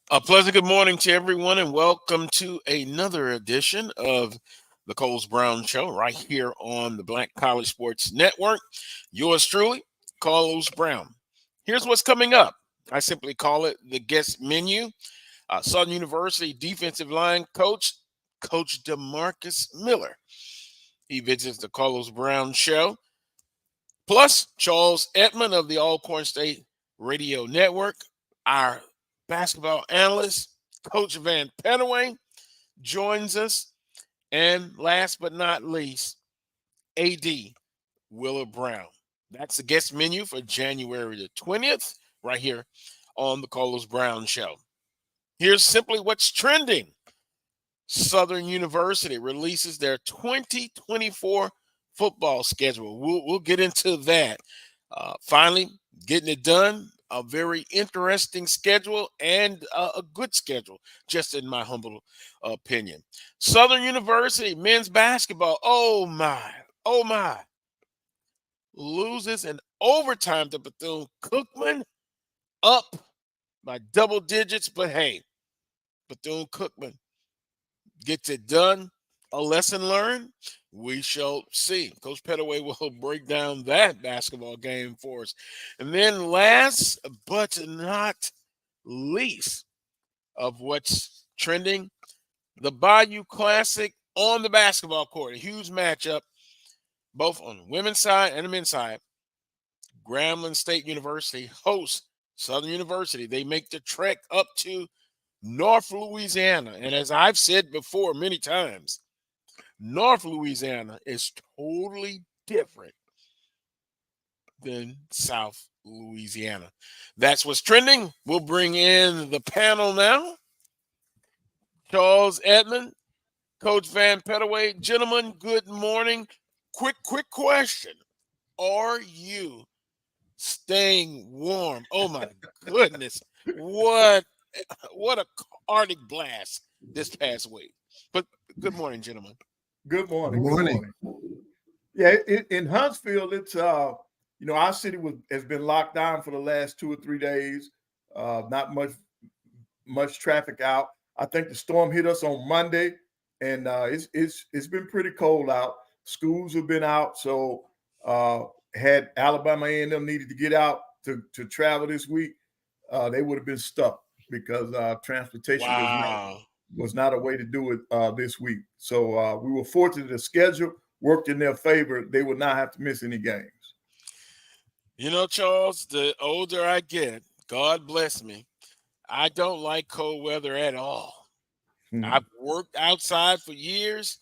A pleasant good morning to everyone, and welcome to another edition of the Coles Brown Show right here on the Black College Sports Network. Yours truly, Carlos Brown. Here's what's coming up. I simply call it the guest menu. Southern University defensive line coach, Coach DeMarcus Miller. He visits the Carlos Brown Show. Plus, Charles Edmond of the Alcorn State Radio Network, our basketball analyst, Coach Van Petaway, joins us. And last but not least, AD Willa Brown. That's the guest menu for January the 20th, right here on the Carlos Brown Show. Here's simply what's trending. Southern University releases their 2024 football schedule. We'll get into that. Finally, getting it done. A very interesting schedule and a good schedule, just in my humble opinion. Southern University men's basketball. Oh my. Loses in overtime to Bethune-Cookman, up by double digits. But hey, Bethune-Cookman gets it done. A lesson learned? We shall see. Coach Petaway will break down that basketball game for us. And then last but not least of what's trending, the Bayou Classic on the basketball court. A huge matchup, both on the women's side and the men's side. Grambling State University hosts Southern University. They make the trek up to North Louisiana. And as I've said before many times, North Louisiana is totally different than South Louisiana. That's what's trending. We'll bring in the panel now. Charles Edmond, Coach Van Petaway. Gentlemen, good morning. Quick question. Are you staying warm? Oh, my goodness. What a Arctic blast this past week. But good morning, gentlemen. Good morning. Good morning. Yeah, in Huntsville, it's our city has been locked down for the last 2 or 3 days. Not much traffic out. I think the storm hit us on Monday, and it's been pretty cold out. Schools have been out, so had Alabama A&M needed to get out to travel this week, they would have been stuck because transportation was not a way to do it this week. So we were fortunate the schedule worked in their favor. They would not have to miss any games. You know, Charles, the older I get, God bless me, I don't like cold weather at all. I've worked outside for years,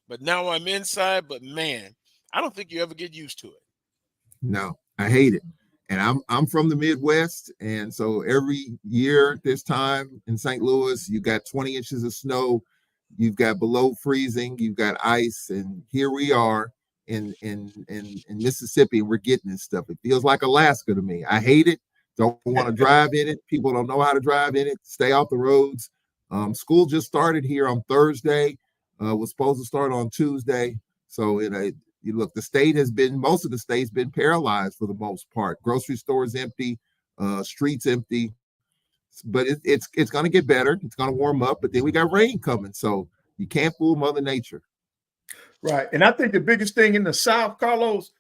but now I'm inside. But man, I don't think you ever get used to it. No, I hate it. And I'm from the Midwest, and so every year this time in St. Louis, you got 20 inches of snow, you've got below freezing, you've got ice, and here we are in Mississippi, and we're getting this stuff. It feels like Alaska to me. I hate it. Don't want to drive in it. People don't know how to drive in it. Stay off the roads. School just started here on Thursday. Was supposed to start on Tuesday. So you look, most of the state's been paralyzed for the most part. Grocery stores empty, streets empty, but it's going to get better. It's going to warm up, but then we got rain coming, so you can't fool Mother Nature. Right, and I think the biggest thing in the South, Carlos,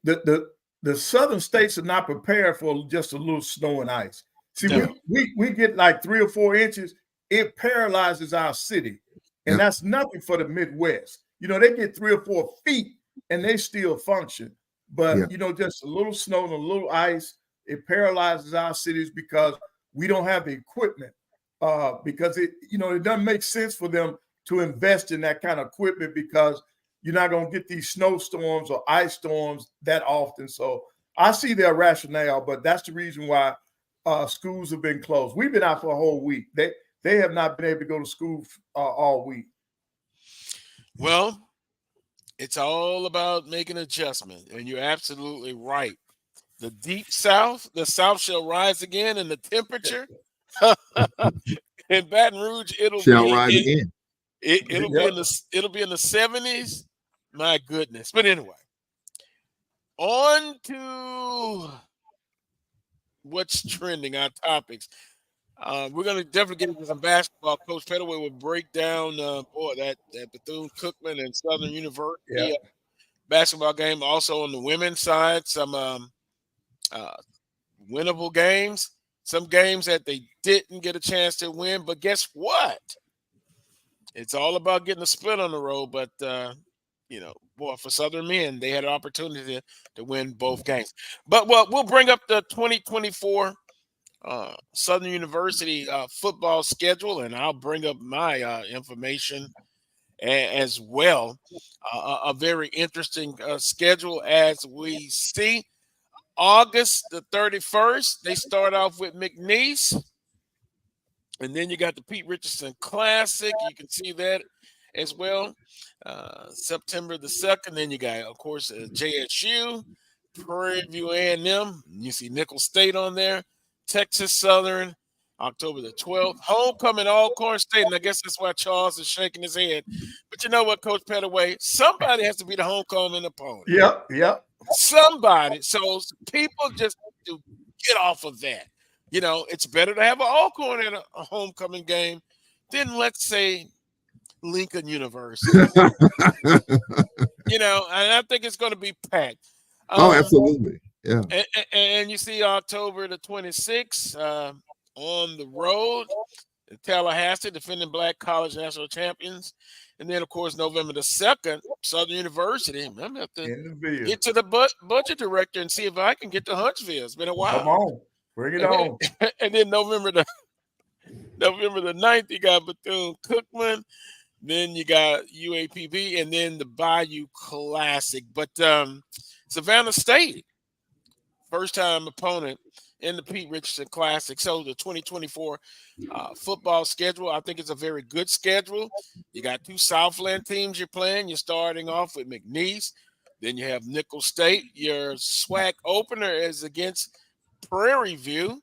the southern states are not prepared for just a little snow and ice. See, we get like 3 or 4 inches, it paralyzes our city, and that's nothing for the Midwest. They get 3 or 4 feet and they still function. But, just a little snow and a little ice, it paralyzes our cities because we don't have the equipment. Because it doesn't make sense for them to invest in that kind of equipment because you're not going to get these snowstorms or ice storms that often. So I see their rationale, but that's the reason why schools have been closed. We've been out for a whole week. They have not been able to go to school all week. Well, it's all about making adjustment, and you're absolutely right. The deep South, the South shall rise again, and the temperature in Baton Rouge, it'll be in the 70s. My goodness! But anyway, on to what's trending. Our topics. We're going to definitely get into some basketball. Coach Pettaway will break down, that Bethune-Cookman and Southern University basketball game. Also on the women's side, some winnable games, some games that they didn't get a chance to win. But guess what? It's all about getting a split on the road. But, for Southern men, they had an opportunity to win both games. But we'll bring up the 2024 Southern University football schedule, and I'll bring up my information as well. A very interesting schedule as we see. August the 31st, they start off with McNeese, and then you got the Pete Richardson Classic. You can see that as well. September the 2nd, then you got, of course, JSU, Prairie View A&M. You see Nicholls State on there. Texas Southern, October the 12th. Homecoming, Alcorn State, and I guess that's why Charles is shaking his head. But you know what, Coach Pettaway? Somebody has to be the homecoming opponent. Yep. Somebody. So people just need to get off of that. It's better to have an Alcorn at a homecoming game than, let's say, Lincoln University. And I think it's going to be packed. Absolutely. Yeah. And you see October the 26th on the road in Tallahassee, defending Black College National Champions. And then, of course, November the 2nd, Southern University. I'm going to have to get to the budget director and see if I can get to Huntsville. It's been a while. Come on. Bring it on. And then November the 9th, you got Bethune-Cookman. Then you got UAPB, and then the Bayou Classic. But Savannah State, first-time opponent in the Pete Richardson Classic. So the 2024 football schedule, I think it's a very good schedule. You got two Southland teams you're playing. You're starting off with McNeese. Then you have Nicholls State. Your SWAC opener is against Prairie View.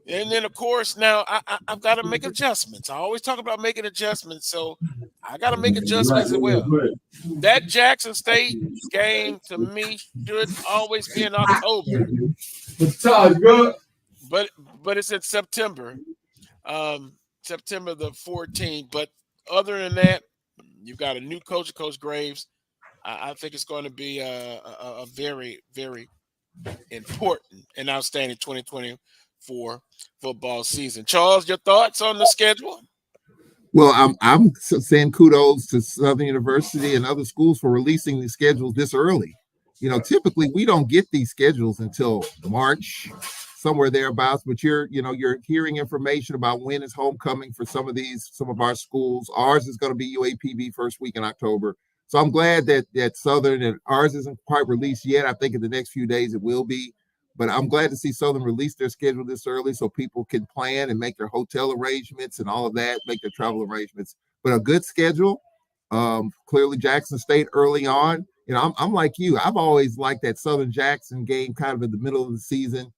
And then, of course, now I've got to make adjustments. I always talk about making adjustments, so I got to make adjustments as well. That Jackson State game, to me, should always be in October. But it's in September, September the 14th. But other than that, you've got a new coach, Coach Graves. I think it's going to be a very, very important and outstanding 2024 football season. Charles, your thoughts on the schedule? Well, I'm saying kudos to Southern University and other schools for releasing these schedules this early. Typically we don't get these schedules until March, somewhere thereabouts. But you're hearing information about when is homecoming for some of our schools. Ours is going to be UAPB first week in October. So I'm glad that Southern, and ours isn't quite released yet. I think in the next few days it will be. But I'm glad to see Southern release their schedule this early so people can plan and make their hotel arrangements and all of that, make their travel arrangements. But a good schedule. Clearly Jackson State early on. I'm like you. I've always liked that Southern Jackson game kind of in the middle of the season.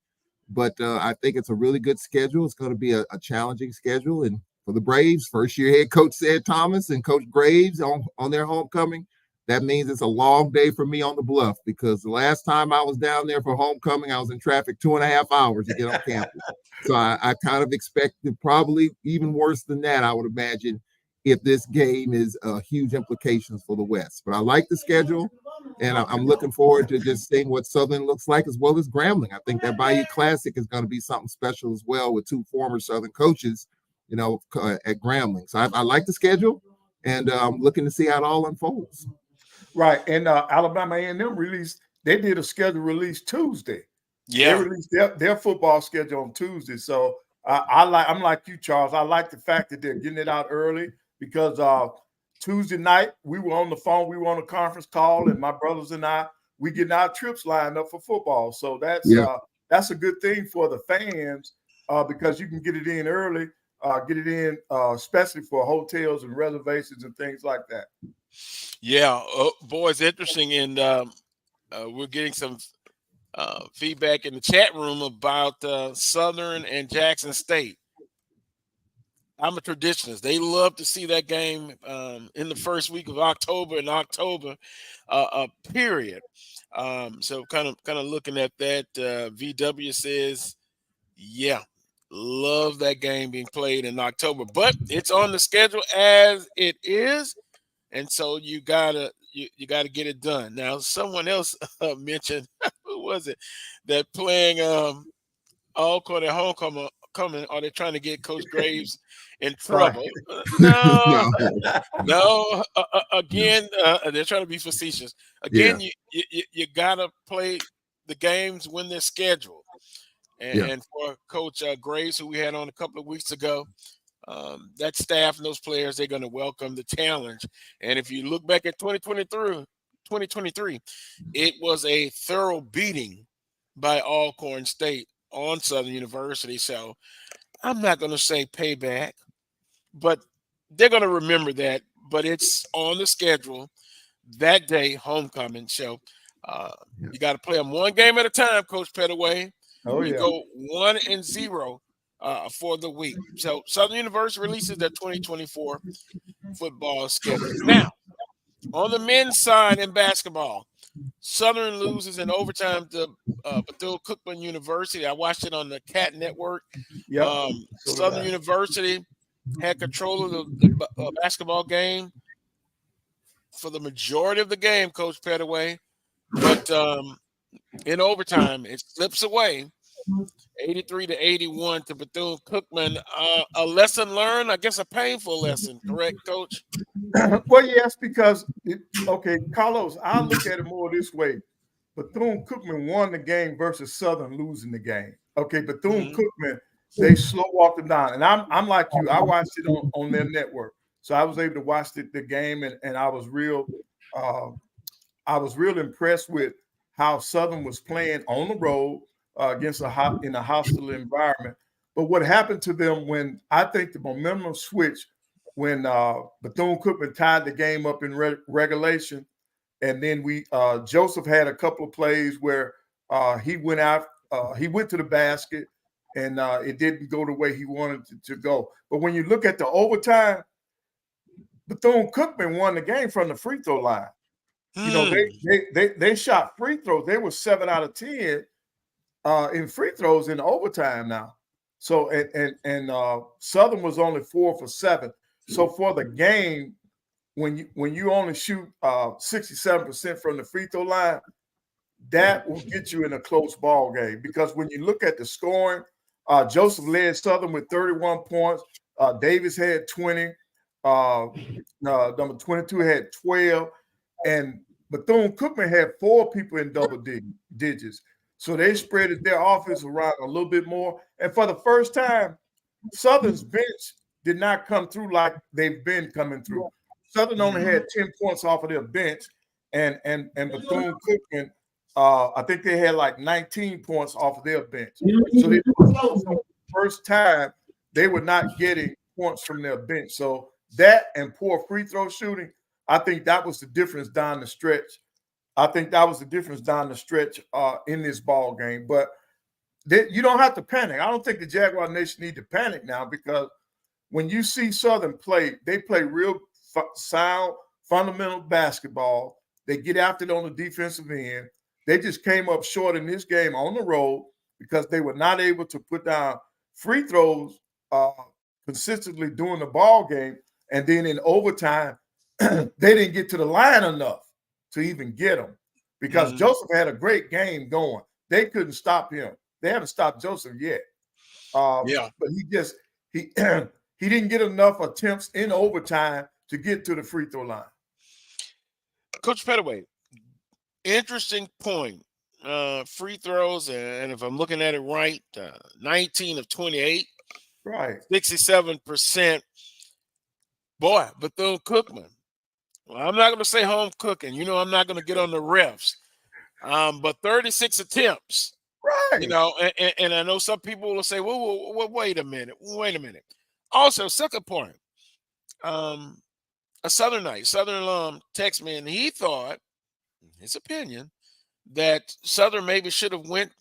But I think it's a really good schedule. It's going to be a challenging schedule. And for the Braves, first-year head coach Ed Thomas and Coach Graves on their homecoming, that means it's a long day for me on the Bluff, because the last time I was down there for homecoming, I was in traffic 2.5 hours to get on campus. So I kind of expected probably even worse than that, I would imagine, if this game is huge implications for the West. But I like the schedule, and I'm looking forward to just seeing what Southern looks like, as well as Grambling. I think that Bayou Classic is going to be something special as well, with two former Southern coaches, at Grambling. So I like the schedule, and I'm looking to see how it all unfolds. Right. And Alabama A&M they did a schedule release Tuesday. Yeah. They released their football schedule on Tuesday. So I'm like you, Charles. I like the fact that they're getting it out early, because Tuesday night we were on the phone, we were on a conference call, and my brothers and we getting our trips lined up for football. So that's a good thing for the fans, because you can get it in early, especially for hotels and reservations and things like that. Yeah, boy, it's interesting, and we're getting some feedback in the chat room about Southern and Jackson State. I'm a traditionalist. They love to see that game in the first week of October, period. So kind of looking at that, VW says, yeah, love that game being played in October, but it's on the schedule as it is, and so you gotta get it done. Now, someone else mentioned who was it that playing Alcorn at homecoming? Are they trying to get Coach Graves in trouble? No, No. no. Again, they're trying to be facetious. Yeah. Again, you gotta play the games when they're scheduled. Yeah. And for Coach Graves, who we had on a couple of weeks ago, that staff and those players, they're going to welcome the challenge. And if you look back at 2023, it was a thorough beating by Alcorn State on Southern University. So I'm not going to say payback, but they're going to remember that. But it's on the schedule that day, homecoming. So you got to play them one game at a time, Coach Pettaway. Oh, You yeah. go 1-0 for the week. So Southern University releases their 2024 football schedule. Now, on the men's side in basketball, Southern loses in overtime to Bethune-Cookman University. I watched it on the CAT Network. Yep. Southern University had control of the basketball game for the majority of the game, Coach Pettaway. But in overtime, it slips away, 83-81 to Bethune-Cookman. A lesson learned, I guess a painful lesson, correct, Coach? Well, yes, because, Carlos, I look at it more this way. Bethune-Cookman won the game versus Southern losing the game. Okay, Bethune-Cookman, they slow walked them down. And I'm like you, I watched it on their network. So I was able to watch the game, and I was real impressed with how Southern was playing on the road against in a hostile environment. But what happened to them when I think the momentum switched when Bethune-Cookman tied the game up in regulation, and then Joseph had a couple of plays where he went to the basket, and it didn't go the way he wanted it to go. But when you look at the overtime, Bethune-Cookman won the game from the free throw line. You know, they shot free throws. They were 7 out of 10 in free throws in overtime now. So and Southern was only 4 for 7. So for the game, when you only shoot 67% from the free throw line, that will get you in a close ball game. Because when you look at the scoring, Joseph led Southern with 31 points. Davis had 20. Number 22 had 12. And Bethune-Cookman had 4 people in double digits. So they spread their offense around a little bit more. And for the first time, Southern's bench did not come through like they've been coming through. Southern only had 10 points off of their bench, and Bethune-Cookman, I think they had like 19 points off of their bench. So the first time they were not getting points from their bench. So that and poor free throw shooting, I think that was the difference down the stretch. In this ball game. But you don't have to panic. I don't think the Jaguar Nation need to panic now, because when you see Southern play, they play real sound, fundamental basketball. They get after it on the defensive end. They just came up short in this game on the road because they were not able to put down free throws consistently during the ball game. And then in overtime, they didn't get to the line enough to even get them, because Joseph had a great game going. They couldn't stop him. They haven't stopped Joseph yet. But he didn't get enough attempts in overtime to get to the free throw line. Coach Pettaway, interesting point. Free throws, and if I'm looking at it right, 19 of 28, right, 67%. Boy, Bethune-Cookman. Well, I'm not going to say home cooking. You know, I'm not going to get on the refs. But 36 attempts. Right. You know, and I know some people will say, well, wait a minute. Also, second point, a Southern alum text me, and he thought, in his opinion, that Southern maybe should have went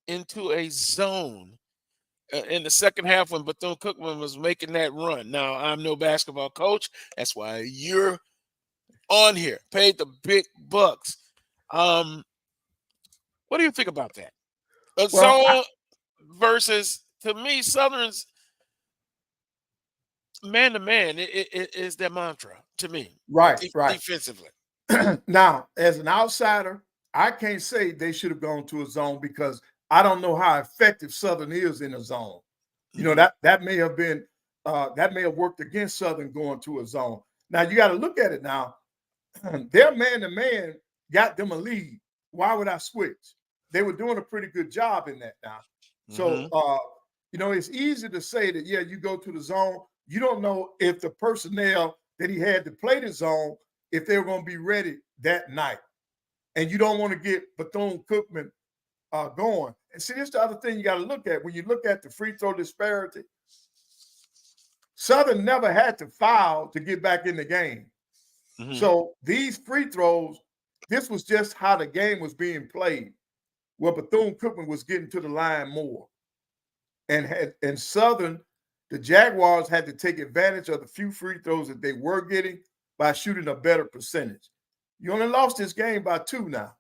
into a zone in the second half when Bethune-Cookman was making that run. Now, I'm no basketball coach. That's why you're on here, paid the big bucks. What do you think about that? Zone versus to me, Southern's man-to-man is their mantra to me. Right. Defensively. Now, as an outsider, I can't say they should have gone to a zone because I don't know how effective Southern is in a zone. You know, that may have been that may have worked against Southern going to a zone. Now you got to look at it now. Their man-to-man got them a lead. Why would I switch? They were doing a pretty good job in that now. So you know, it's easy to say that, yeah, you go to the zone. You don't know if the personnel that he had to play the zone, if they were going to be ready that night. And you don't want to get Bethune-Cookman going. And see, this is the other thing you got to look at. When you look at the free throw disparity, Southern never had to foul to get back in the game. So these free throws, this was just how the game was being played, where Bethune-Cookman was getting to the line more. And Southern, the Jaguars had to take advantage of the few free throws that they were getting by shooting a better percentage. You only lost this game by 2 now.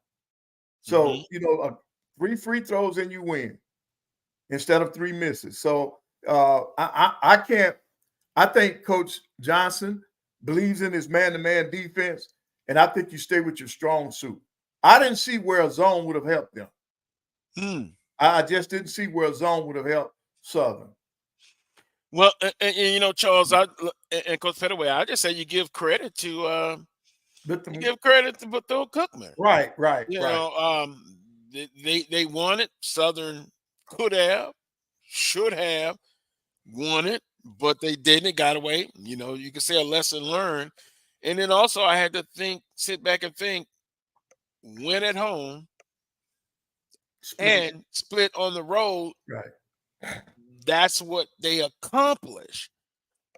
So, you know, 3 free throws and you win instead of 3 misses. So I think Coach Johnson believes in his man-to-man defense, and I think you stay with your strong suit. I didn't see where a zone would have helped them. I just didn't see where a zone would have helped Southern. Well, and you know, Charles, and Coach Pettaway, I just say you give credit to Bethune-Cookman. Right. You know, they won it. Southern could have, should have won it, but they didn't. It got away. You know, you could say a lesson learned. And then also I had to sit back and think, win at home and split on the road. Right. That's what they accomplished.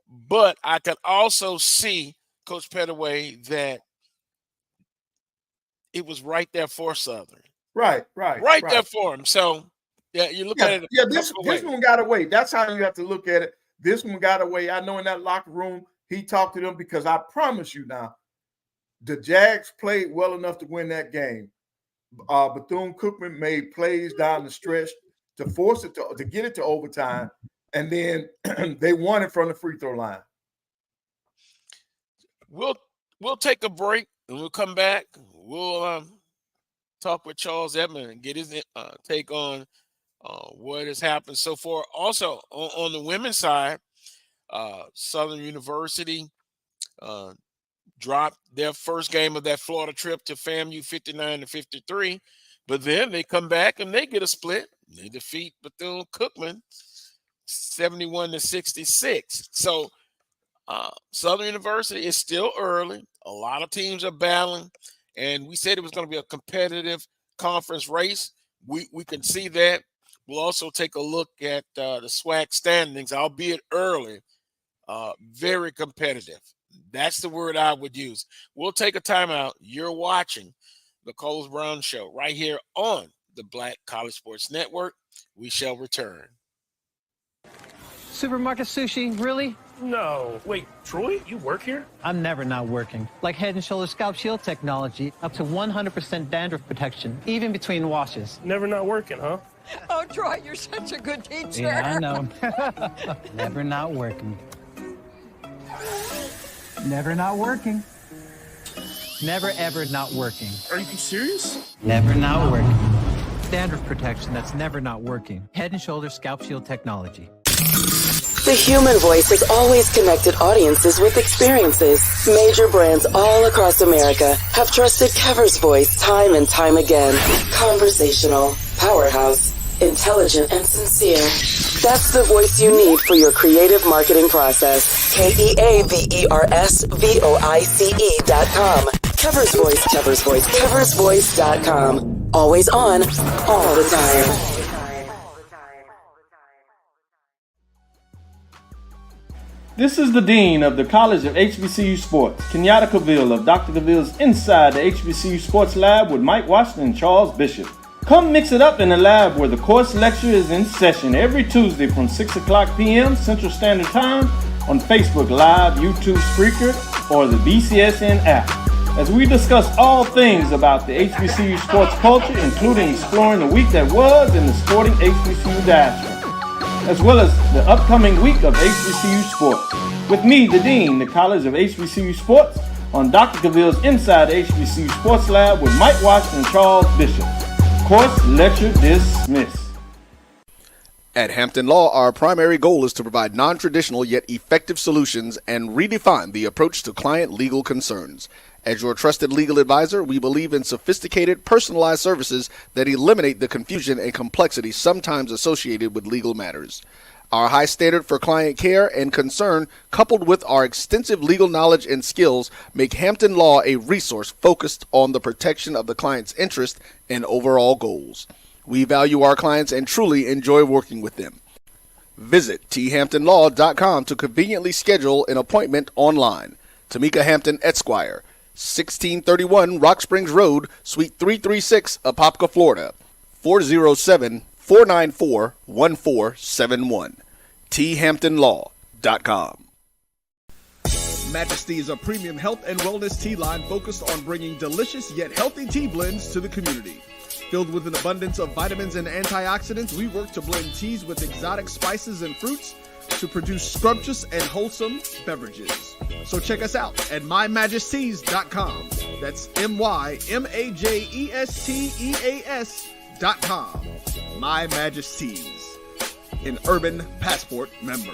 But I could also see, Coach Pettaway, that it was right there for Southern. Right there for him. So, yeah, you look at it. Yeah, this one got away. That's how you have to look at it. This one got away. I know in that locker room, he talked to them because I promise you now, the Jags played well enough to win that game. Bethune-Cookman made plays down the stretch to force it to get it to overtime, and then they won it from the free throw line. We'll take a break and we'll come back. We'll talk with Charles Edmond and get his take on what has happened so far. Also, on the women's side, Southern University dropped their first game of that Florida trip to FAMU 59-53, but then they come back and they get a split. They defeat Bethune-Cookman 71-66. So Southern University is still early. A lot of teams are battling, and we said it was going to be a competitive conference race. We can see that. We'll also take a look at the SWAC standings, albeit early, very competitive. That's the word I would use. We'll take a timeout. You're watching the Coles Brown Show right here on the Black College Sports Network. We shall return. Supermarket sushi, really? No. Wait, Troy, you work here? I'm never not working. Like Head & Shoulders Scalp Shield technology, up to 100% dandruff protection, even between washes. Never not working, huh? Oh, Troy, you're such a good teacher. Yeah, I know. Never not working. Never not working. Never, ever not working. Are you serious? Never not working. Dandruff protection that's never not working. Head & Shoulders Scalp Shield technology. The human voice has always connected audiences with experiences. Major brands all across America have trusted Kever's voice time and time again. Conversational, powerhouse, intelligent, and sincere. That's the voice you need for your creative marketing process. KEAVERSVOICE.com. Kever's Voice, Kever's Voice, KeversVoice.com. Always on, all the time. This is the Dean of the College of HBCU Sports, Kenyatta Cavill of Dr. Cavill's Inside the HBCU Sports Lab with Mike Washington and Charles Bishop. Come mix it up in the lab where the course lecture is in session every Tuesday from 6 o'clock p.m. Central Standard Time on Facebook Live, YouTube Spreaker, or the BCSN app, as we discuss all things about the HBCU sports culture, including exploring the week that was in the sporting HBCU diaspora. as well as the upcoming week of HBCU sports. With me, the Dean, the College of HBCU Sports, on Dr. Cavill's Inside the HBCU Sports Lab with Mike Washington and Charles Bishop. Course lecture dismissed. At Hampton Law, our primary goal is to provide non-traditional yet effective solutions and redefine the approach to client legal concerns. As your trusted legal advisor, we believe in sophisticated, personalized services that eliminate the confusion and complexity sometimes associated with legal matters. Our high standard for client care and concern, coupled with our extensive legal knowledge and skills, make Hampton Law a resource focused on the protection of the client's interest and overall goals. We value our clients and truly enjoy working with them. Visit thamptonlaw.com to conveniently schedule an appointment online. Tamika Hampton Esquire, 1631 Rock Springs Road, Suite 336, Apopka, Florida, 407-494-1471. thamptonlaw.com. Majesty is a premium health and wellness tea line focused on bringing delicious yet healthy tea blends to the community. Filled with an abundance of vitamins and antioxidants, we work to blend teas with exotic spices and fruits to produce scrumptious and wholesome beverages. So check us out at mymajesties.com. That's MyMajesties.com. My Majesties, an Urban Passport member.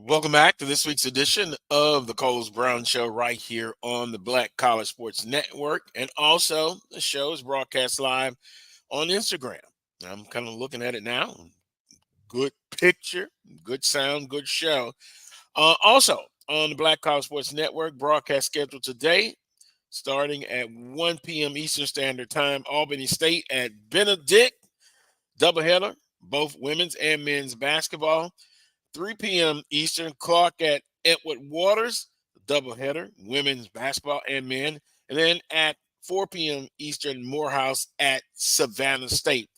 Welcome back to this week's edition of the Coles Brown Show right here on the Black College Sports Network. And also the show is broadcast live on Instagram. I'm kind of looking at it now. Good picture, good sound, good show. Also on the Black College Sports Network, broadcast scheduled today, starting at 1 p.m. Eastern Standard Time, Albany State at Benedict. Doubleheader, both women's and men's basketball. 3 p.m. Eastern, Clark at Edward Waters, doubleheader, women's basketball and men. And then at 4 p.m. Eastern, Morehouse at Savannah State.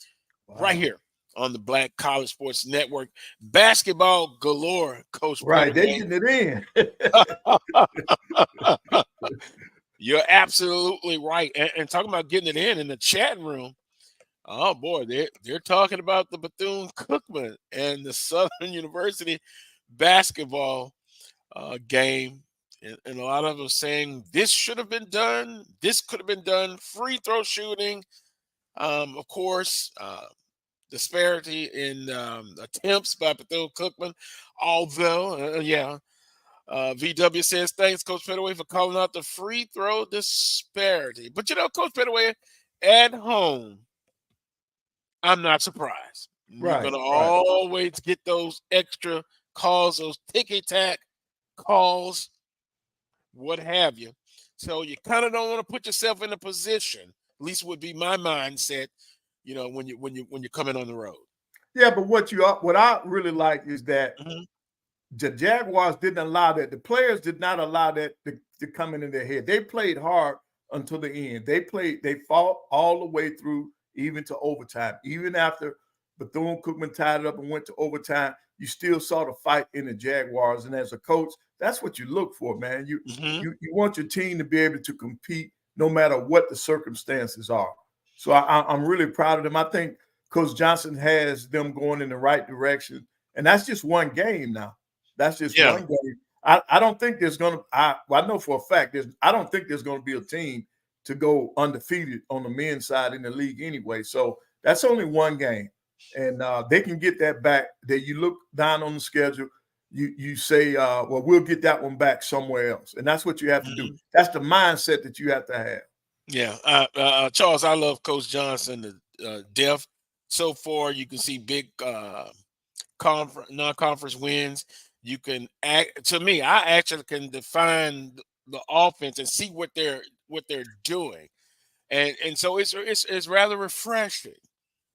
Wow. Right here on the Black College Sports Network. Basketball galore, Coach. Right, they're getting it in. You're absolutely right. And talking about getting it in the chat room, oh boy, they're talking about the Bethune-Cookman and the Southern University basketball game, and a lot of them saying this should have been done, this could have been done. Free throw shooting, of course, disparity in attempts by Bethune-Cookman. Although, VW says thanks, Coach Pettaway, for calling out the free throw disparity. But Coach Pettaway at home, I'm not surprised. Right, You're going to always get those extra calls, those ticky-tack calls, what have you. So you kind of don't want to put yourself in a position, at least would be my mindset, when you're coming on the road. Yeah, but what I really like is that the Jaguars didn't allow that. The players did not allow that to come into their head. They played hard until the end. They fought all the way through, even to overtime. Even after Bethune-Cookman tied it up and went to overtime, you still saw the fight in the Jaguars. And as a coach, that's what you look for, man. You want your team to be able to compete no matter what the circumstances are. So I'm really proud of them. I think Coach Johnson has them going in the right direction. And that's just one game now. That's just one game. I don't think there's going to – I know for a fact I don't think there's going to be a team to go undefeated on the men's side in the league anyway. So that's only one game. and they can get that back. That you look down on the schedule, you say, well, we'll get that one back somewhere else, and that's what you have to do. That's the mindset that you have to have. Yeah, Charles, I love Coach Johnson to death. So far, you can see big non-conference wins. You can to me, I actually can define the offense and see what they're doing, and so it's rather refreshing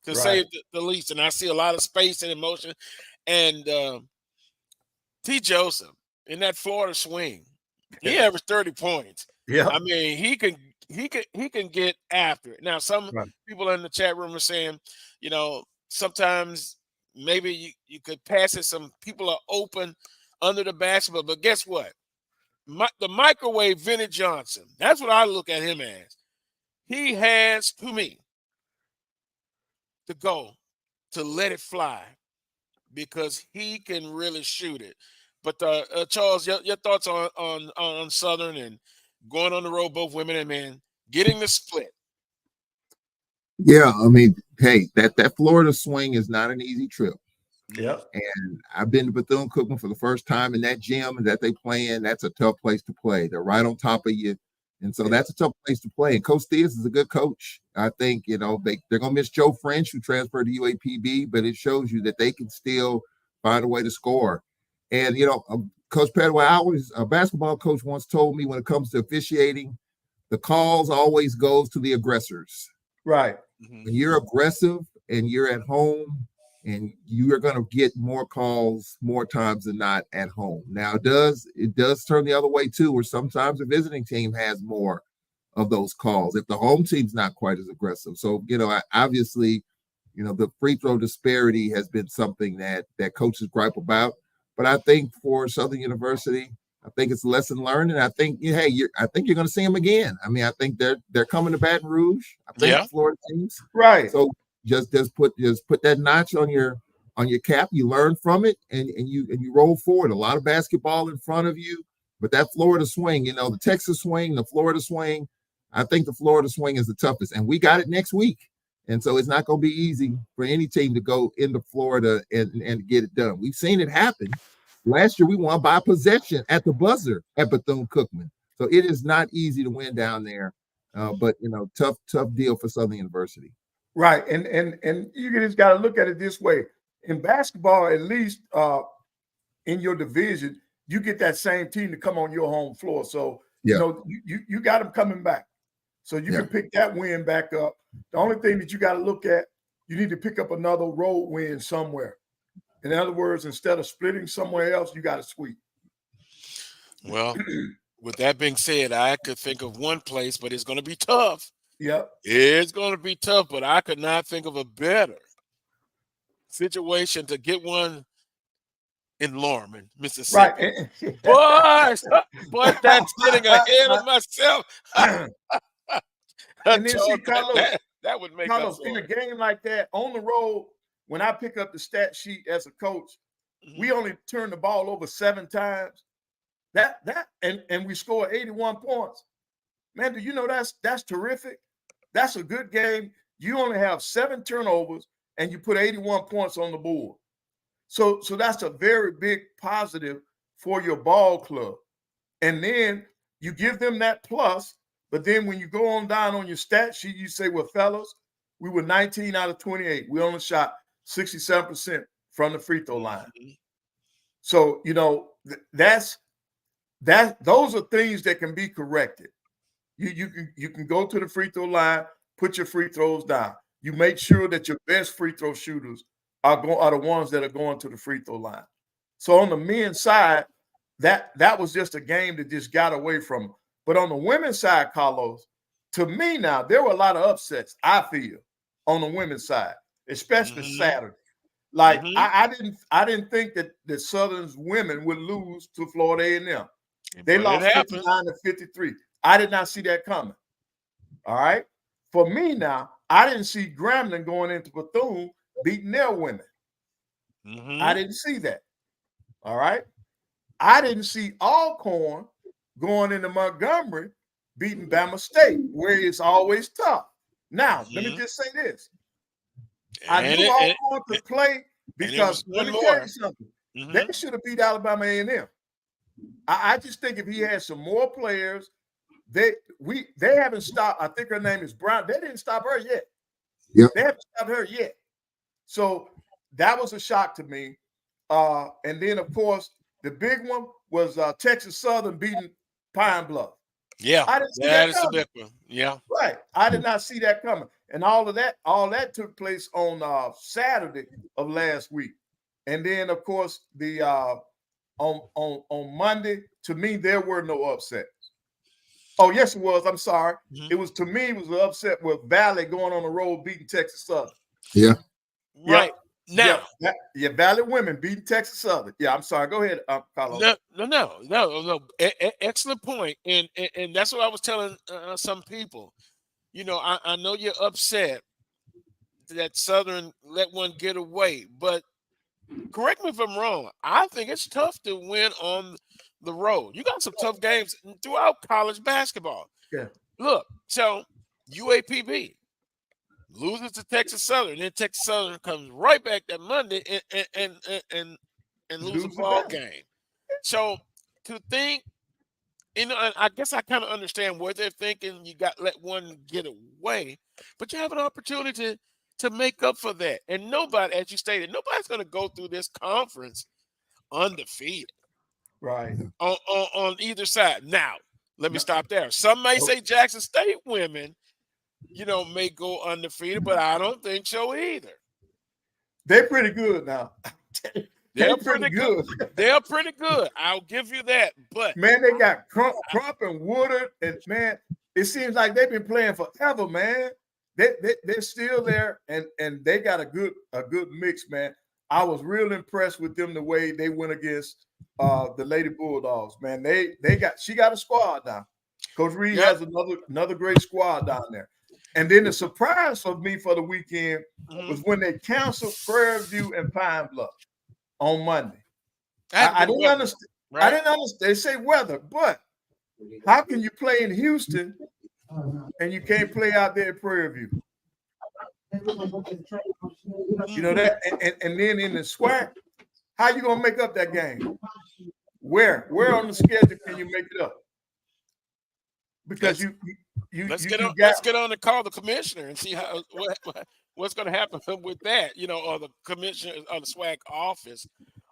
to say the least. And I see a lot of space and emotion. And T. Joseph in that Florida swing, he averaged 30 points. Yeah, I mean he can get after it. Now some people in the chat room are saying, sometimes maybe you could pass it. Some people are open under the basketball, but guess what? The microwave Vinnie Johnson, that's what I look at him as. He has, to me, the goal to let it fly because he can really shoot it. But Charles, your thoughts on Southern and going on the road, both women and men, getting the split. Yeah, I mean, hey, that Florida swing is not an easy trip. Yeah. And I've been to Bethune-Cookman for the first time in that gym that they play in. That's a tough place to play. They're right on top of you. And so that's a tough place to play. And Coach Theus is a good coach. I think, they're going to miss Joe French, who transferred to UAPB, but it shows you that they can still find a way to score. And, Coach Padua, a basketball coach once told me when it comes to officiating, the calls always goes to the aggressors. Right. When you're aggressive and you're at home, and you are going to get more calls more times than not at home. Now, it does turn the other way, too, where sometimes the visiting team has more of those calls if the home team's not quite as aggressive. So, obviously, the free throw disparity has been something that coaches gripe about. But I think for Southern University, I think it's a lesson learned. And I think, I think you're going to see them again. I mean, I think they're coming to Baton Rouge. I think Florida teams. Right. So, just put that notch on your cap. You learn from it, and you roll forward. A lot of basketball in front of you, but that Florida swing, the Texas swing, the Florida swing. I think the Florida swing is the toughest, and we got it next week. And so it's not going to be easy for any team to go into Florida and get it done. We've seen it happen. Last year we won by possession at the buzzer at Bethune-Cookman. So it is not easy to win down there, but tough deal for Southern University. Right, and you just got to look at it this way. In basketball, at least in your division, you get that same team to come on your home floor. So, you got them coming back. So you can pick that win back up. The only thing that you got to look at, you need to pick up another road win somewhere. In other words, instead of splitting somewhere else, you got to sweep. Well, with that being said, I could think of one place, but it's going to be tough. Yep. It's going to be tough, but I could not think of a better situation to get one in Lorman, Mississippi. Right. But that's getting ahead of myself. And then see, Carlos, that would make Carlos, in a game like that, on the road, when I pick up the stat sheet as a coach, we only turn the ball over 7 times. And we score 81 points. Man, do you know that's terrific? That's a good game. You only have 7 turnovers and you put 81 points on the board. So that's a very big positive for your ball club. And then you give them that plus, but then when you go on down on your stat sheet, you say, well, fellas, we were 19 out of 28. We only shot 67% from the free throw line. So, those are things that can be corrected. You can go to the free throw line, put your free throws down. You make sure that your best free throw shooters are the ones that are going to the free throw line. So on the men's side, that was just a game that just got away from them. But on the women's side, Carlos, to me now, there were a lot of upsets, I feel, on the women's side, especially Saturday. Like I didn't think that the Southern's women would lose to Florida A&M. They lost 59-53. I did not see that coming. All right. For me now, I didn't see Grambling going into Bethune beating their women. I didn't see that. All right. I didn't see Alcorn going into Montgomery beating Bama State, where it's always tough. Now, let me just say this. I knew Alcorn could play because let me tell you something. Mm-hmm. They should have beat Alabama A&M. I just think if he had some more players, they haven't stopped. I think her name is Brown. They didn't stop her yet. Yep. They haven't stopped her yet. So that was a shock to me. And then, of course, the big one was Texas Southern beating Pine Bluff. Yeah, I didn't see that that is a coming. big one. Yeah, right. I did not see that coming, and all that took place on Saturday of last week, and then of course the on Monday. To me, there were no upsets. Oh yes, it was. I'm sorry. Mm-hmm. It was to me. It was an upset with Valley going on the road beating Texas Southern. Yeah. Right. Now, Valley women beating Texas Southern. Yeah, I'm sorry. Go ahead, Carlos. No. Excellent point, and that's what I was telling some people. You know, I know you're upset that Southern let one get away, but correct me if I'm wrong. I think it's tough to win on the road. You got some tough games throughout college basketball. Yeah. Look, so UAPB loses to Texas Southern, then Texas Southern comes right back that Monday and lose a ball game. So to think, you know, I guess I kind of understand what they're thinking. You got let one get away, but you have an opportunity to make up for that. And nobody, as you stated, nobody's going to go through this conference undefeated. Right. On either side. Now, let me stop there. Some may say Jackson State women, you know, may go undefeated, but I don't think so either. They're pretty good now. They're pretty good. They're pretty good. I'll give you that. But man, they got Crump and Woodard, and man, it seems like they've been playing forever, man. They're still there, and they got a good mix, man. I was real impressed with them the way they went against the Lady Bulldogs, man. She got a squad now. Coach Reed has another great squad down there. And then the surprise for me for the weekend was when they canceled Prairie View and Pine Bluff on Monday. I didn't understand. Right? I didn't understand. They say weather, but how can you play in Houston and you can't play out there at Prairie View? You know that, and then in the SWAC, how you gonna make up that game? Where on the schedule can you make it up? Because let's get on the call the commissioner and see how what's going to happen with that, you know, or the commissioner or the SWAC office.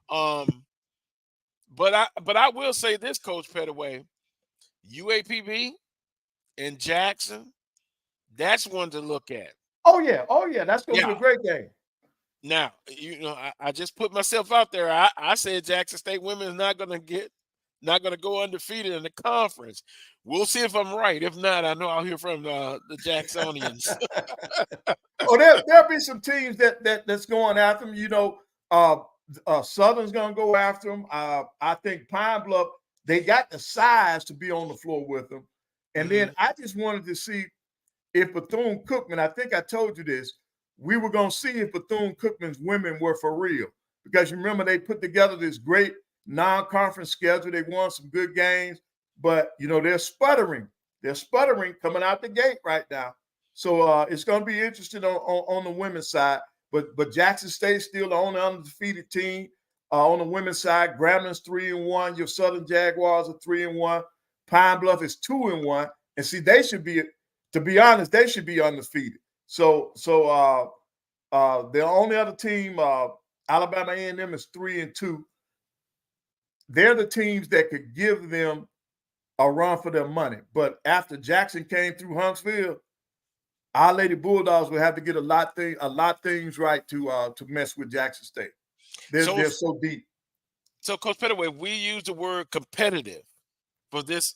But I will say this, Coach Pettaway, UAPB and Jackson, that's one to look at. Oh yeah, that's going to be a great game. Now, you know, I just put myself out there. I said Jackson State women is not going to go undefeated in the conference. We'll see if I'm right. If not, I know I'll hear from the Jacksonians. There'll be some teams that's going after them. You know, Southern's going to go after them. I think Pine Bluff, they got the size to be on the floor with them. And then I just wanted to see if Bethune-Cookman, I think I told you this, we were going to see if Bethune-Cookman's women were for real. Because you remember they put together this great non-conference schedule. They won some good games, but, you know, they're sputtering. They're sputtering coming out the gate right now. So it's going to be interesting on the women's side. But Jackson State's still the only undefeated team on the women's side. Gramblin's 3-1. Your Southern Jaguars are 3-1. Pine Bluff is 2-1. And see, they should be, to be honest, they should be undefeated. So the only other team, Alabama A&M, is 3-2. They're the teams that could give them a run for their money. But after Jackson came through Huntsville, our Lady Bulldogs will have to get a lot of things right to mess with Jackson State. They're so deep. So, Coach Pettaway, we use the word competitive for this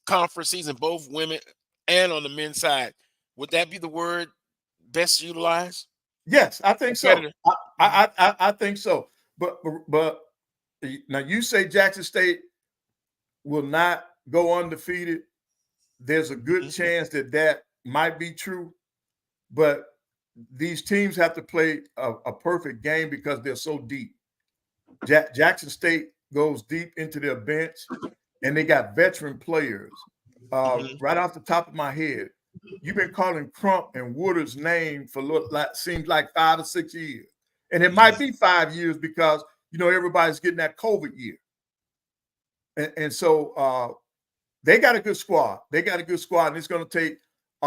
conference season, both women and on the men's side. Would that be the word best utilized? Yes, I think so. I think so. But now you say Jackson State will not go undefeated. There's a good chance that might be true, but these teams have to play a perfect game because they're so deep. Jackson State goes deep into their bench, and they got veteran players. Right off the top of my head, you've been calling Crump and Woodard's name for seems like 5 or 6 years. And it might be 5 years because, everybody's getting that COVID year. And so they got a good squad. They got a good squad, and it's going to take an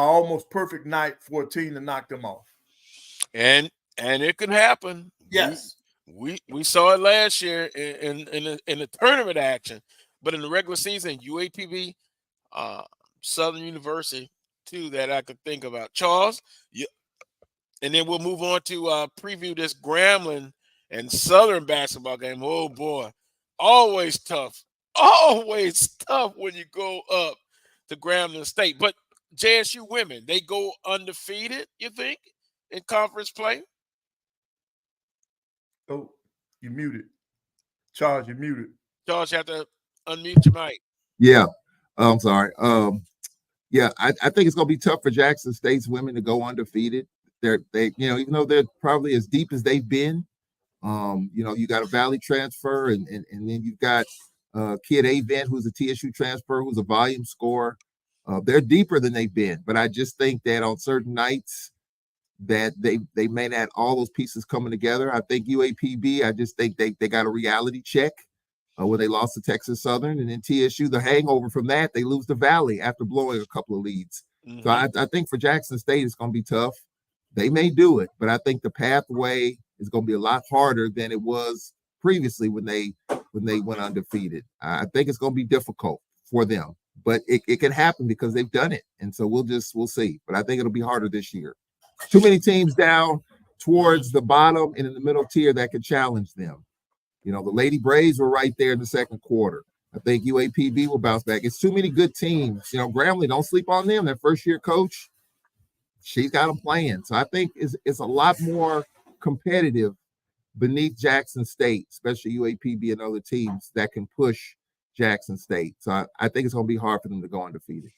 almost perfect night for a team to knock them off. And it can happen. Yes. We saw it last year in the tournament action, but in the regular season, UAPB, Southern University, two that I could think about. Charles, and then we'll move on to preview this Grambling and Southern basketball game. Oh boy, always tough when you go up to Grambling State. But JSU women, they go undefeated, you think, in conference play? Oh, you're muted. Charles, you're muted. Charles, you have to unmute your mic. Yeah. I'm sorry. Yeah, I think it's going to be tough for Jackson State's women to go undefeated. They even though they're probably as deep as they've been, you got a Valley transfer, and then you've got Kid Avent, who's a TSU transfer, who's a volume scorer. They're deeper than they've been, but I just think that on certain nights that they may not all those pieces coming together. I think UAPB, I just think they got a reality check when they lost to Texas Southern, and then TSU, the hangover from that, they lose to Valley after blowing a couple of leads. Mm-hmm. So I think for Jackson State, it's going to be tough. They may do it, but I think the pathway is going to be a lot harder than it was previously when they went undefeated. I think it's going to be difficult for them, but it can happen because they've done it. And so we'll see. But I think it'll be harder this year. Too many teams down towards the bottom and in the middle tier that could challenge them. The Lady Braves were right there in the second quarter. I think UAPB will bounce back. It's too many good teams. Grambling, don't sleep on them. Their first-year coach, she's got them playing. So I think it's a lot more competitive beneath Jackson State, especially UAPB and other teams that can push Jackson State. So I think it's going to be hard for them to go undefeated.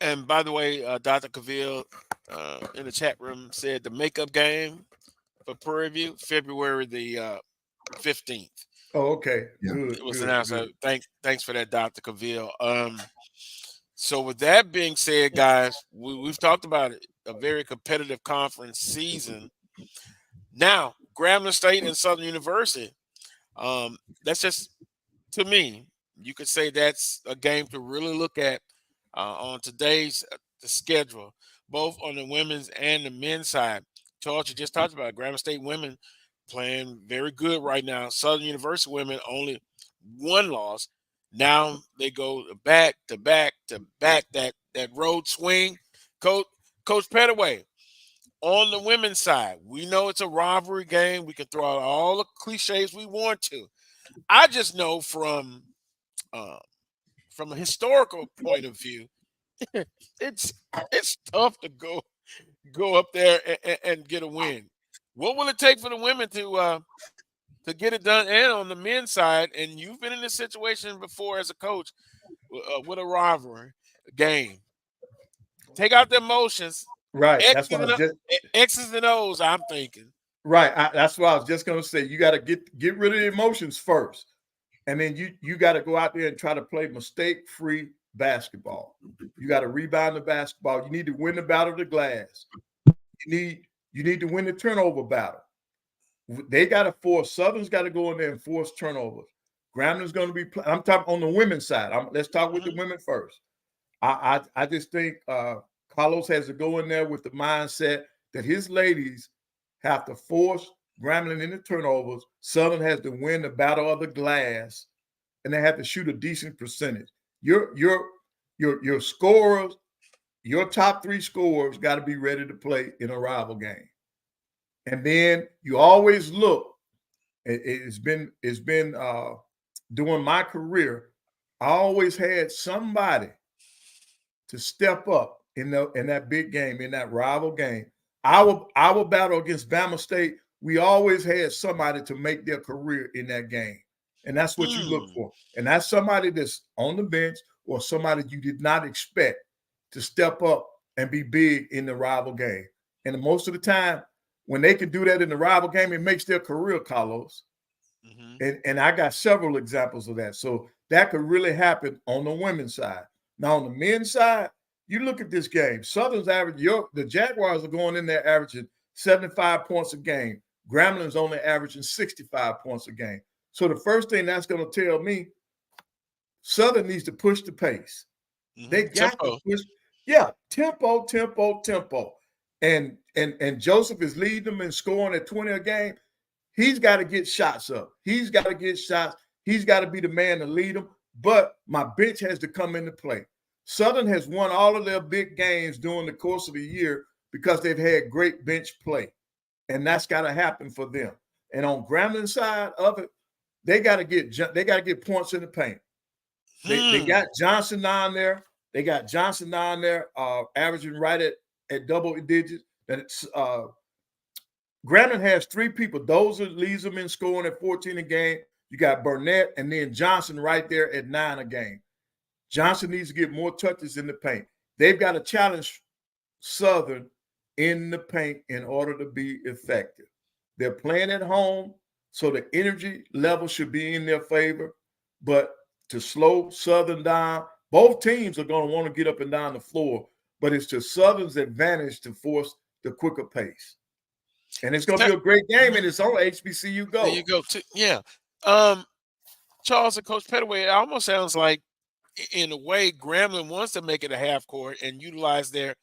And by the way, Dr. Cavill in the chat room said the makeup game for Prairie View, February the 15th. Oh, okay. Yeah. Good. It was good, announced. good. Thanks for that, Dr. Cavill. So with that being said, guys, we've talked about it, a very competitive conference season. Now, Grambling State and Southern University, that's just, to me, you could say that's a game to really look at on today's the schedule, both on the women's and the men's side. Charles, you just talked about it. Grambling State women playing very good right now. Southern University women only one loss. Now they go back to back to back, that road swing. Coach Pettaway, on the women's side, we know it's a rivalry game. We can throw out all the cliches we want to. I just know from a historical point of view, it's tough to go up there and get a win. What will it take for the women to get it done? And on the men's side, and you've been in this situation before as a coach with a rivalry game. Take out the emotions. Right. X's and O's, I'm thinking. Right. That's what I was just going to say. You got to get rid of the emotions first. And then you got to go out there and try to play mistake-free basketball. You got to rebound the basketball. You need to win the battle of the glass. You need to win the turnover battle. They got to force. Southern's got to go in there and force turnovers. Grambling's going to be. I'm talking on the women's side. Let's talk with the women first. I just think Carlos has to go in there with the mindset that his ladies have to force Grambling into turnovers. Southern has to win the battle of the glass, and they have to shoot a decent percentage. Your scorers, your top three scorers got to be ready to play in a rival game. And then you always look. It's been during my career, I always had somebody to step up in that big game, in that rival game. Our battle against Bama State, we always had somebody to make their career in that game. And that's what you look for. And that's somebody that's on the bench or somebody you did not expect to step up and be big in the rival game. And most of the time, when they can do that in the rival game, it makes their career, Carlos. Mm-hmm. And I got several examples of that. So that could really happen on the women's side. Now, on the men's side, you look at this game. Southern's average. The Jaguars are going in there averaging 75 points a game. Gramblin's only averaging 65 points a game. So the first thing that's going to tell me, Southern needs to push the pace. They got to push. Yeah, tempo. And Joseph is leading them and scoring at 20 a game. He's got to get shots up. He's got to get shots. He's got to be the man to lead them. But my bench has to come into play. Southern has won all of their big games during the course of the year because they've had great bench play. And that's got to happen for them. And on Gramblin's side of it, they got to get points in the paint. They got Johnson down there. Averaging right at double digits. Grambling has 3 people. Dozer leads them in scoring at 14 a game. You got Burnett and then Johnson right there at 9 a game. Johnson needs to get more touches in the paint. They've got to challenge Southern in the paint in order to be effective. They're playing at home, so the energy level should be in their favor. But to slow Southern down, both teams are going to want to get up and down the floor, but it's to Southern's advantage to force the quicker pace. And it's going to be a great game, and it's on HBCU Go. There you go. Yeah. Charles and Coach Pettaway, it almost sounds like, in a way, Grambling wants to make it a half court and utilize their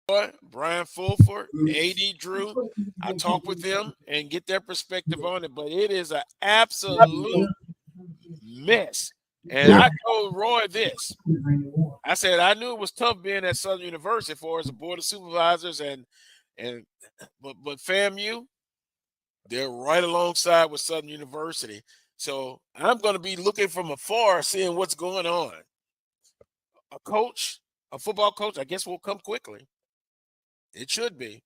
Brian Fulford, AD Drew. I talk with them and get their perspective on it, but it is an absolute mess. And I told Roy this. I said I knew it was tough being at Southern University for as a board of supervisors but FAMU, they're right alongside with Southern University. So I'm going to be looking from afar, seeing what's going on. A football coach, I guess will come quickly. It should be.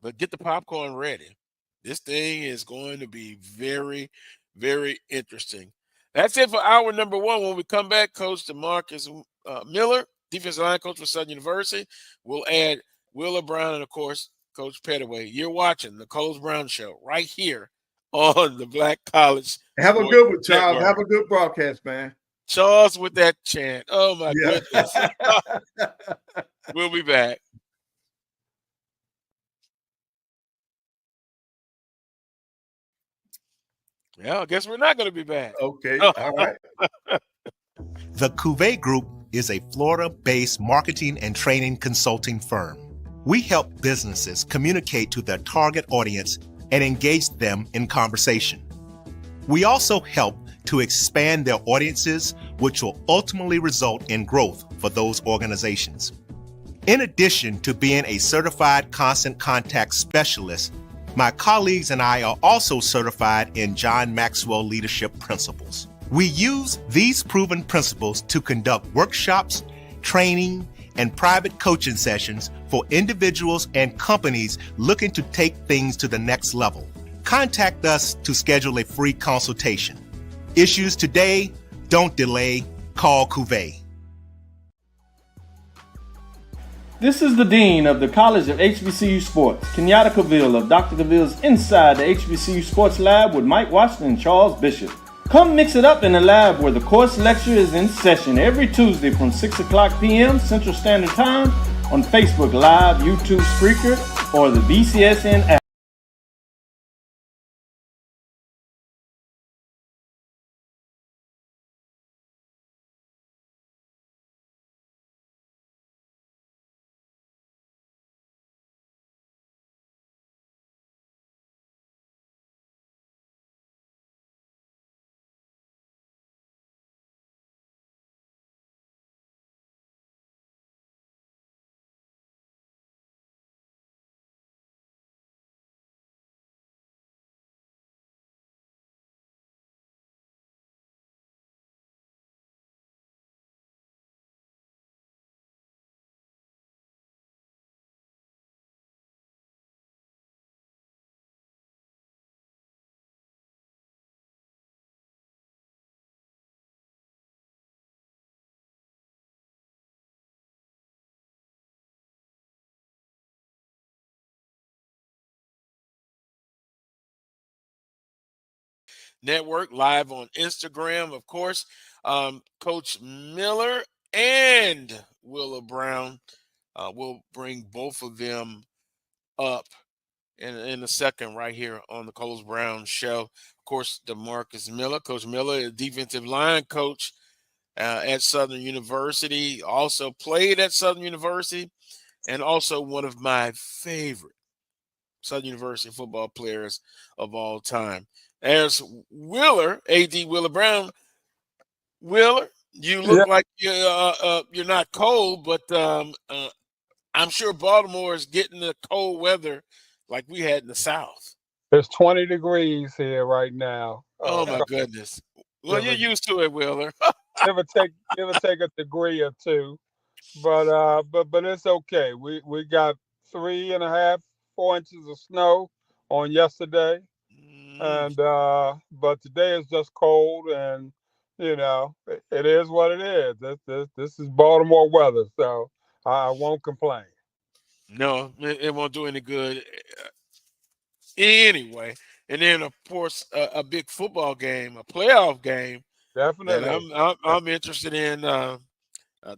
But get the popcorn ready. This thing is going to be very, very interesting. That's it for hour number one. When we come back, Coach DeMarcus Miller, defensive line coach for Southern University. We'll add Willa Brown and, of course, Coach Pettaway. You're watching the Coles Brown Show right here on the Black College. Have a good one, Charles. Network. Have a good broadcast, man. Charles with that chant. Oh, my goodness. We'll be back. Yeah, I guess we're not going to be back. Okay, all right. The Cuvée Group is a Florida-based marketing and training consulting firm. We help businesses communicate to their target audience and engage them in conversation. We also help to expand their audiences, which will ultimately result in growth for those organizations. In addition to being a certified constant contact specialist, my colleagues and I are also certified in John Maxwell Leadership Principles. We use these proven principles to conduct workshops, training, and private coaching sessions for individuals and companies looking to take things to the next level. Contact us to schedule a free consultation. Issues today, don't delay, call Cuvée. This is the Dean of the College of HBCU Sports, Kenyatta Cavill of Dr. Cavill's Inside the HBCU Sports Lab with Mike Washington and Charles Bishop. Come mix it up in the lab where the course lecture is in session every Tuesday from 6 o'clock p.m. Central Standard Time on Facebook Live, YouTube, Spreaker, or the BCSN app. Network live on Instagram, of course. Coach Miller and Willa Brown will bring both of them up in a second right here on the Coles Brown Show. Of course, DeMarcus Miller, Coach Miller, a defensive line coach at Southern University, also played at Southern University, and also one of my favorite Southern University football players of all time. There's Willer, A.D. Willa Brown. Willer, you look like you're not cold, but I'm sure Baltimore is getting the cold weather like we had in the South. It's 20 degrees here right now. Oh my goodness! Well, you're used to it, Willer. give or take a degree or two, but it's okay. We got 3.5, 4 inches of snow on yesterday. And but today is just cold, and it is what it is. This is Baltimore weather, so I won't complain. No, it won't do any good anyway. And then, of course, a big football game, a playoff game. Definitely, that I'm interested in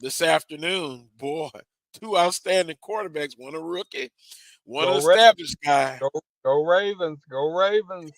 this afternoon. Boy, two outstanding quarterbacks, one a rookie, one an established guy. Go Ravens! Go Ravens!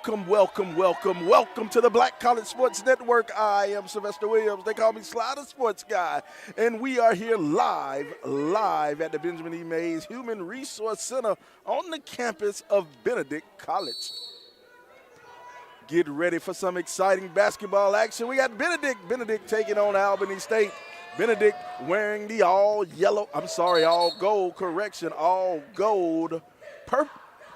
Welcome to the Black College Sports Network. I am Sylvester Williams. They call me Sly the Sports Guy. And we are here live at the Benjamin E. Mays Human Resource Center on the campus of Benedict College. Get ready for some exciting basketball action. We got Benedict taking on Albany State. Benedict wearing the all gold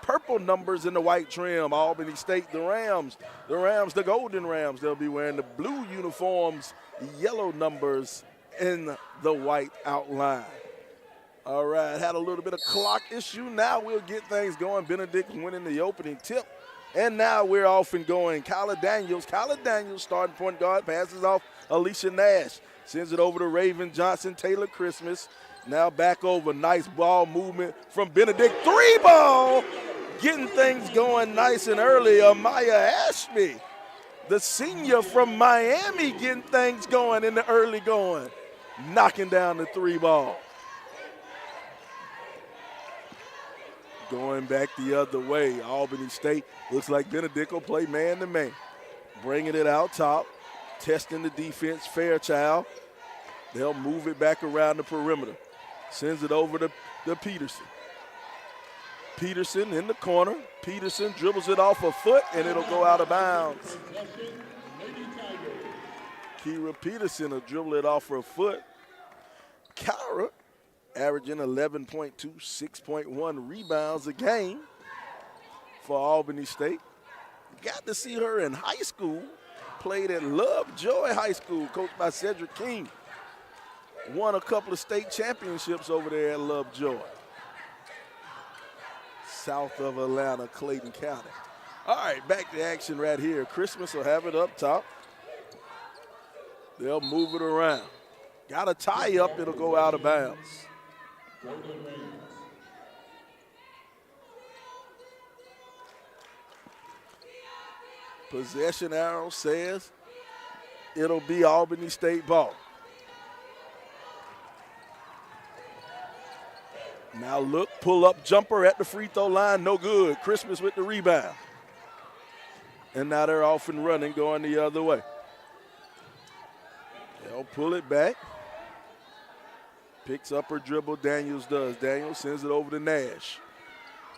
purple numbers in the white trim. Albany State, the Rams, the Golden Rams. They'll be wearing the blue uniforms, yellow numbers in the white outline. All right, had a little bit of clock issue. Now we'll get things going. Benedict winning the opening tip. And now we're off and going. Kyla Daniels, starting point guard, passes off Alicia Nash. Sends it over to Raven Johnson, Taylor Christmas. Now back over, nice ball movement from Benedict. 3-ball, getting things going nice and early. Amaya Ashby, the senior from Miami, getting things going in the early going. Knocking down the 3-ball. Going back the other way, Albany State looks like Benedict will play man-to-man. Bringing it out top, testing the defense, Fairchild. They'll move it back around the perimeter. Sends it over to Peterson. Peterson in the corner. Peterson dribbles it off a foot, and it'll go out of bounds. Kira Peterson will dribble it off for a foot. Kyra averaging 11.2, 6.1 rebounds a game for Albany State. Got to see her in high school. Played at Lovejoy High School, coached by Cedric King. Won a couple of state championships over there at Lovejoy. South of Atlanta, Clayton County. All right, back to action right here. Christmas will have it up top. They'll move it around. Got a tie up, it'll go out of bounds. Possession arrow says it'll be Albany State ball. Now look, pull up jumper at the free throw line, no good. Christmas with the rebound. And now they're off and running, going the other way. They'll pull it back. Picks up her dribble, Daniels does. Daniels sends it over to Nash.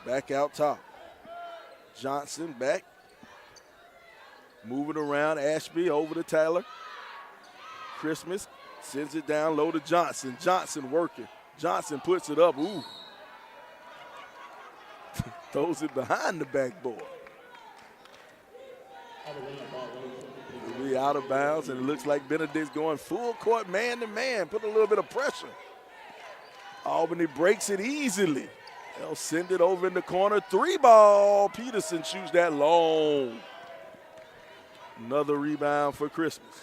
Back out top. Johnson back. Moving around, Ashby over to Taylor. Christmas sends it down low to Johnson. Johnson working. Johnson puts it up. Ooh. Throws it behind the backboard. It'll be out of bounds, and it looks like Benedict's going full court man-to-man. Put a little bit of pressure. Albany breaks it easily. They'll send it over in the corner. 3-ball. Peterson shoots that long. Another rebound for Christmas.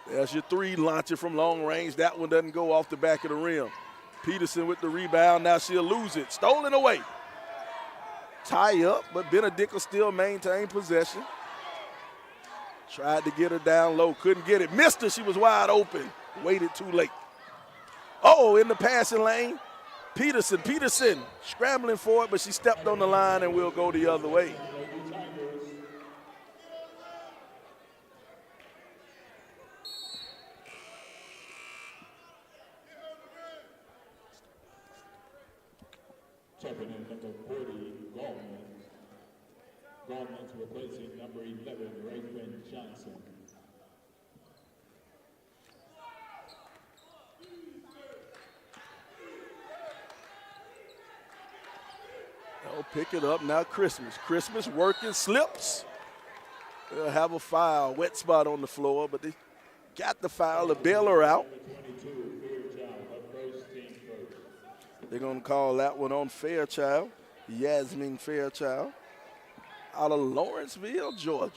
There's your 3, launcher from long range. That one doesn't go off the back of the rim. Peterson with the rebound. Now she'll lose it. Stolen away. Tie up, but Benedict will still maintain possession. Tried to get her down low. Couldn't get it. Missed her. She was wide open. Waited too late. Oh, in the passing lane. Peterson scrambling for it, but she stepped on the line and will go the other way. Checking in number 40, Gallman's replacing number 11, Raven Johnson. They'll pick it up now. Christmas working, slips. They'll have a foul, wet spot on the floor, but they got the foul to bail her out. They're going to call that one on Fairchild, Yasmin Fairchild, out of Lawrenceville, Georgia.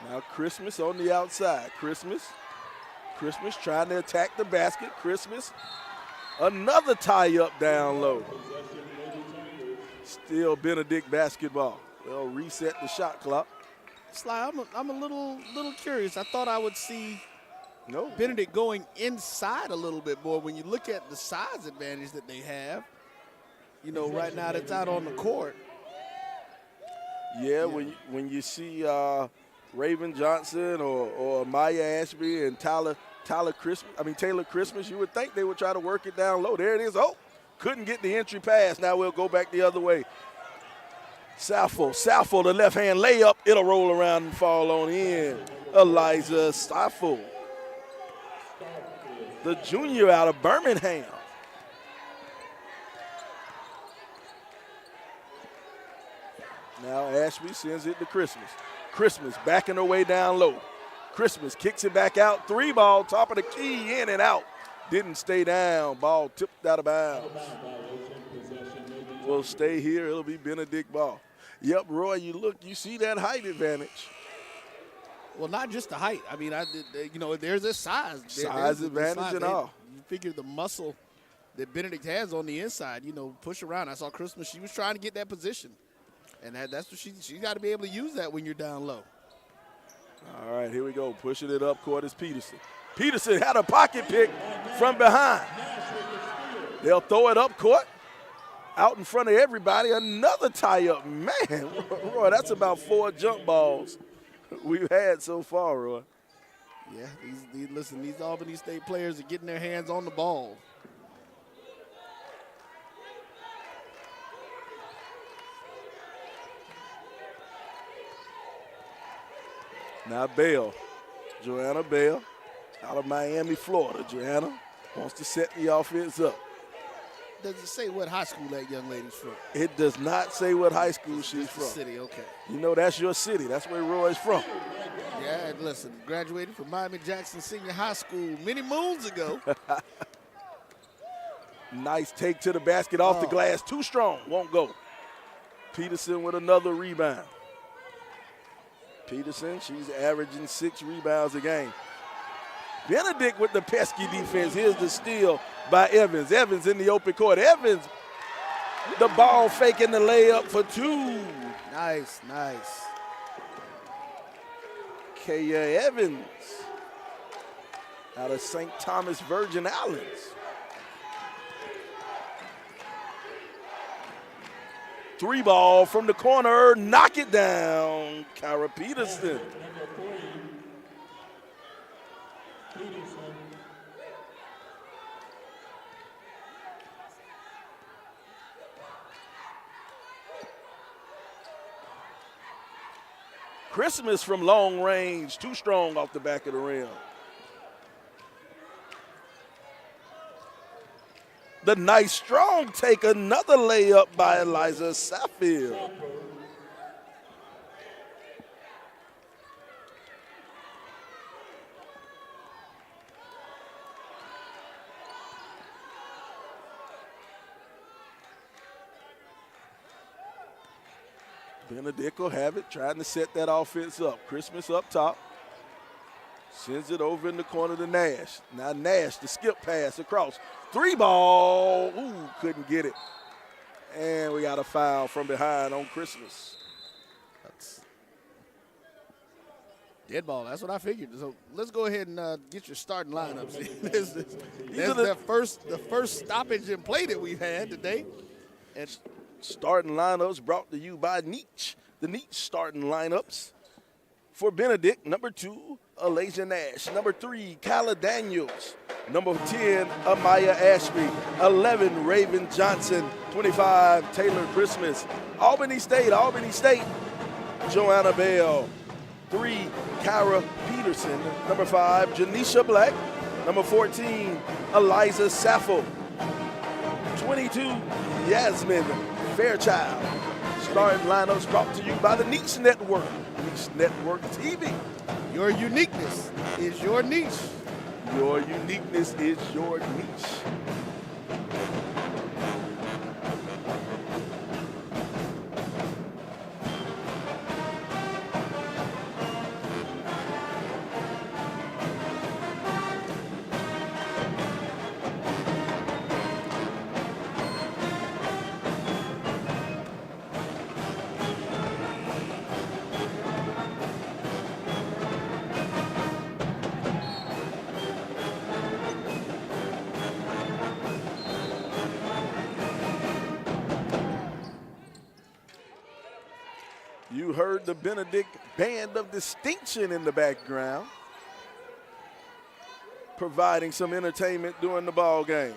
Now Christmas on the outside. Christmas trying to attack the basket. Christmas, another tie-up down low. Still Benedict basketball. They'll reset the shot clock. Sly, I'm a little curious. I thought I would see Benedict going inside a little bit more. When you look at the size advantage that they have, you know, right now that's out on the court. Yeah, when you see Raven Johnson or Maya Ashby and Taylor Christmas, you would think they would try to work it down low. There it is. Oh, couldn't get the entry pass. Now we'll go back the other way. Salfo, the left-hand layup. It'll roll around and fall on in. Eliza Salfo, the junior out of Birmingham. Now Ashby sends it to Christmas. Christmas backing her way down low. Christmas kicks it back out. 3-ball, top of the key, in and out. Didn't stay down. Ball tipped out of bounds. Will stay here. It'll be Benedict ball. Yep, Roy, you see that height advantage. Well, not just the height. I mean, there's a size. Size advantage and all. You figure the muscle that Benedict has on the inside, push around. I saw Christmas. She was trying to get that position. And that's what she got to be able to use that when you're down low. All right, here we go. Pushing it up court is Peterson. Peterson had a pocket pick from behind. They'll throw it up court. Out in front of everybody, another tie-up. Man, Roy, that's about 4 jump balls we've had so far, Roy. Yeah, these Albany State players are getting their hands on the ball. Now Bell, Joanna Bell, out of Miami, Florida. Joanna wants to set the offense up. Does it say what high school that young lady's from? It does not say what high school she's from. City, okay. You know that's your city. That's where Roy's from. Yeah, listen, graduated from Miami-Jackson Senior High School many moons ago. Nice take to the basket off the glass. Too strong, won't go. Peterson with another rebound. Peterson, she's averaging 6 rebounds a game. Benedict with the pesky defense. Here's the steal by Evans. Evans in the open court. Evans, the ball faking the layup for 2. Nice. Kaya Evans out of St. Thomas Virgin Islands. 3-ball from the corner. Knock it down. Kyra Peterson. Christmas from long range, too strong off the back of the rim. The nice strong take, another layup by Eliza Saffield. Benedict will have it, trying to set that offense up. Christmas up top. Sends it over in the corner to Nash. Now Nash, the skip pass across. 3-ball. Ooh, couldn't get it. And we got a foul from behind on Christmas. That's dead ball. That's what I figured. So let's go ahead and get your starting lineups. That's the first stoppage in play that we've had today. And starting lineups brought to you by Nietzsche. The Nietzsche starting lineups. For Benedict, number 2, Alasia Nash. Number 3, Kyla Daniels. Number 10, Amaya Ashby. 11, Raven Johnson. 25, Taylor Christmas. Albany State, Joanna Bell. 3, Kyra Peterson. Number 5, Janisha Black. Number 14, Eliza Saffo. 22, Yasmin Fairchild. Starting lineups brought to you by the Nietzsche Network. Nietzsche Network TV. Your uniqueness is your niche. Your uniqueness is your niche. heard the Benedict Band of Distinction in the background, providing some entertainment during the ball game.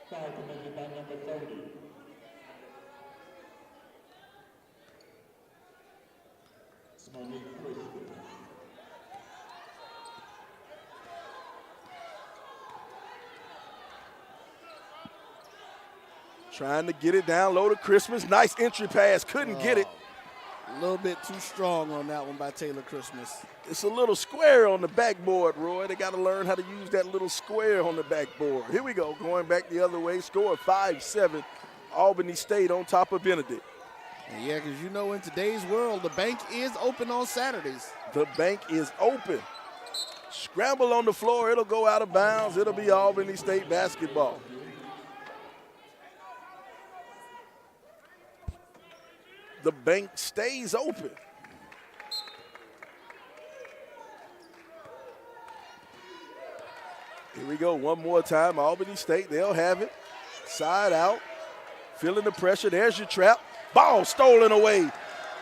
Foul committed by number 30. It's Monique Christian. Trying to get it down low to Christmas. Nice entry pass. Couldn't get it. A little bit too strong on that one by Taylor Christmas. It's a little square on the backboard, Roy. They got to learn how to use that little square on the backboard. Here we go. Going back the other way. Score 5-7. Albany State on top of Benedict. Yeah, because you know in today's world, the bank is open on Saturdays. The bank is open. Scramble on the floor. It'll go out of bounds. It'll be Albany State basketball. The bank stays open. Here we go, one more time. Albany State, they'll have it. Side out, feeling the pressure. There's your trap. Ball stolen away.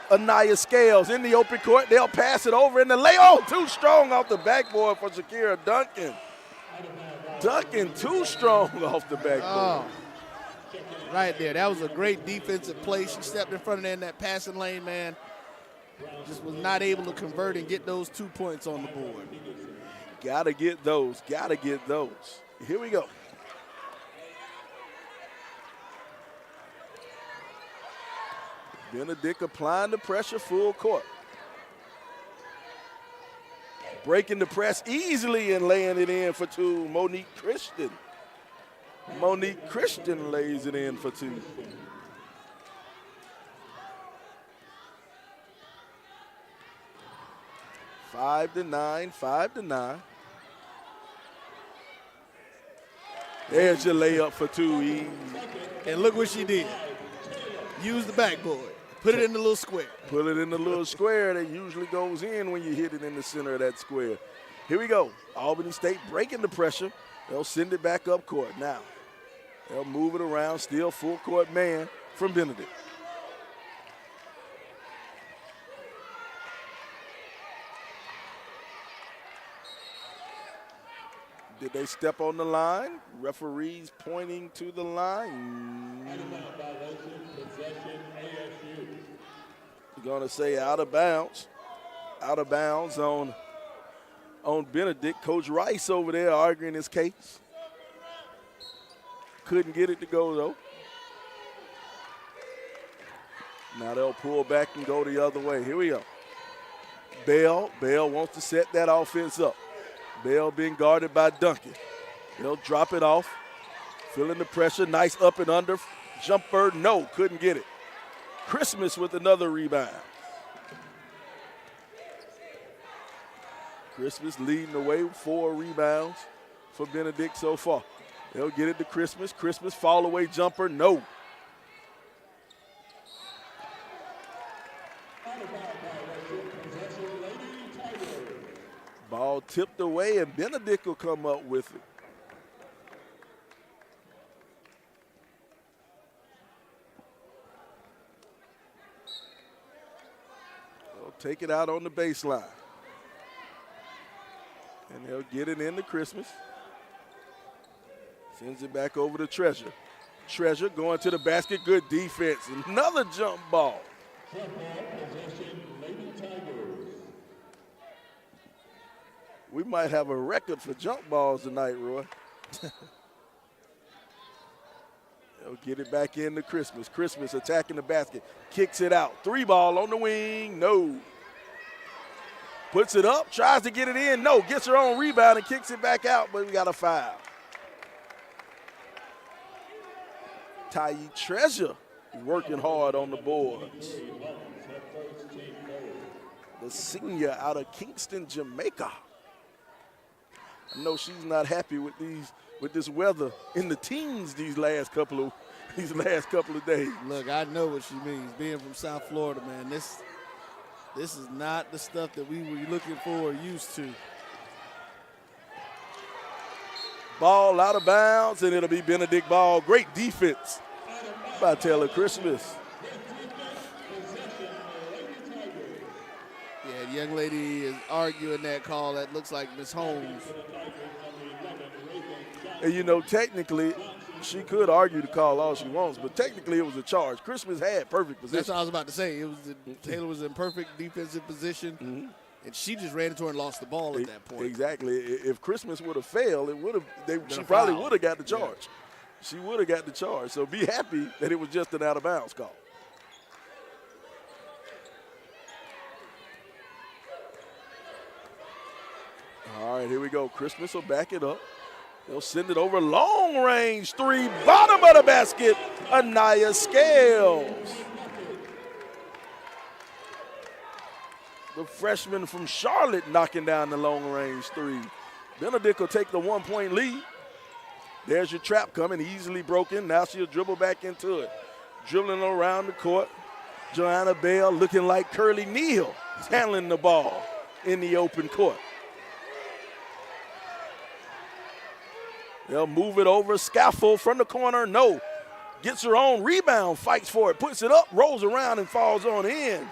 Anaya Scales in the open court. They'll pass it over in the lay. Oh, too strong off the backboard for Shakira Duncan. Duncan too strong off the backboard. Oh. Right there. That was a great defensive play. She stepped in front of there in that passing lane, man. Just was not able to convert and get those 2 points on the board. Gotta get those. Gotta get those. Here we go. Benedict applying the pressure full court. Breaking the press easily and laying it in for two. Monique Christian. Monique Christian lays it in for two. Five to nine. There's your layup for two. Easy. And look what she did. Use the backboard. Put it in the little square. Put it in the little square that usually goes in when you hit it in the center of that square. Here we go. Albany State breaking the pressure. They'll send it back up court now. They'll move it around, still full court man from Benedict. Did they step on the line? Referees pointing to the line. Going to say out of bounds. Out of bounds on Benedict. Coach Rice over there arguing his case. Couldn't get it to go, though. Now they'll pull back and go the other way. Here we go. Bell wants to set that offense up. Bell being guarded by Duncan. They'll drop it off. Feeling the pressure. Nice up and under. Jumper, no, couldn't get it. Christmas with another rebound. Christmas leading the way with 4 rebounds for Benedict so far. They'll get it to Christmas. Christmas fall away jumper, no. Ball tipped away and Benedict will come up with it. They'll take it out on the baseline. And they'll get it into Christmas. Sends it back over to Treasure. Treasure going to the basket. Good defense. Another jump ball. We might have a record for jump balls tonight, Roy. They'll get it back into Christmas. Christmas attacking the basket. Kicks it out. 3 ball on the wing. No. Puts it up. Tries to get it in. No. Gets her own rebound and kicks it back out, but we got a foul. Ty Treasure working hard on the boards. The senior out of Kingston, Jamaica. I know she's not happy with this weather in the teens these last couple of days. Look, I know what she means. Being from South Florida, man, this is not the stuff that we were looking for or used to. Ball out of bounds, and it'll be Benedict ball. Great defense by Taylor Christmas. Yeah, the young lady is arguing that call. That looks like Miss Holmes. And, you know, technically, she could argue the call all she wants, but technically it was a charge. Christmas had perfect position. That's what I was about to say. Taylor was in perfect defensive position, and she just ran into her and lost the ball at that point. Exactly. If Christmas would have failed, she probably would have got the charge. Yeah. She would have got the charge. So be happy that it was just an out-of-bounds call. All right, here we go. Christmas will back it up. They'll send it over long range three, bottom of the basket, Anaya Scales. The freshman from Charlotte knocking down the long range three. Benedict will take the 1-point lead. There's your trap coming, easily broken. Now she'll dribble back into it. Dribbling around the court. Joanna Bell looking like Curly Neal, handling the ball in the open court. They'll move it over. Scaffold from the corner. No. Gets her own rebound. Fights for it. Puts it up. Rolls around and falls on in.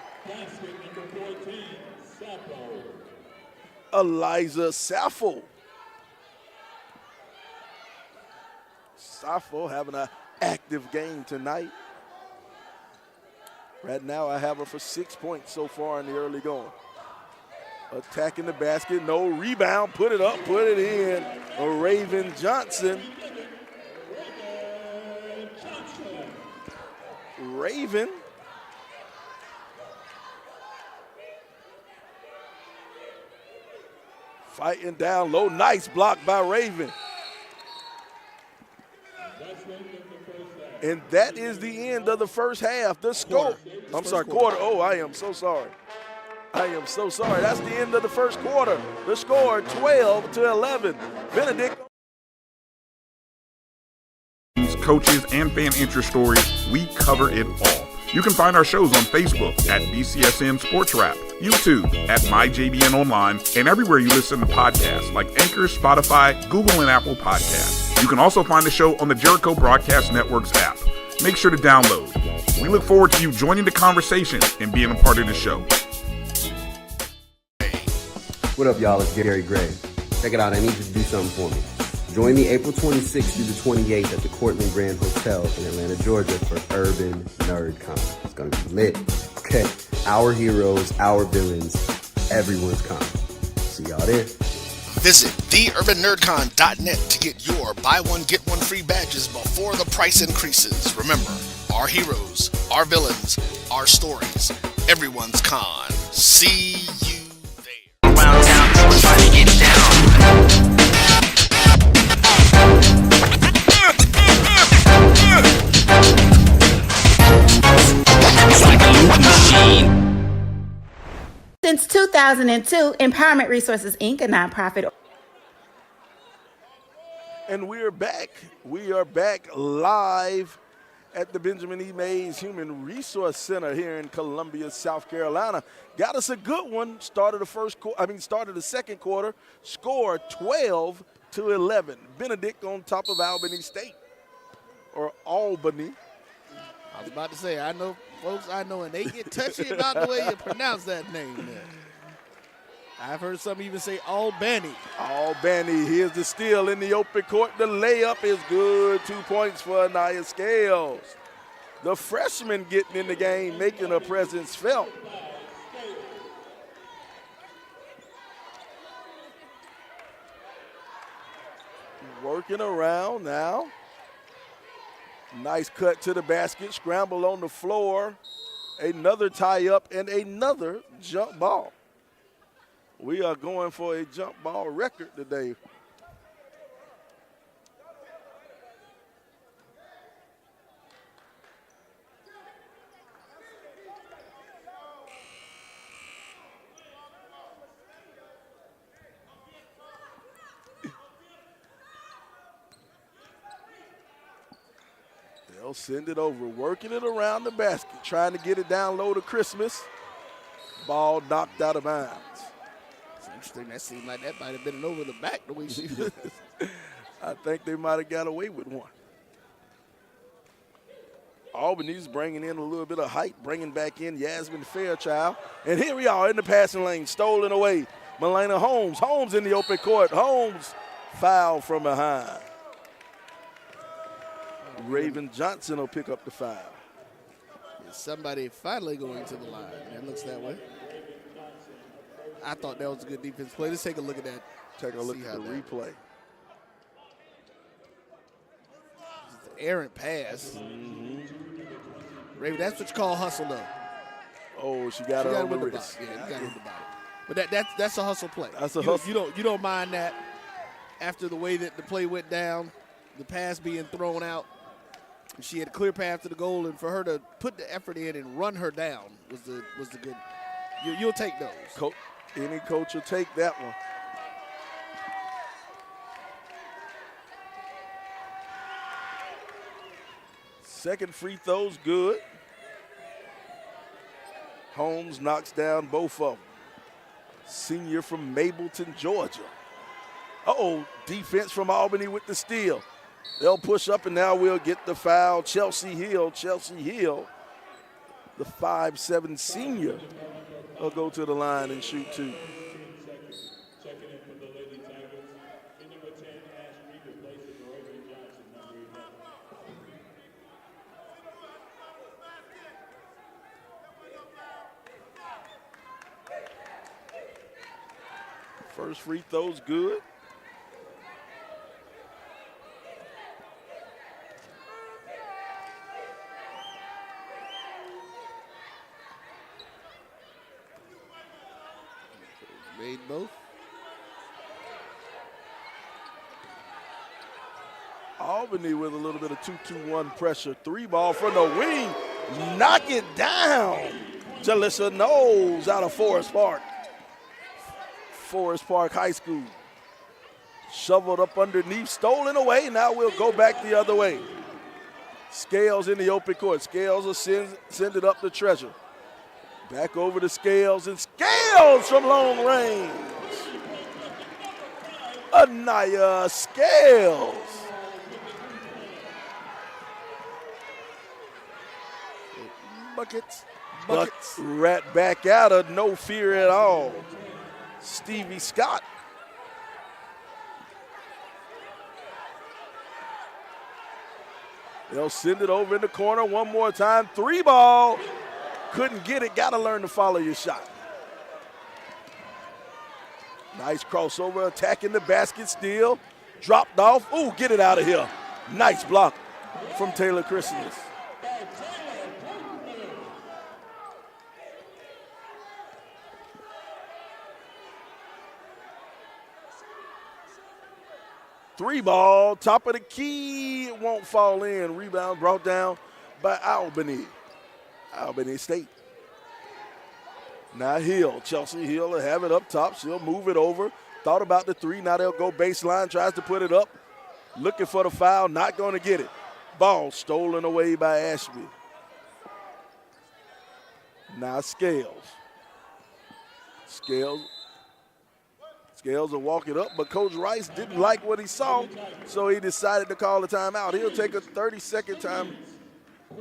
Eliza Sappho. Sappho having an active game tonight. Right now I have her for 6 points so far in the early going. Attacking the basket, no rebound, put it up, put it in. Raven Johnson. Raven. Fighting down low, nice block by Raven. And that is the end of the first half. The score. I'm sorry, quarter. Oh, I am so sorry. I am so sorry. That's the end of the first quarter. The score 12-11. Benedict. Coaches and fan interest stories, we cover it all. You can find our shows on Facebook at BCSN Sports Wrap, YouTube at MyJBN Online, and everywhere you listen to podcasts like Anchor, Spotify, Google, and Apple Podcasts. You can also find the show on the Jericho Broadcast Network's app. Make sure to download. We look forward to you joining the conversation and being a part of the show. What up, y'all? It's Gary Gray. Check it out. I need you to do something for me. Join me April 26th through the 28th at the Cortland Grand Hotel in Atlanta, Georgia for Urban Nerd Con. It's going to be lit. Okay. Our heroes, our villains, everyone's con. See y'all there. Visit theurbannerdcon.net to get your buy one, get one free badges before the price increases. Remember, our heroes, our villains, our stories, everyone's con. See you there. Around town, trying to get down. Since 2002, Empowerment Resources, Inc., a nonprofit. And we are back. We are back live at the Benjamin E. Mays Human Resource Center here in Columbia, South Carolina. Got us a good one. Started the second quarter. Score 12-11. Benedict on top of Albany State, or Albany. I was about to say, I know folks I know, and they get touchy about the way you pronounce that name there. I've heard some even say Albany. Albany. Here's the steal in the open court. The layup is good. 2 points for Anaya Scales. The freshman getting in the game, making her presence felt. Working around now. Nice cut to the basket, scramble on the floor. Another tie-up and another jump ball. We are going for a jump ball record today. They'll send it over, working it around the basket, trying to get it down low to Christmas. Ball knocked out of bounds. It's interesting. That seemed like that might have been over the back the way she was. I think they might have got away with one. Albany's bringing in a little bit of height, bringing back in Yasmin Fairchild. And here we are in the passing lane, stolen away. Melena Holmes. Holmes in the open court. Holmes foul from behind. Raven Johnson will pick up the foul. Is somebody finally going to the line? It looks that way. I thought that was a good defense play. Let's take a look at that. Take a look at the replay. Errant pass. Raven, that's what you call hustle, though. Oh, she got it on the wrist. Yeah, you got it on the bottom. But that's a hustle play. That's a hustle. You don't mind that after the way that the play went down, the pass being thrown out. She had a clear path to the goal, and for her to put the effort in and run her down was the good. You'll take those. Any coach will take that one. Second free throw's good. Holmes knocks down both of them. Senior from Mableton, Georgia. Uh-oh, defense from Albany with the steal. They'll push up, and now we'll get the foul. Chelsea Hill, the 5'7" senior, will go to the line and shoot two. Checking in for the Lady Tigers. In number 10, Ashley replaces Raven Johnson, number 11. First free throw's good. Made both. Albany with a little bit of 2-2-1 pressure. Three ball from the wing. Knock it down. Jalissa Knowles out of Forest Park. Forest Park High School. Shoveled up underneath, stolen away. Now we'll go back the other way. Scales in the open court. Scales will send it up to Treasure. Back over to Scales, and Scales from long range. Anaya Scales. Buckets. Right back at her, no fear at all. Stevie Scott. They'll send it over in the corner one more time. Three ball. Couldn't get it. Got to learn to follow your shot. Nice crossover, attacking the basket steal. Dropped off. Ooh, get it out of here. Nice block from Taylor Christmas. Three ball, top of the key, it won't fall in. Rebound brought down by Albany State. Now Hill, Chelsea Hill will have it up top. She'll move it over. Thought about the three, now they'll go baseline, tries to put it up. Looking for the foul, not going to get it. Ball stolen away by Ashby. Now Scales will walk it up, but Coach Rice didn't like what he saw, so he decided to call a timeout. He'll take a 30-second time.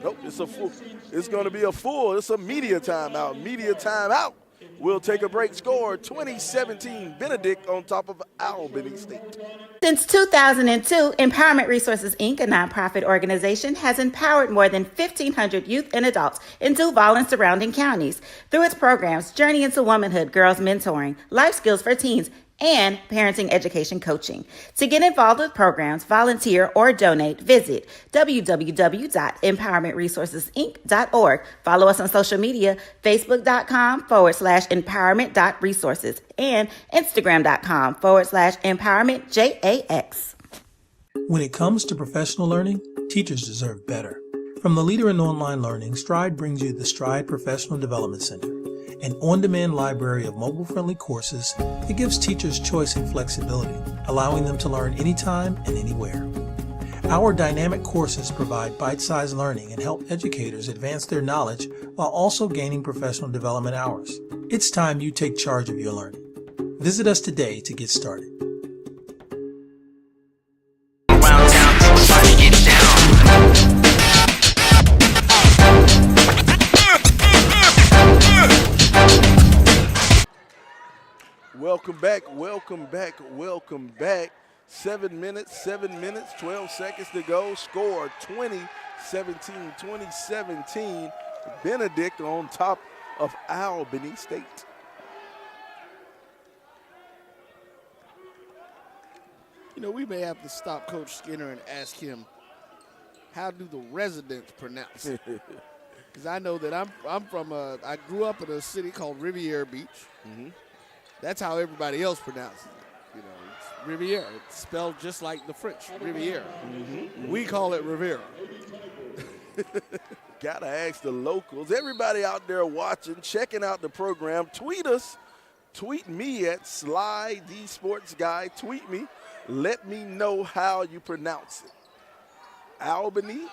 Nope, it's a full. It's going to be a full. It's a media timeout. Media timeout. We'll take a break. Score 2017 Benedict on top of Albany State. Since 2002, Empowerment Resources, Inc., a nonprofit organization, has empowered more than 1,500 youth and adults in Duval and surrounding counties. Through its programs, Journey into Womanhood, Girls Mentoring, Life Skills for Teens, and parenting education coaching. To get involved with programs, volunteer, or donate, visit www.empowermentresourcesinc.org. Follow us on social media, facebook.com/empowerment.resources and instagram.com/empowermentjax. When it comes to professional learning, teachers deserve better. From the leader in online learning, Stride brings you the Stride Professional Development Center, an on-demand library of mobile-friendly courses that gives teachers choice and flexibility, allowing them to learn anytime and anywhere. Our dynamic courses provide bite-sized learning and help educators advance their knowledge while also gaining professional development hours. It's time you take charge of your learning. Visit us today to get started. welcome back, welcome back, welcome back. 7 minutes, 12 seconds to go. Score 2017. Benedict on top of Albany State. You know, we may have to stop Coach Skinner and ask him, how do the residents pronounce it? Because I know that I'm from I grew up in a city called Riviera Beach. Mm-hmm. That's how everybody else pronounces it. You know, it's Riviera. It's spelled just like the French, Riviera. Mm-hmm. We call it Riviera. Gotta ask the locals. Everybody out there watching, checking out the program, tweet us. Tweet me at Sly D Sports Guy. Tweet me. Let me know how you pronounce it. Albany.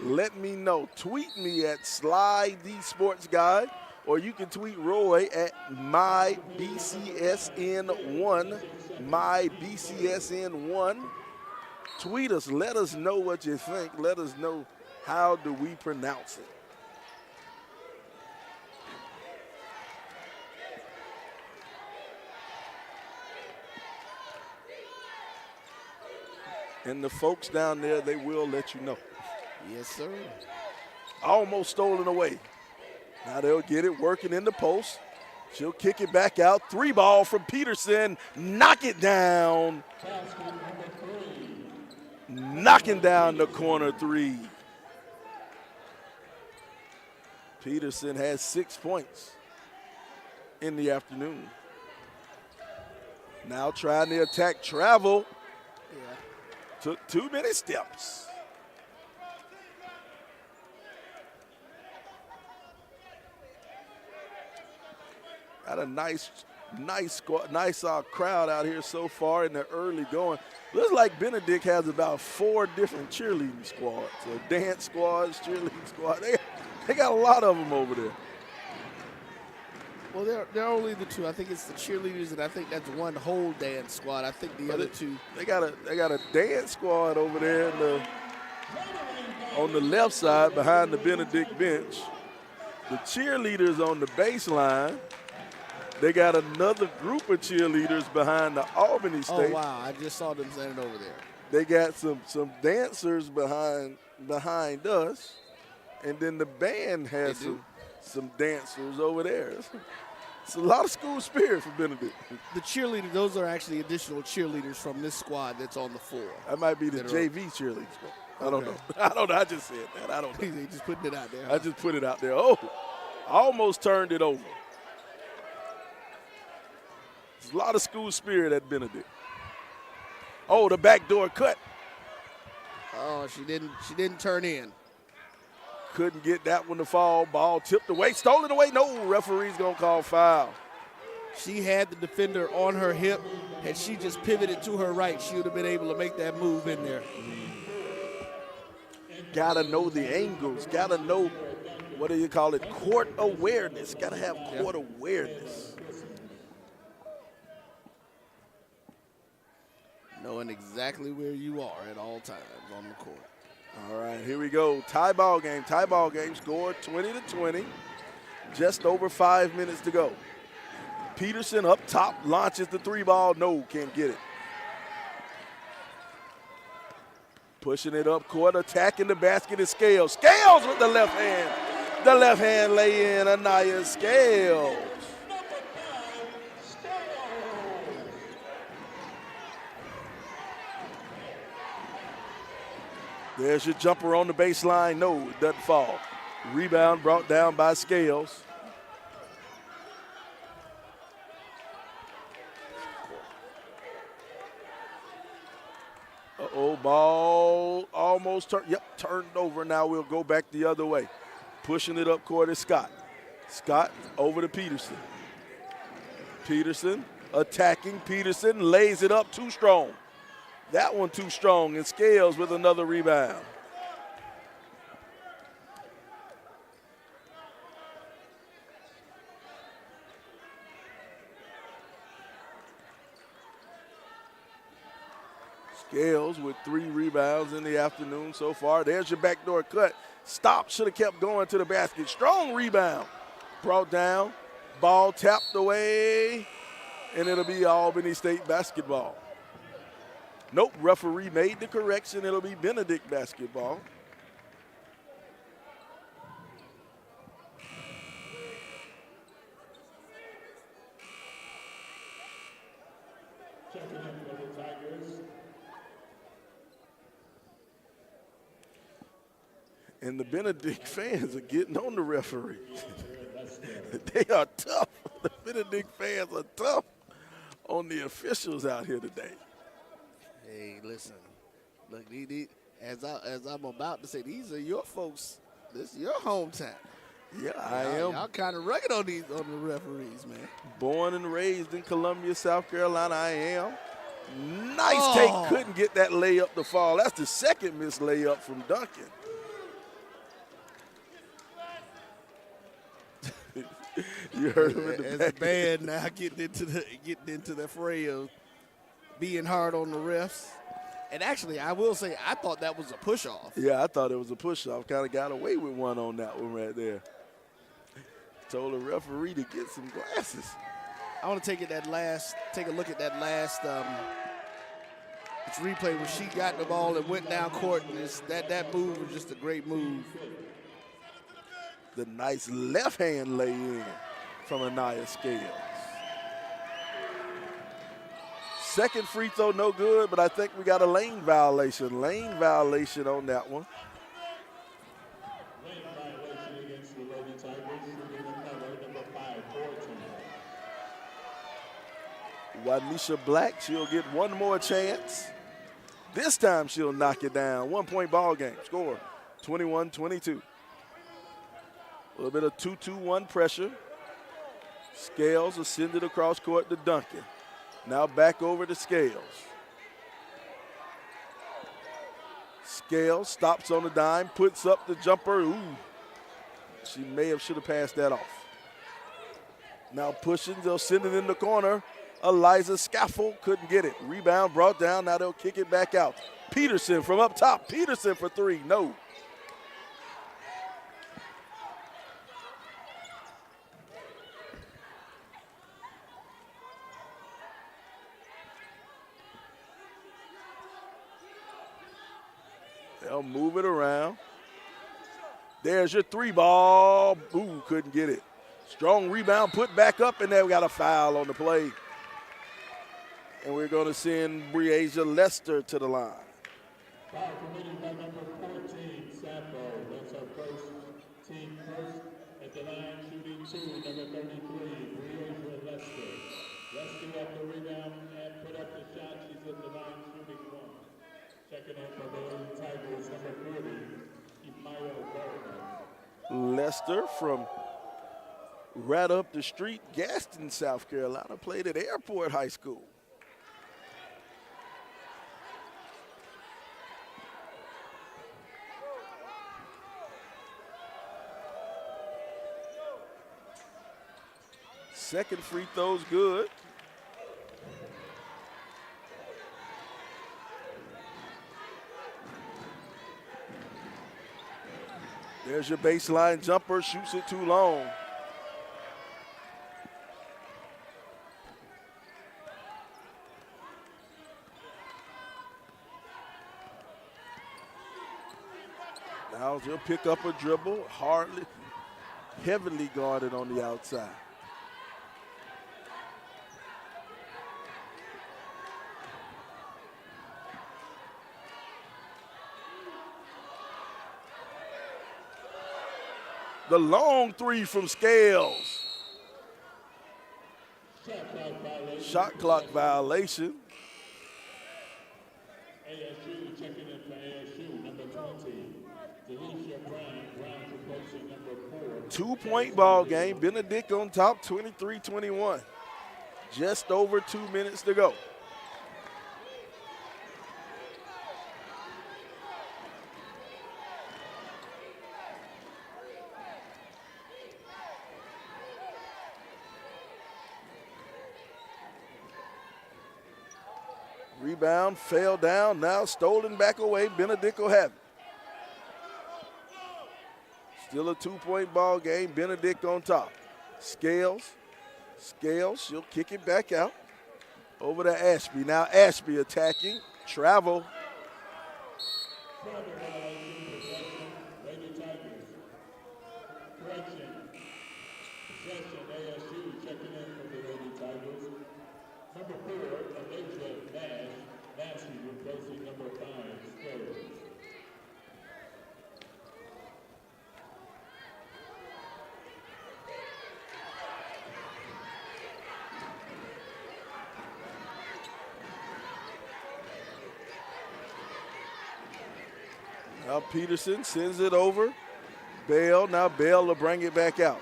Let me know. Tweet me at Sly D Sports Guy, or you can tweet Roy at MyBCSN1. MyBCSN1. Tweet us. Let us know what you think. Let us know how do we pronounce it. And the folks down there, they will let you know. Yes, sir. Almost stolen away. Now they'll get it working in the post. She'll kick it back out. 3 ball from Peterson. Knock it down. Knocking down the corner 3. Peterson has 6 points in the afternoon. Now trying to attack Travel. Yeah. Took too many steps. Got a nice crowd out here so far in the early going. Looks like Benedict has about 4 different cheerleading squads. So dance squads, cheerleading squads. They got a lot of them over there. Well, they're only the 2. I think it's the cheerleaders, and I think that's one whole dance squad. I think the other 2. They got a dance squad over there on the left side behind the Benedict bench. The cheerleaders on the baseline. They got another group of cheerleaders behind the Albany State. Oh, wow. I just saw them standing over there. They got some dancers behind us. And then the band has some dancers over there. It's a lot of school spirit for Benedict. The cheerleaders, those are actually additional cheerleaders from this squad that's on the floor. That might be the JV cheerleading squad. I don't know. I just said that. I don't know. They just putting it out there. I just put it out there. Oh, almost turned it over. There's a lot of school spirit at Benedict. Oh, the backdoor cut. Oh, she didn't turn in. Couldn't get that one to fall. Ball tipped away, stolen away. No, referee's going to call foul. She had the defender on her hip. Had she just pivoted to her right, she would have been able to make that move in there. Got to know the angles. Got to know, what do you call it, court awareness. Got to have court awareness. Knowing exactly where you are at all times on the court. All right, here we go. Tie ball game. Score 20-20. Just over 5 minutes to go. Peterson up top, launches the 3 ball. No, can't get it. Pushing it up court, attacking the basket is Scales. Scales with the left hand. The left hand lay in, Anaya Scales. There's your jumper on the baseline. No, it doesn't fall. Rebound brought down by Scales. Uh-oh, ball almost turned. Yep, turned over. Now we'll go back the other way. Pushing it up court is Scott. Scott over to Peterson. Peterson attacking. Peterson lays it up too strong. That one too strong, and Scales with another rebound. Scales with 3 rebounds in the afternoon so far. There's your backdoor cut. Stop, should have kept going to the basket. Strong rebound brought down, ball tapped away, and it'll be Albany State basketball. Nope, referee made the correction. It'll be Benedict basketball. Checking in for the Tigers. And the Benedict fans are getting on the referee. They are tough. The Benedict fans are tough on the officials out here today. Hey, listen. Look, as I'm about to say, these are your folks. This is your hometown. Yeah, I am. Y'all kind of rugged on the referees, man. Born and raised in Columbia, South Carolina, I am. Nice take, couldn't get that layup to fall. That's the second missed layup from Duncan. You heard him in the As a band now getting into the fray of being hard on the refs. And actually, I will say, I thought that was a push-off. Yeah, I thought it was a push-off. Kind of got away with one on that one right there. Told the referee to get some glasses. I want to take a look at that last replay where she got the ball and went down court, and that move was just a great move. The nice left hand lay in from Anaya Scales. Second free throw, no good, but I think we got a lane violation. Lane violation on that one. Lane violation against the Lady Tigers, shooting another, number 5, 14. Wanisha Black, she'll get one more chance. This time she'll knock it down. 1 point ball game. Score 21-22. A little bit of 2-2-1 pressure. Scales will send it across court to Duncan. Now back over to Scales. Scales stops on the dime, puts up the jumper. Ooh, she should have passed that off. Now pushing, they'll send it in the corner. Eliza Scaffold couldn't get it. Rebound brought down, now they'll kick it back out. Peterson from up top, Peterson for three, no. They'll move it around. There's your three ball. Ooh, couldn't get it. Strong rebound, put back up, and then we got a foul on the play. And we're going to send Breasia Lester to the line. Foul committed by number 14, Sappho. That's our first team first. At the line, shooting two, number 33, Breasia Lester. Lester got the rebound and put up the shot. She's at the line, shooting one. Checking in for the Lady Tigers, number 40, Imaya Gardner. Lester from right up the street, Gaston, South Carolina, played at Airport High School. Second free throw's good. There's your baseline jumper, shoots it too long. Now he'll pick up a dribble, heavily guarded on the outside. The long three from Scales. Shot clock violation. ASU checking in for ASU, number 20. Delisha Brown replacing number 4. 2 point ball game. Benedict on top, 23-21. Just over 2 minutes to go. Rebound, fell down, now stolen back away. Benedict will have it. Still a 2 point ball game. Benedict on top. Scales, she'll kick it back out. Over to Ashby. Now Ashby attacking. Travel. Lady Tigers. Correction. Possession ASU checking in for the Lady Tigers. Number 4, Elijah Nash. Nasty replacing number 5, Stowe. Now Peterson sends it over. Bell, now Bell will bring it back out.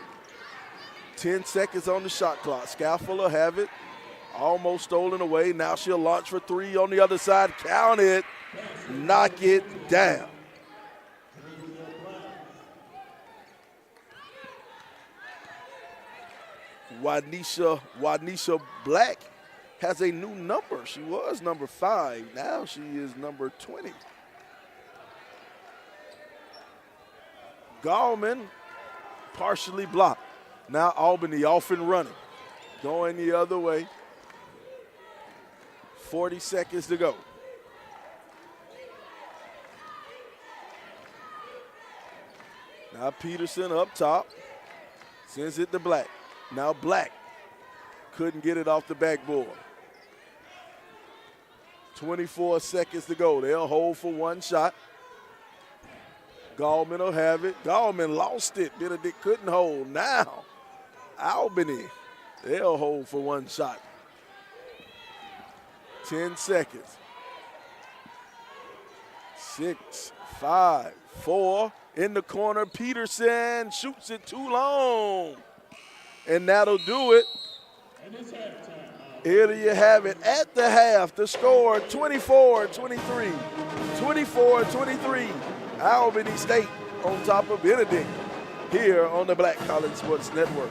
10 seconds on the shot clock. Scalfel will have it. Almost stolen away. Now she'll launch for 3 on the other side. Count it. Knock it down. Wanisha Black has a new number. She was number 5. Now she is number 20. Gallman partially blocked. Now Albany off and running. Going the other way. 40 seconds to go. Now Peterson up top. Sends it to Black. Now Black couldn't get it off the backboard. 24 seconds to go. They'll hold for 1 shot. Gallman will have it. Gallman lost it. Benedict couldn't hold. Now, Albany, they'll hold for 1 shot. 10 seconds. 6, 5, 4. In the corner, Peterson shoots it too long. And that'll do it. Here you have it at the half. The score 24-23. 24-23. Albany State on top of Benedict here on the Black College Sports Network.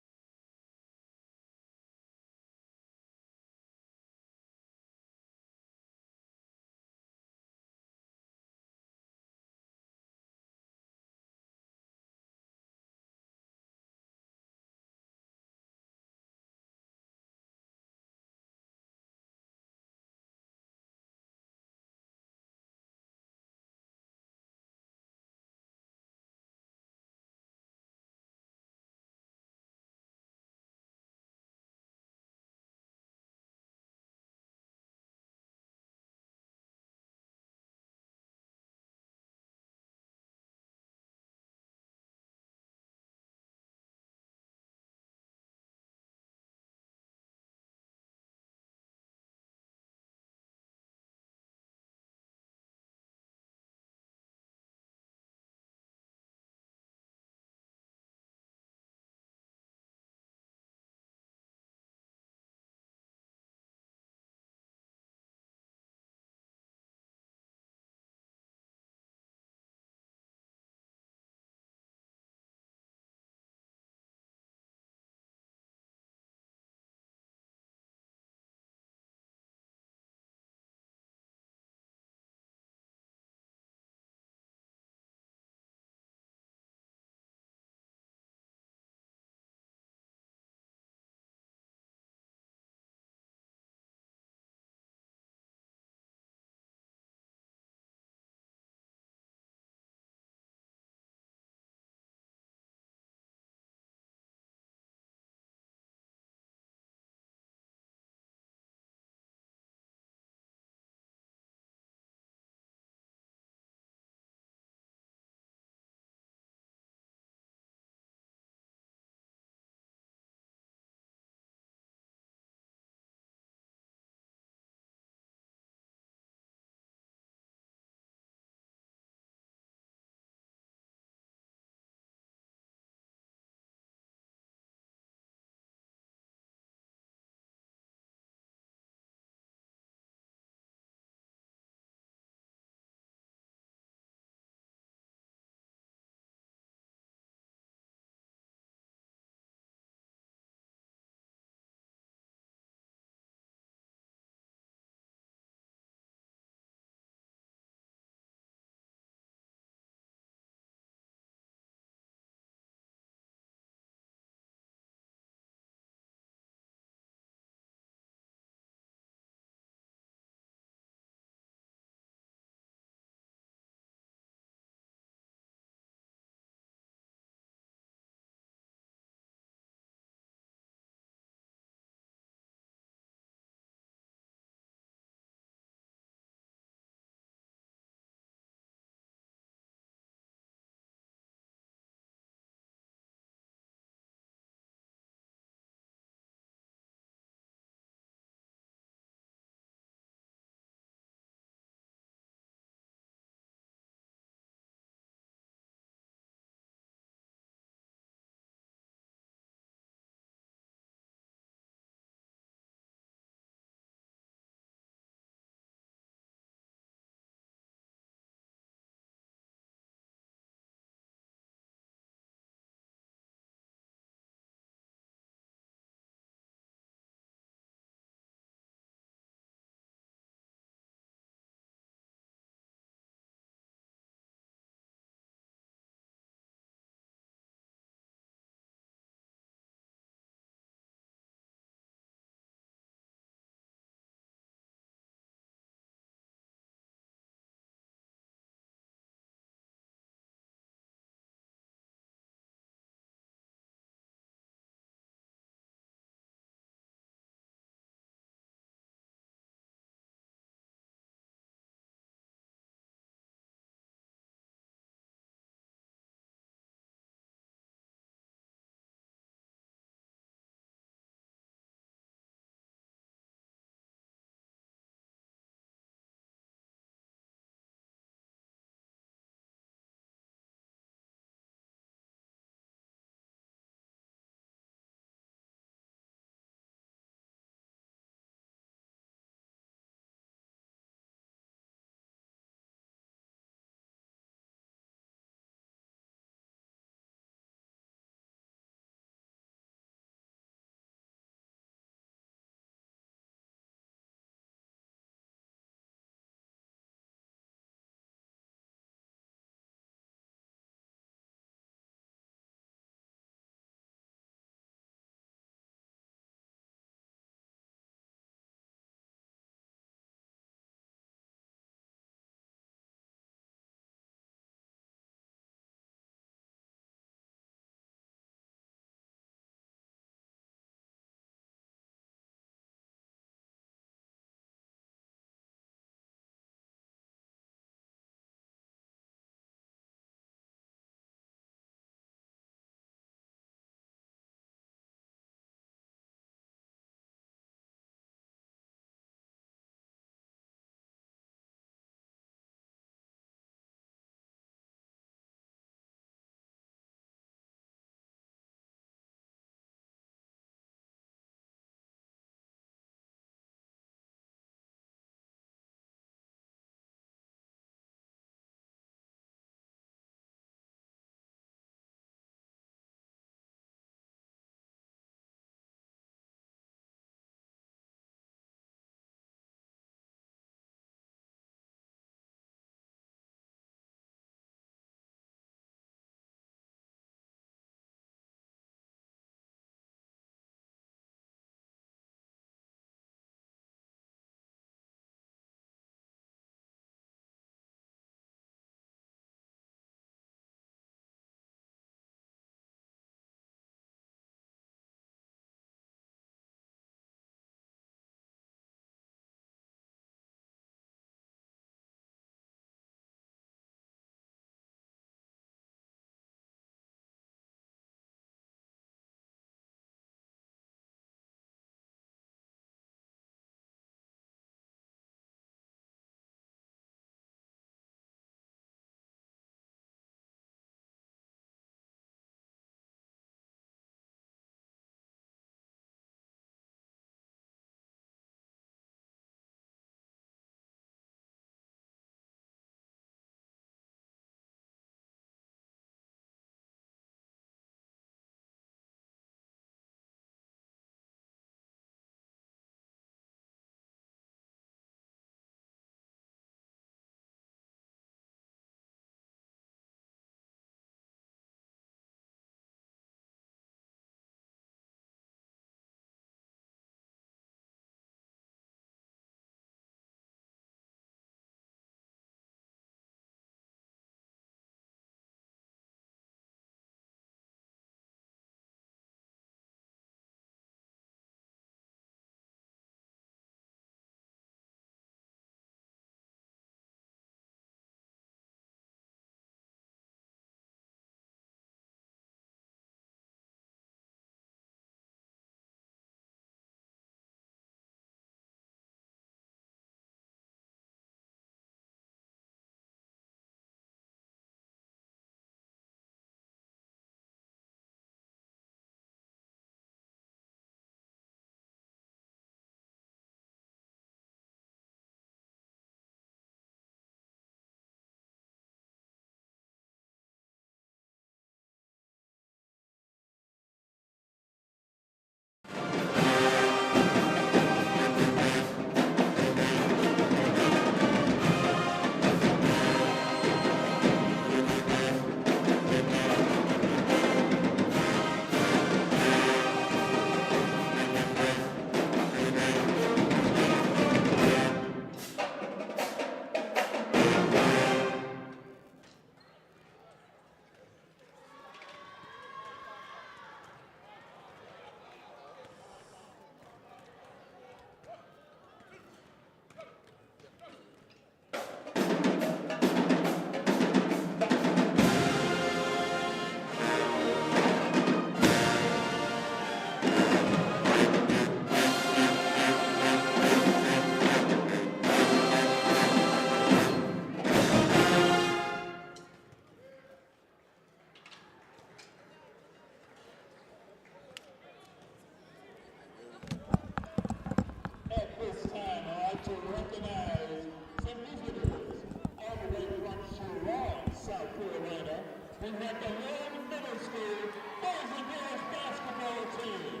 to recognize some visitors all the way from Charlotte, South Carolina. We have the Long Middle School boys and girls basketball team.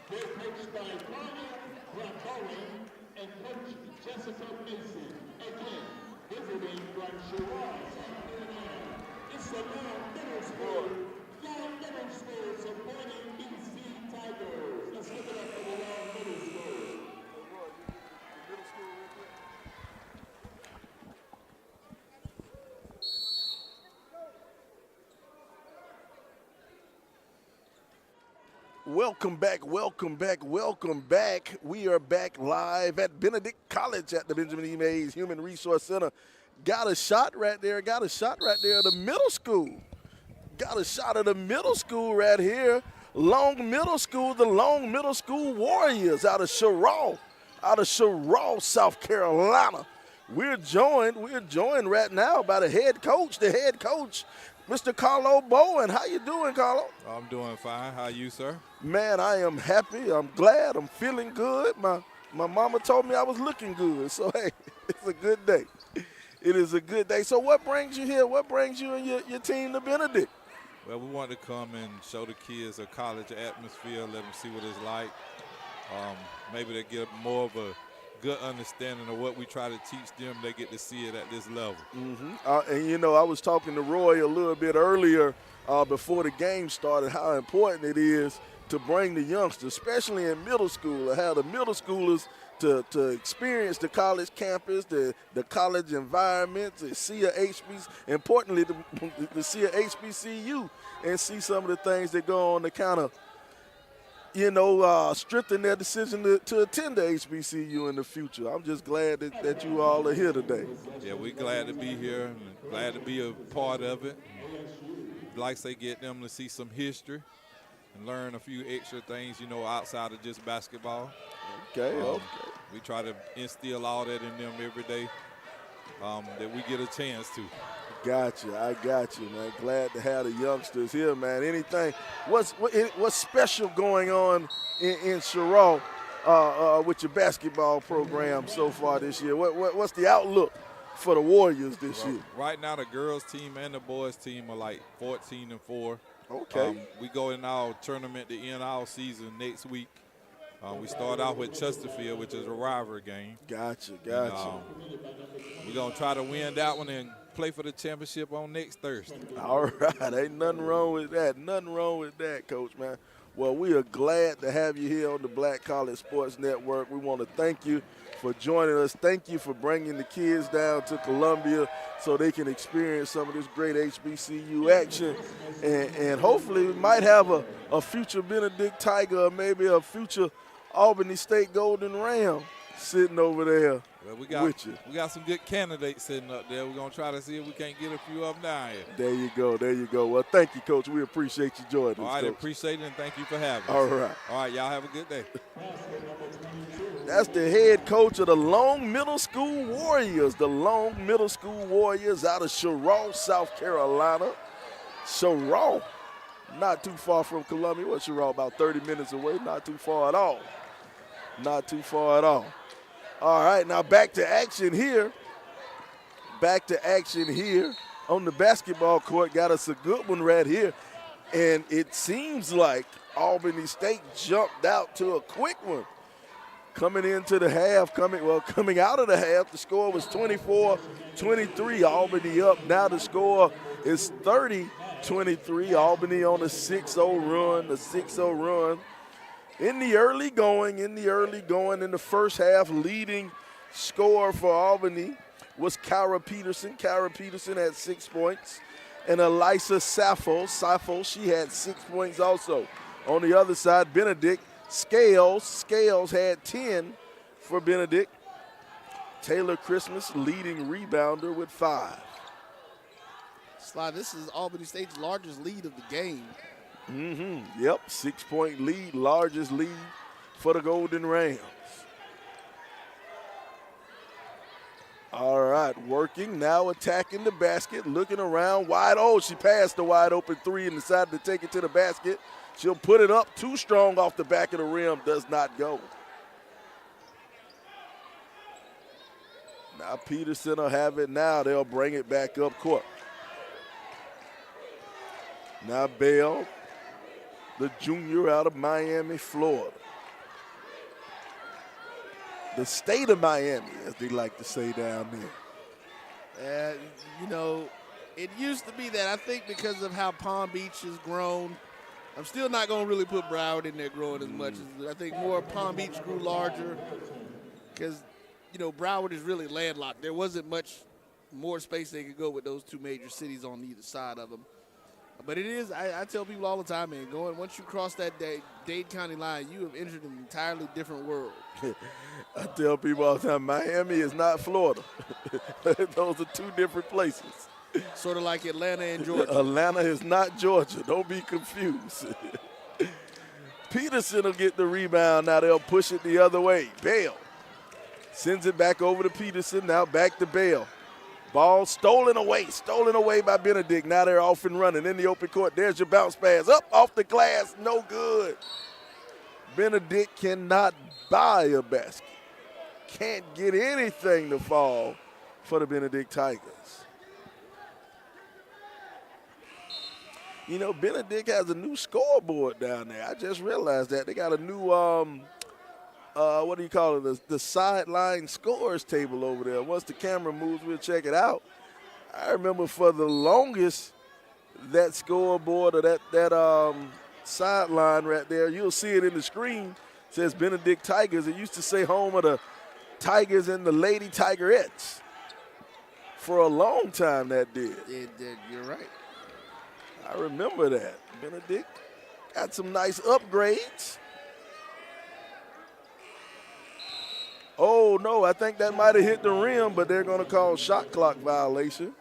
They're coached by Claudia Grandbowen and Coach Jessica Mason. Again, visiting from Charlotte, South Carolina. It's the Long Middle School. Long Middle School supporting BC Tigers. Let's give it up for the Long Middle School. Welcome back, welcome back, welcome back. We are back live at Benedict College at the Benjamin E. Mays Human Resource Center. Got a shot right there, got a shot right there at the middle school. Got a shot at the middle school right here. Long Middle School, the Long Middle School Warriors out of Charlotte, South Carolina. We're joined right now by the head coach, Mr. Carlo Bowen. How you doing, Carlo? I'm doing fine. How are you, sir? Man, I am happy. I'm glad. I'm feeling good. My mama told me I was looking good. So, hey, it's a good day. It is a good day. So what brings you here? What brings you and your team to Benedict? Well, we want to come and show the kids a college atmosphere, let them see what it's like. Maybe they get more of a good understanding of what we try to teach them. They get to see it at this level. And, you know, I was talking to Roy a little bit earlier before the game started, how important it is to bring the youngsters, especially in middle school, how the middle schoolers to experience the college campus, the college environment, to see a HBCU, importantly, to see a HBCU and see some of the things that go on to kind of, strengthen their decision to attend the HBCU in the future. I'm just glad that you all are here today. Yeah, we're glad to be here and glad to be a part of it. Like I say, get them to see some history and learn a few extra things, outside of just basketball. Okay. We try to instill all that in them every day that we get a chance to. I got you, man. Glad to have the youngsters here, man. Anything? What's special going on in Charlotte with your basketball program so far this year? What's the outlook for the Warriors this year? Right now, the girls team and the boys team are like 14-4. Okay. We go in our tournament to end our season next week. We start out with Chesterfield, which is a rivalry game. Gotcha. We're going to try to win that one and play for the championship on next Thursday. All right. Ain't nothing wrong with that. Coach, man. Well, we are glad to have you here on the Black College Sports Network. We want to thank you for joining us. Thank you for bringing the kids down to Columbia so they can experience some of this great HBCU action. And hopefully we might have a future Benedict Tiger, maybe a future Albany State Golden Ram sitting over there. Well, we got some good candidates sitting up there. We're going to try to see if we can't get a few of them down here. There you go. Well, thank you, Coach. We appreciate you joining us, All right, Coach. appreciate it, and thank you for having us. All right. All right, y'all have a good day. That's the head coach of the Long Middle School Warriors. The Long Middle School Warriors out of Charlotte, South Carolina. Charlotte, not too far from Columbia. What's Charlotte, about 30 minutes away? Not too far at all. All right, now back to action here. On the basketball court. Got us a good one right here. And it seems like Albany State jumped out to a quick one. Coming into the half, coming out of the half, the score was 24-23. Albany up. Now the score is 30-23. Albany on a 6-0 run. In the early going, in the first half, leading scorer for Albany was Kara Peterson. Kara Peterson had 6 points. And Elisa Sappho, she had 6 points also. On the other side, Benedict, Scales had 10 for Benedict. Taylor Christmas, leading rebounder with 5. Sly, this is Albany State's largest lead of the game. Yep, 6-point lead, largest lead for the Golden Rams. All right, working, now attacking the basket, looking around, wide. Oh, she passed the wide open 3 and decided to take it to the basket. She'll put it up too strong off the back of the rim, does not go. Now Peterson will have it now. They'll bring it back up court. Now Bell, the junior out of Miami, Florida. The state of Miami, as they like to say down there. You know, it used to be that. I think because of how Palm Beach has grown, I'm still not going to really put Broward in there growing as much. I think more Palm Beach grew larger because, you know, Broward is really landlocked. There wasn't much more space they could go with those two major cities on either side of them. But it is, I tell people all the time, man, once you cross that Dade County line, you have entered an entirely different world. I tell people all the time, Miami is not Florida. Those are two different places. Sort of like Atlanta and Georgia. Atlanta is not Georgia. Don't be confused. Peterson will get the rebound. Now they'll push it the other way. Bell sends it back over to Peterson. Now back to Bell. Ball stolen away by Benedict. Now they're off and running in the open court. There's your bounce pass. Up off the glass. No good. Benedict cannot buy a basket. Can't get anything to fall for the Benedict Tigers. You know, Benedict has a new scoreboard down there. I just realized that. They got a new, what do you call it, the sideline scores table over there. Once the camera moves, we'll check it out. I remember for the longest, that scoreboard or that sideline right there, you'll see it in the screen. It says Benedict Tigers. It used to say home of the Tigers and the Lady Tigerettes. For a long time that did. You're right. I remember that. Benedict got some nice upgrades. Oh, no, I think that might have hit the rim, but they're going to call shot clock violation.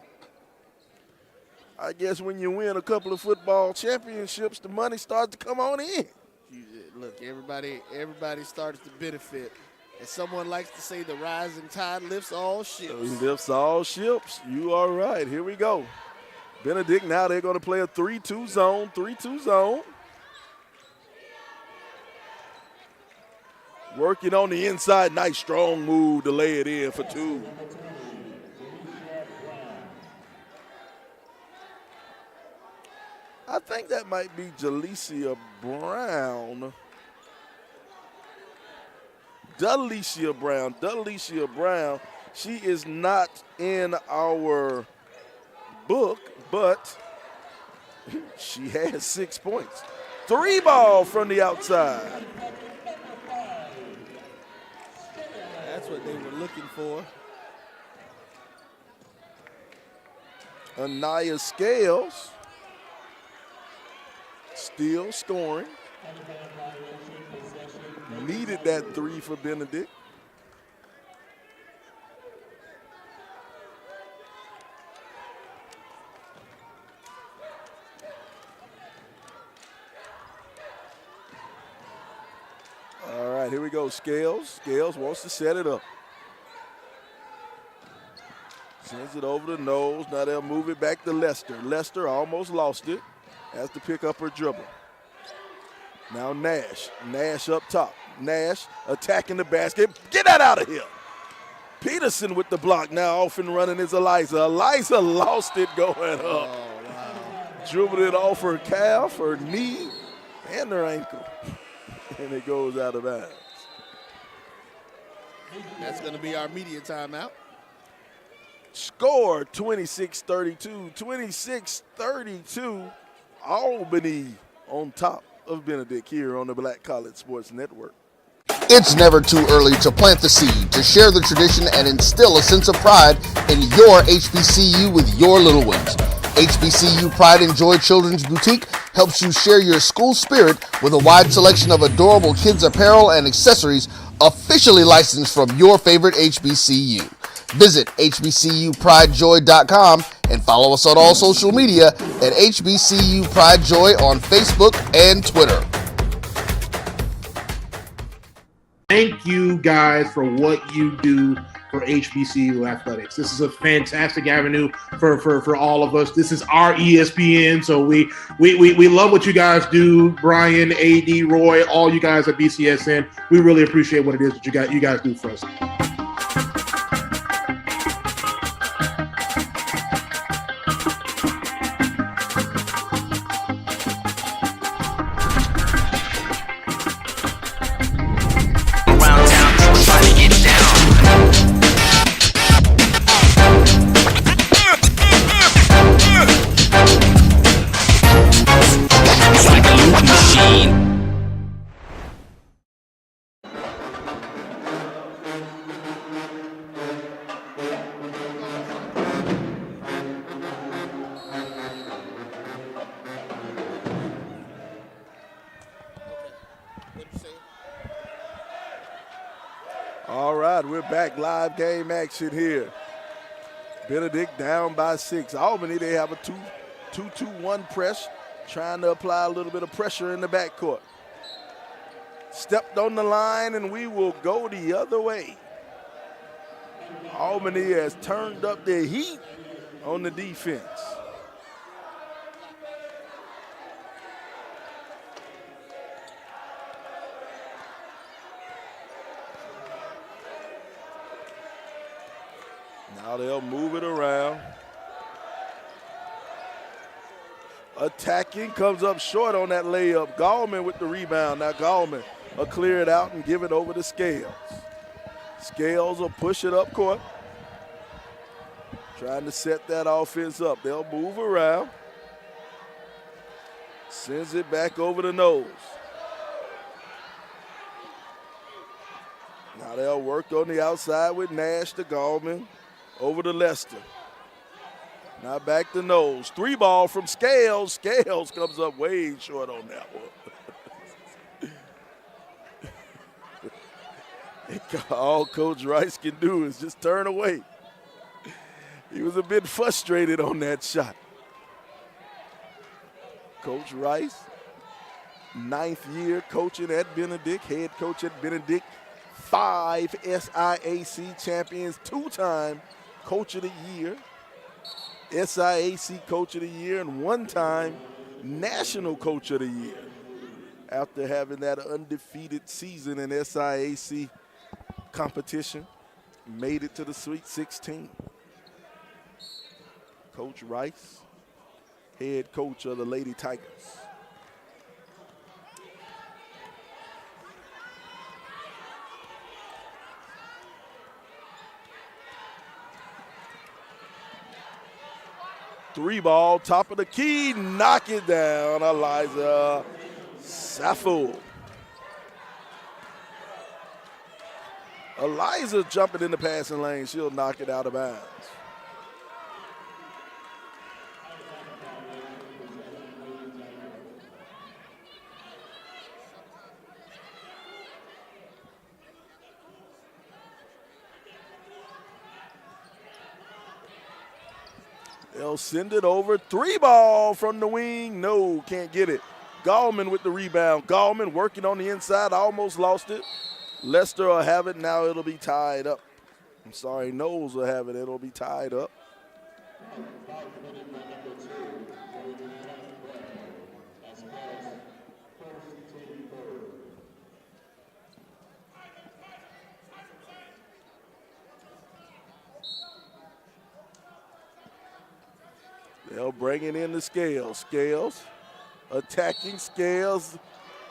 I guess when you win a couple of football championships, the money starts to come on in. Look, everybody starts to benefit. As someone likes to say, the rising tide lifts all ships. Lifts all ships. You are right. Here we go. Benedict, now they're going to play a 3-2 zone. Working on the inside. Nice strong move to lay it in for two. I think that might be Jalecia Brown. Dalicia Brown. She is not in our book, but she has 6 points. 3 ball from the outside. That's what they were looking for. Anaya Scales still scoring. Needed that 3 for Benedict. All right, here we go. Scales wants to set it up. Sends it over the nose. Now they'll move it back to Lester. Lester almost lost it. Has to pick up her dribble. Now Nash. Nash up top. Nash attacking the basket. Get that out of here. Peterson with the block. Now off and running is Eliza. Eliza lost it going up. Oh, wow. Dribbled it off her calf, her knee, and her ankle. And it goes out of bounds. That's going to be our media timeout. Score 26-32. 26-32. Albany on top of Benedict here on the Black College Sports Network. It's never too early to plant the seed, to share the tradition, and instill a sense of pride in your HBCU with your little ones. HBCU Pride and Joy Children's Boutique helps you share your school spirit with a wide selection of adorable kids apparel and accessories officially licensed from your favorite HBCU. Visit hbcupridejoy.com and follow us on all social media at HBCU Pride Joy on Facebook and Twitter. Thank you guys for what you do for HBCU athletics. This is a fantastic avenue for all of us. This is our ESPN, so we love what you guys do. Brian, AD, Roy, all you guys at BCSN. We really appreciate what it is that you guys do for us. All right, we're back. Live game action here. Benedict down by 6. Albany, they have a 2-2-1 press, trying to apply a little bit of pressure in the backcourt. Stepped on the line, and we will go the other way. Albany has turned up the heat on the defense. Now they'll move it around. Attacking, comes up short on that layup. Gallman with the rebound. Now Gallman will clear it out and give it over to Scales. Scales will push it up court. Trying to set that offense up. They'll move around. Sends it back over the nose. Now they'll work on the outside with Nash to Gallman. Over to Lester. Now back to Nose. 3 ball from Scales. Scales comes up way short on that one. All Coach Rice can do is just turn away. He was a bit frustrated on that shot. Coach Rice, 9th year coaching at Benedict, head coach at Benedict, 5 SIAC champions, 2-time Coach of the Year, SIAC Coach of the Year, and 1-time National Coach of the Year after having that undefeated season in SIAC competition. Made it to the Sweet 16. Coach Rice, head coach of the Lady Tigers. Three ball, top of the key, knock it down, Eliza Saffo. Eliza jumping in the passing lane, she'll knock it out of bounds. They'll send it over. 3 ball from the wing. No, can't get it. Gallman with the rebound. Gallman working on the inside. Almost lost it. Lester will have it. Now it'll be tied up. I'm sorry, Knowles will have it. It'll be tied up. They'll bring it in to Scales. Scales attacking Scales,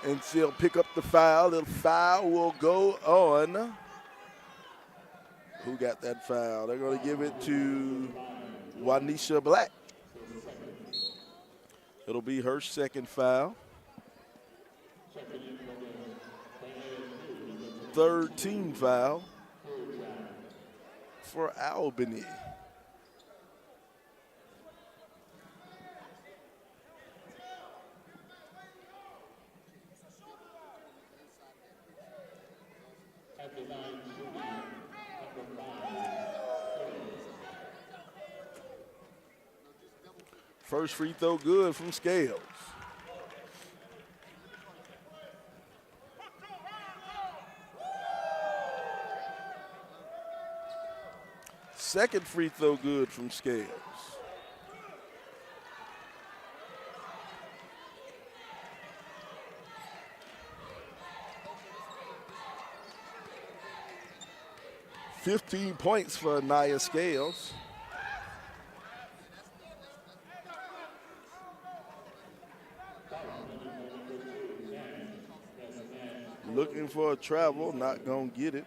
and she'll pick up the foul. The foul will go on. Who got that foul? They're going to give it to Wanisha Black. It'll be her second foul. 3rd team foul for Albany. First free throw good from Scales. Second free throw good from Scales. $15 points for Nia Scales. Looking for a travel, not gonna get it.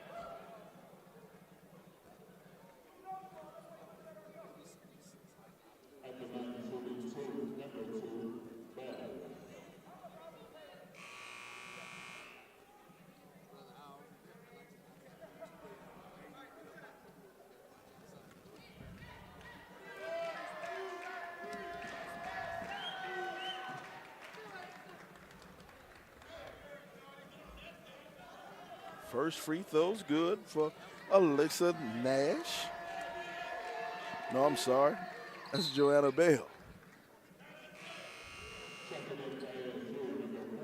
First free throw's good for Alyssa Nash. No, I'm sorry. That's Joanna Bell.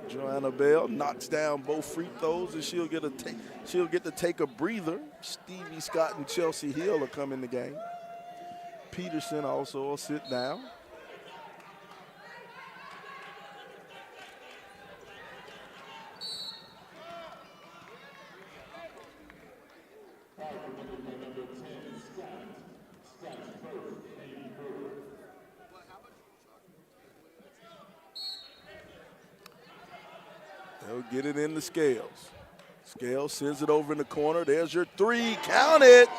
Joanna Bell knocks down both free throws, and she'll get to take a breather. Stevie Scott and Chelsea Hill will come in the game. Peterson also will sit down. They'll get it in the Scales. Scales sends it over in the corner. There's your three. Count it.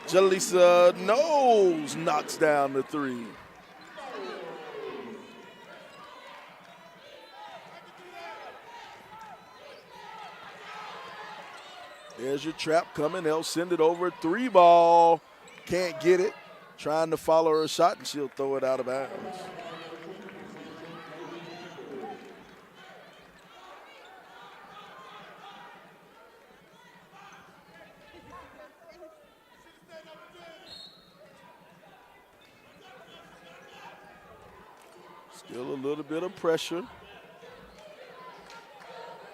Jaleesa Knowles knocks down the three. There's your trap coming. They'll send it over. Three ball. Can't get it. Trying to follow her shot, and she'll throw it out of bounds. Still a little bit of pressure.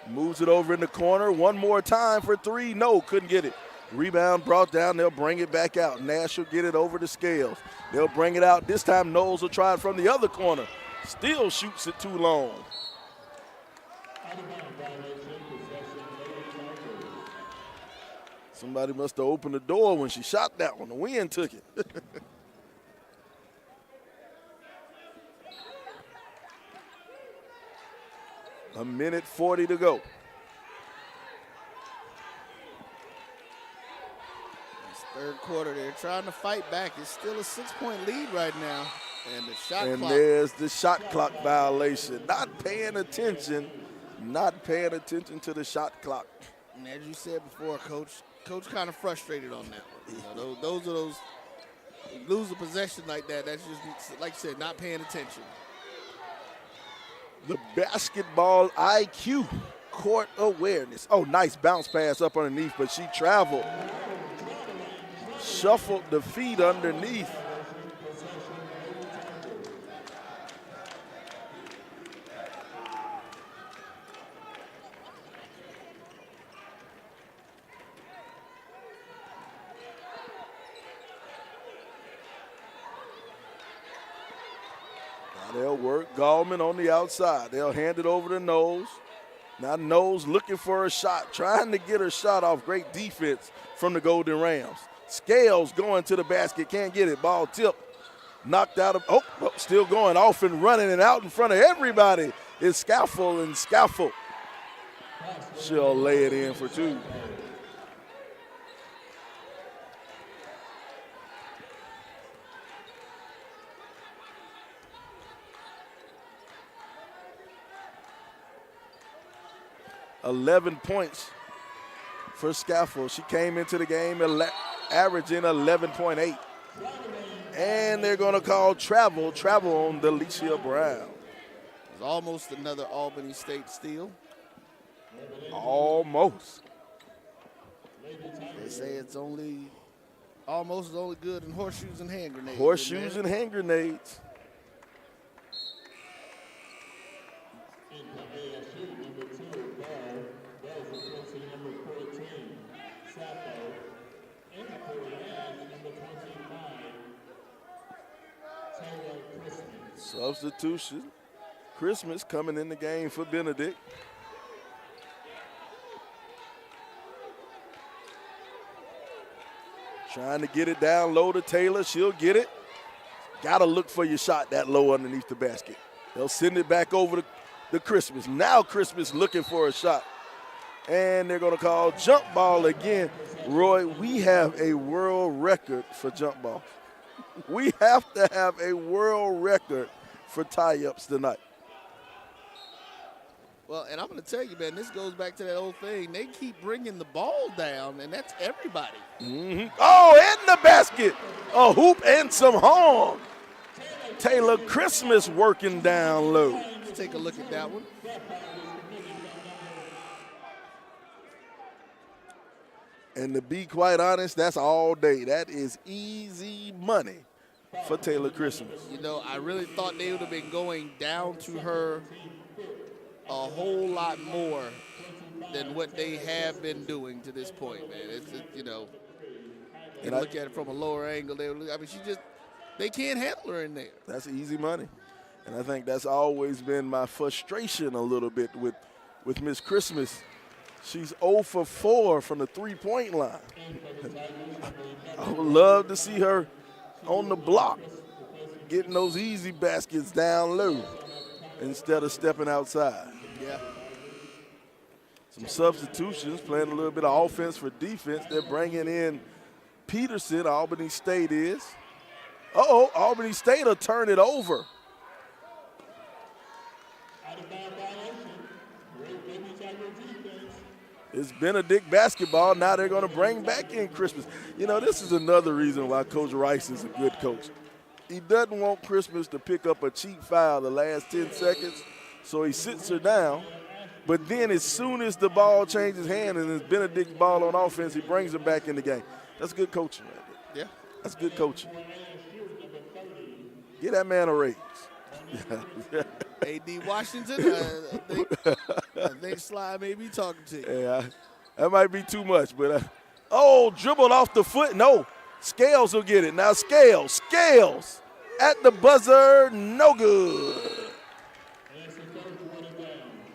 Moves it over in the corner. One more time for three. No, couldn't get it. Rebound brought down. They'll bring it back out. Nash will get it over the Scales. They'll bring it out. This time Knowles will try it from the other corner. Still shoots it too long. Somebody must have opened the door when she shot that one. The wind took it. A minute 40 to go. It's third quarter. They're trying to fight back. It's still a 6-point lead right now. And the shot And clock. there's the shot clock violation. Not paying attention to the shot clock. And as you said before, Coach kind of frustrated on that one. You know, those are those, you lose a possession like that, that's just, like you said, not paying attention. The basketball IQ, court awareness. Oh, nice bounce pass up underneath, but she traveled. Shuffled the feet underneath. They'll work Gallman on the outside. They'll hand it over to Knowles. Now Knowles looking for a shot, trying to get her shot off. Great defense from the Golden Rams. Scales going to the basket, can't get it. Ball tipped, knocked out of, still going off and running and out in front of everybody is Scaffold, and Scaffold. She'll lay it in for two. $11 points for Scaffold. She came into the game averaging 11.8. And they're going to call travel on Delicia Brown. It's almost another Albany State steal. Almost. They say it's only good in horseshoes and hand grenades. Horseshoes and hand grenades. Substitution. Christmas coming in the game for Benedict. Trying to get it down low to Taylor. She'll get it. Got to look for your shot that low underneath the basket. They'll send it back over to Christmas. Now Christmas looking for a shot. And they're going to call jump ball again. Roy, we have a world record for jump balls. We have to have a world record for tie-ups tonight. Well, and I'm going to tell you, man, this goes back to that old thing. They keep bringing the ball down, and that's everybody. Mm-hmm. Oh, in the basket. A hoop and some harm. Taylor Christmas working down low. Let's take a look at that one. And to be quite honest, that's all day. That is easy money for Taylor Christmas. You know, I really thought they would have been going down to her a whole lot more than what they have been doing to this point, man. It's you know, you look at it from a lower angle. They can't handle her in there. That's easy money. And I think that's always been my frustration a little bit with Miss Christmas. She's 0 for 4 from the three-point line. I would love to see her on the block, getting those easy baskets down low instead of stepping outside. Yeah. Some substitutions, playing a little bit of offense for defense. They're bringing in Peterson, Albany State is. Uh-oh, Albany State will turn it over. It's Benedict basketball. Now they're going to bring back in Christmas. You know, this is another reason why Coach Rice is a good coach. He doesn't want Christmas to pick up a cheap foul the last 10 seconds, so he sits her down. But then as soon as the ball changes hands and it's Benedict's ball on offense, he brings her back in the game. That's good coaching right there. Yeah. That's good coaching. Get that man a raise. A.D. Washington, I think Sly may be talking to you. Yeah, that might be too much, but dribbled off the foot. No, Scales will get it. Now Scales at the buzzer, no good.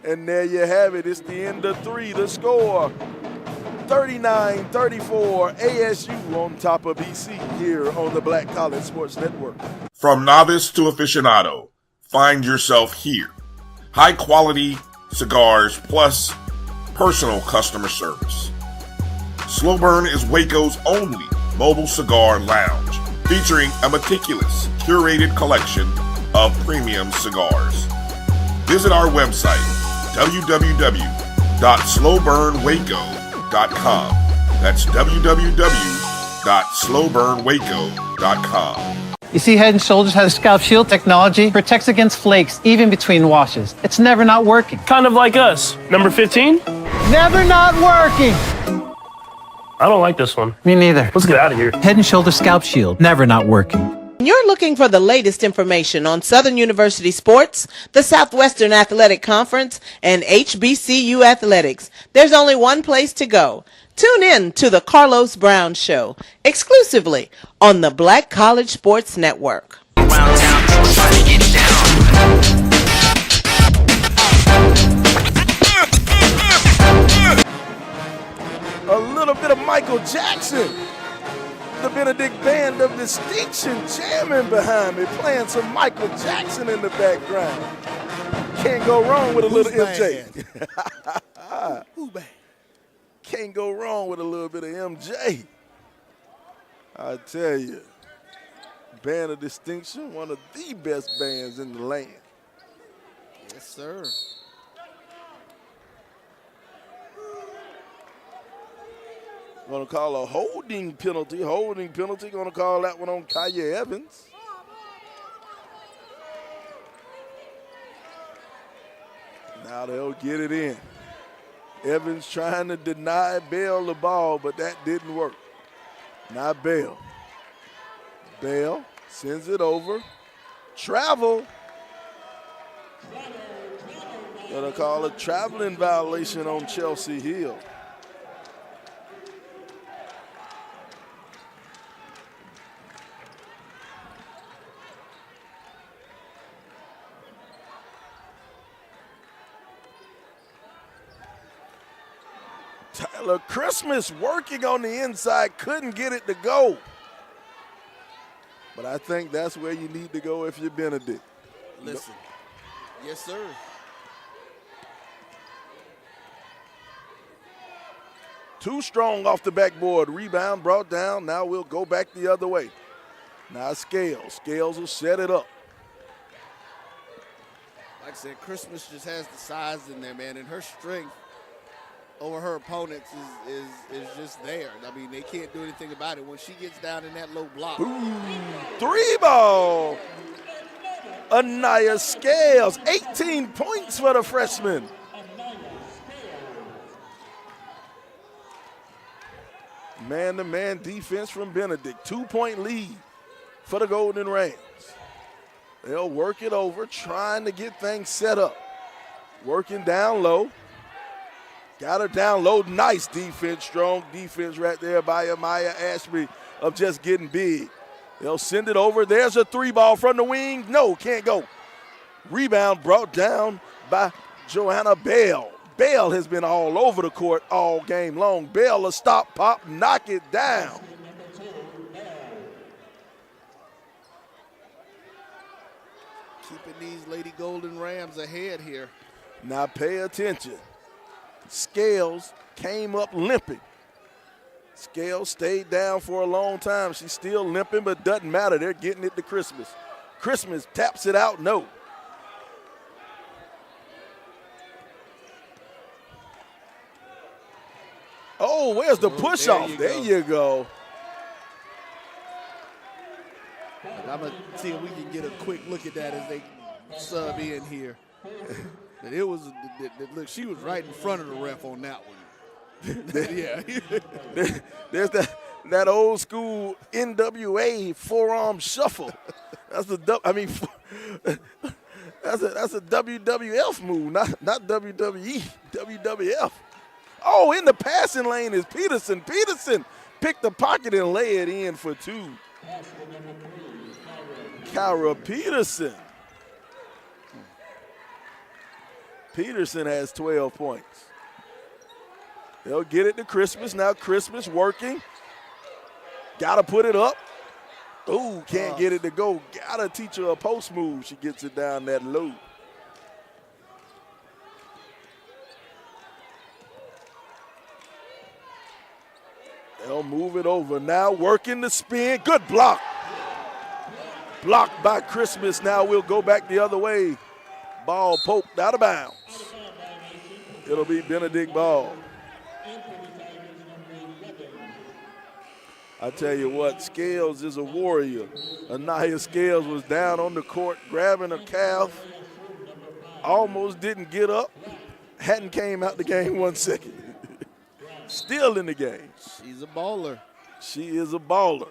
And there you have it. It's the end of 3. The score, 39-34, ASU on top of BC here on the Black College Sports Network. From novice to aficionado, find yourself here. High quality cigars plus personal customer service. Slow Burn is Waco's only mobile cigar lounge, featuring a meticulous, curated collection of premium cigars. Visit our website, www.slowburnwaco.com. That's www.slowburnwaco.com. You see, Head & Shoulders has scalp shield technology, protects against flakes, even between washes. It's never not working. Kind of like us. Number 15? Never not working! I don't like this one. Me neither. Let's get out of here. Head & Shoulders scalp shield, never not working. You're looking for the latest information on Southern University sports, the Southwestern Athletic Conference, and HBCU athletics. There's only one place to go. Tune in to the Carlos Brown Show, exclusively on the Black College Sports Network. A little bit of Michael Jackson. The Benedict Band of Distinction jamming behind me, playing some Michael Jackson in the background. Can't go wrong with a little MJ. Who's bad? Can't go wrong with a little bit of MJ. I tell you, Band of Distinction, one of the best bands in the land. Yes, sir. Going to call a holding penalty. Going to call that one on Kaya Evans. Now they'll get it in. Evans trying to deny Bell the ball, but that didn't work. Not Bell. Bell sends it over. Travel. Gonna call a traveling violation on Chelsea Hill. Tyler Christmas working on the inside, couldn't get it to go. But I think that's where you need to go if you're Benedict. Listen. Yes, sir. Too strong off the backboard. Rebound brought down. Now we'll go back the other way. Now Scales. Scales will set it up. Like I said, Christmas just has the size in there, man, and her strength over her opponents is just there. I mean, they can't do anything about it. When she gets down in that low block. Ooh, 3 ball. Anaya Scales, 18 points for the freshman. Man-to-man defense from Benedict. 2-point lead for the Golden Rams. They'll work it over, trying to get things set up. Working down low. Got her down low. Nice defense, strong defense right there by Amaya Ashby of just getting big. They'll send it over. There's a 3-ball from the wing. No, can't go. Rebound brought down by Joanna Bell. Bell has been all over the court all game long. Bell, a stop, pop, knock it down. Keeping these Lady Golden Rams ahead here. Now pay attention. Scales came up limping. Scales stayed down for a long time. She's still limping, but doesn't matter. They're getting it to Christmas. Christmas taps it out, no. Oh, where's the push off? There you go. I'm going to see if we can get a quick look at that as they sub in here. But it was, look, she was right in front of the ref on that one. Yeah. There's that old school NWA forearm shuffle. That's a WWF move, not WWE, WWF. Oh, in the passing lane is Peterson. Peterson picked the pocket and lay it in for 2. Kyra Peterson. Peterson has 12 points. They'll get it to Christmas. Now Christmas working. Got to put it up. Ooh, can't get it to go. Got to teach her a post move. She gets it down that low. They'll move it over. Now working the spin. Good block. Blocked by Christmas. Now we'll go back the other way. Ball poked out of bounds. It'll be Benedict ball. I tell you what, Scales is a warrior. Anaya Scales was down on the court grabbing a calf. Almost didn't get up. Hadn't came out the game 1 second. Still in the game. She's a baller. She is a baller.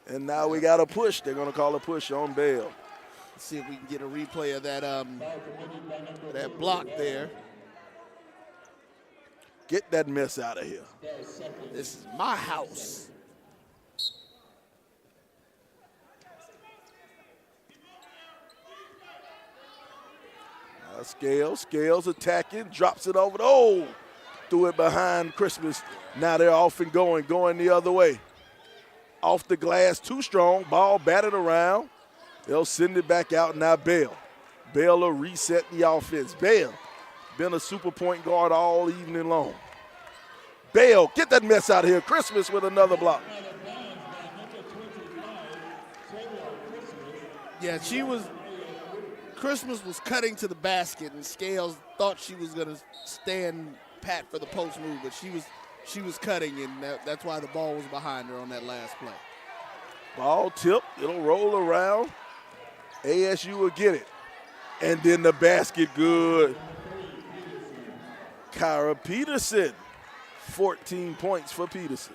And now we got a push. They're going to call a push on Bell. Let's see if we can get a replay of that that block there. Get that mess out of here. This is my house. Scales attacking, drops it over. Oh, threw it behind Christmas. Now they're off and going the other way. Off the glass, too strong. Ball batted around. They'll send it back out. Now Bell. Bell will reset the offense. Bell been a super point guard all evening long. Bell, get that mess out of here. Christmas with another block. Yeah, Christmas was cutting to the basket, and Scales thought she was going to stand pat for the post move, but she was cutting, and that's why the ball was behind her on that last play. Ball tip, it'll roll around. ASU will get it. And then the basket, good. Kyra Peterson, 14 points for Peterson.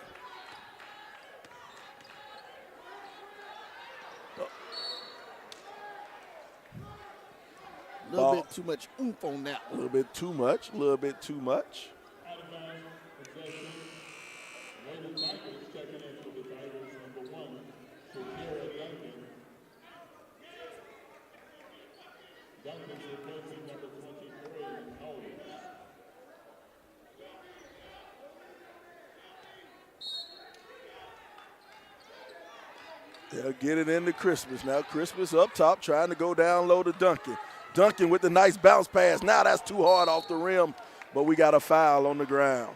A little bit too much oomph on that one. A little bit too much. They'll get it into Christmas. Now Christmas up top trying to go down low to Duncan. Duncan with the nice bounce pass. Now that's too hard off the rim, but we got a foul on the ground.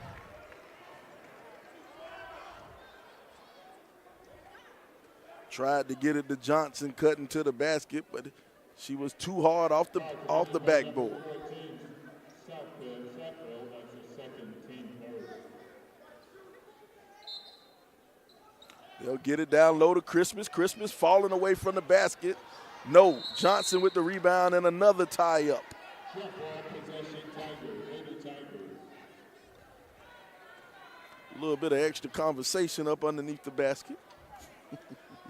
Tried to get it to Johnson cutting to the basket, but she was too hard off the backboard. They'll get it down low to Christmas. Christmas falling away from the basket. No. Johnson with the rebound and another tie up. A little bit of extra conversation up underneath the basket.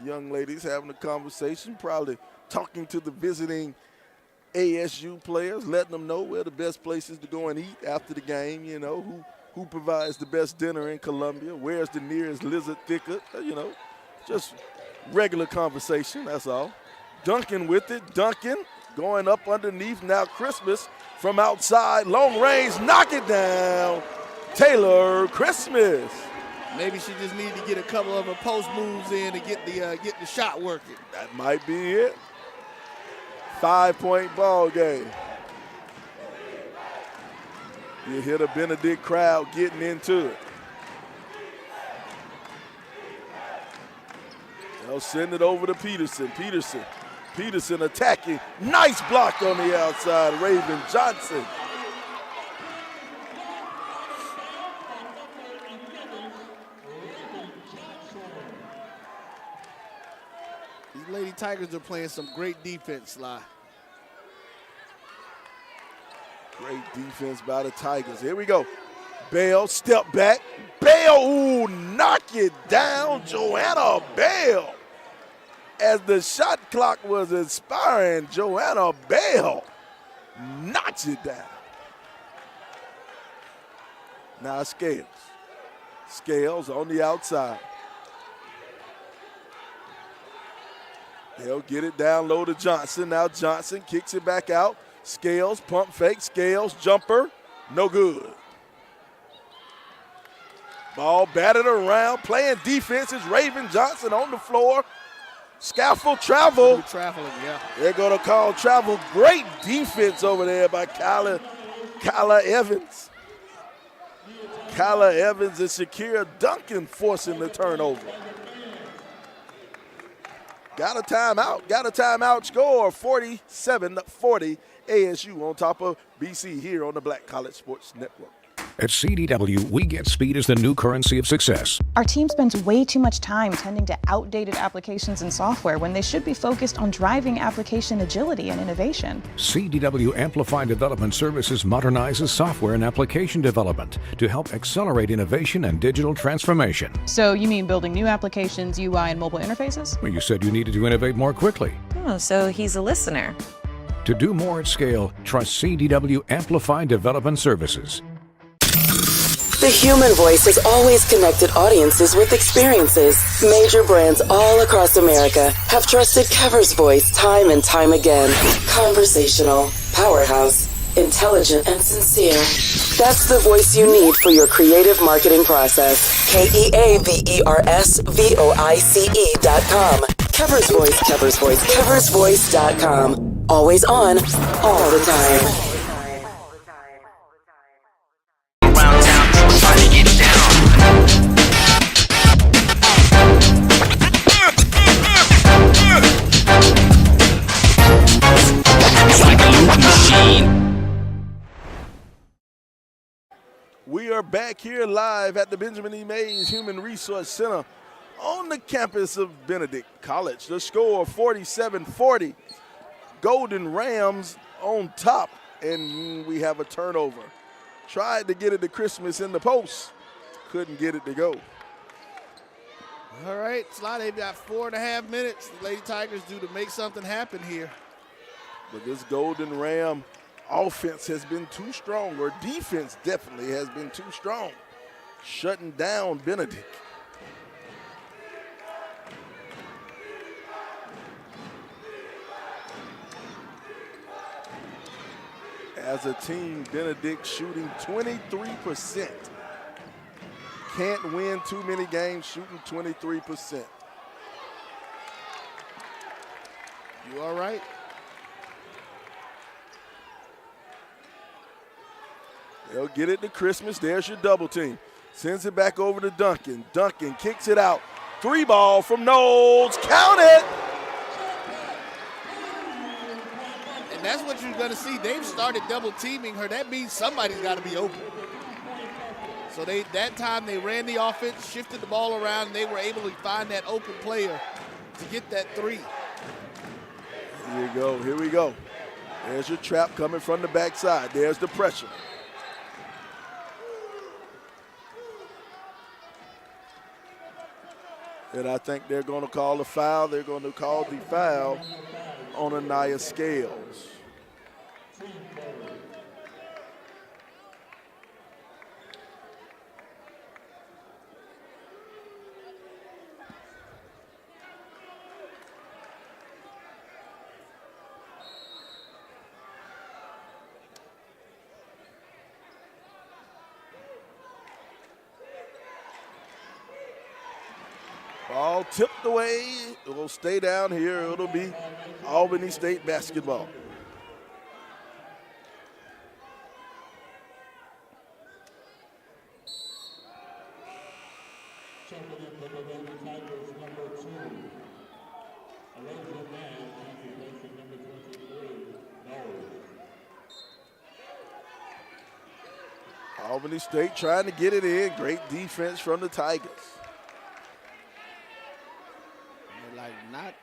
Young ladies having a conversation, probably talking to the visiting ASU players, letting them know where the best places to go and eat after the game, you know, who provides the best dinner in Columbia, where's the nearest lizard thicket, you know, just regular conversation, that's all. Duncan with it, Duncan going up underneath, now Christmas from outside, long range, knock it down. Taylor Christmas. Maybe she just needed to get a couple of her post moves in to get the shot working. That might be it. 5-point ball game. You hear the Benedict crowd getting into it. They'll send it over to Peterson. Peterson attacking. Nice block on the outside. Raven Johnson. These Lady Tigers are playing some great defense, Sly. Great defense by the Tigers. Here we go. Bell, step back. Bell, ooh, knock it down. Joanna Bell. As the shot clock was expiring, Joanna Bell knocks it down. Now Scales. Scales on the outside. They'll get it down low to Johnson. Now Johnson kicks it back out. Scales, pump fake. Scales, jumper. No good. Ball batted around. Playing defense is Raven Johnson on the floor. Scaffold travel. Traveling, yeah. They're going to call travel. Great defense over there by Kyla Evans. Kyla Evans and Shakira Duncan forcing the turnover. Got a timeout. Score 47-40. ASU on top of BC here on the Black College Sports Network. At CDW, we get speed as the new currency of success. Our team spends way too much time tending to outdated applications and software when they should be focused on driving application agility and innovation. CDW Amplified Development Services modernizes software and application development to help accelerate innovation and digital transformation. So you mean building new applications, UI, and mobile interfaces? Well, you said you needed to innovate more quickly. Oh, so he's a listener. To do more at scale, trust CDW Amplified Development Services. The human voice has always connected audiences with experiences. Major brands all across America have trusted Kever's voice time and time again. Conversational, powerhouse, intelligent, and sincere. That's the voice you need for your creative marketing process. KEAVERSVOICE.com. Kever's Voice, Kever's Voice, KeversVoice.com. Always on, all the time. We are back here live at the Benjamin E. Mays Human Resource Center on the campus of Benedict College. The score 47-40. Golden Rams on top, and we have a turnover. Tried to get it to Christmas in the post. Couldn't get it to go. All right, Sly, they've got 4.5 minutes. The Lady Tigers do to make something happen here. But this Golden Ram offense has been too strong, or defense definitely has been too strong, shutting down Benedict. As a team, Benedict shooting 23%. Can't win too many games shooting 23%. You all right? They'll get it to Christmas. There's your double team. Sends it back over to Duncan. Duncan kicks it out. 3 ball from Knowles. Count it! And that's what you're going to see. They've started double teaming her. That means somebody's got to be open. So that time they ran the offense, shifted the ball around, and they were able to find that open player to get that 3. Here you go. Here we go. There's your trap coming from the backside. There's the pressure. And I think they're going to call the foul. They're going to call the foul on Anaya Scales. Ball tipped away. It will stay down here. It'll be Albany State basketball. Albany State trying to get it in. Great defense from the Tigers. They're like, not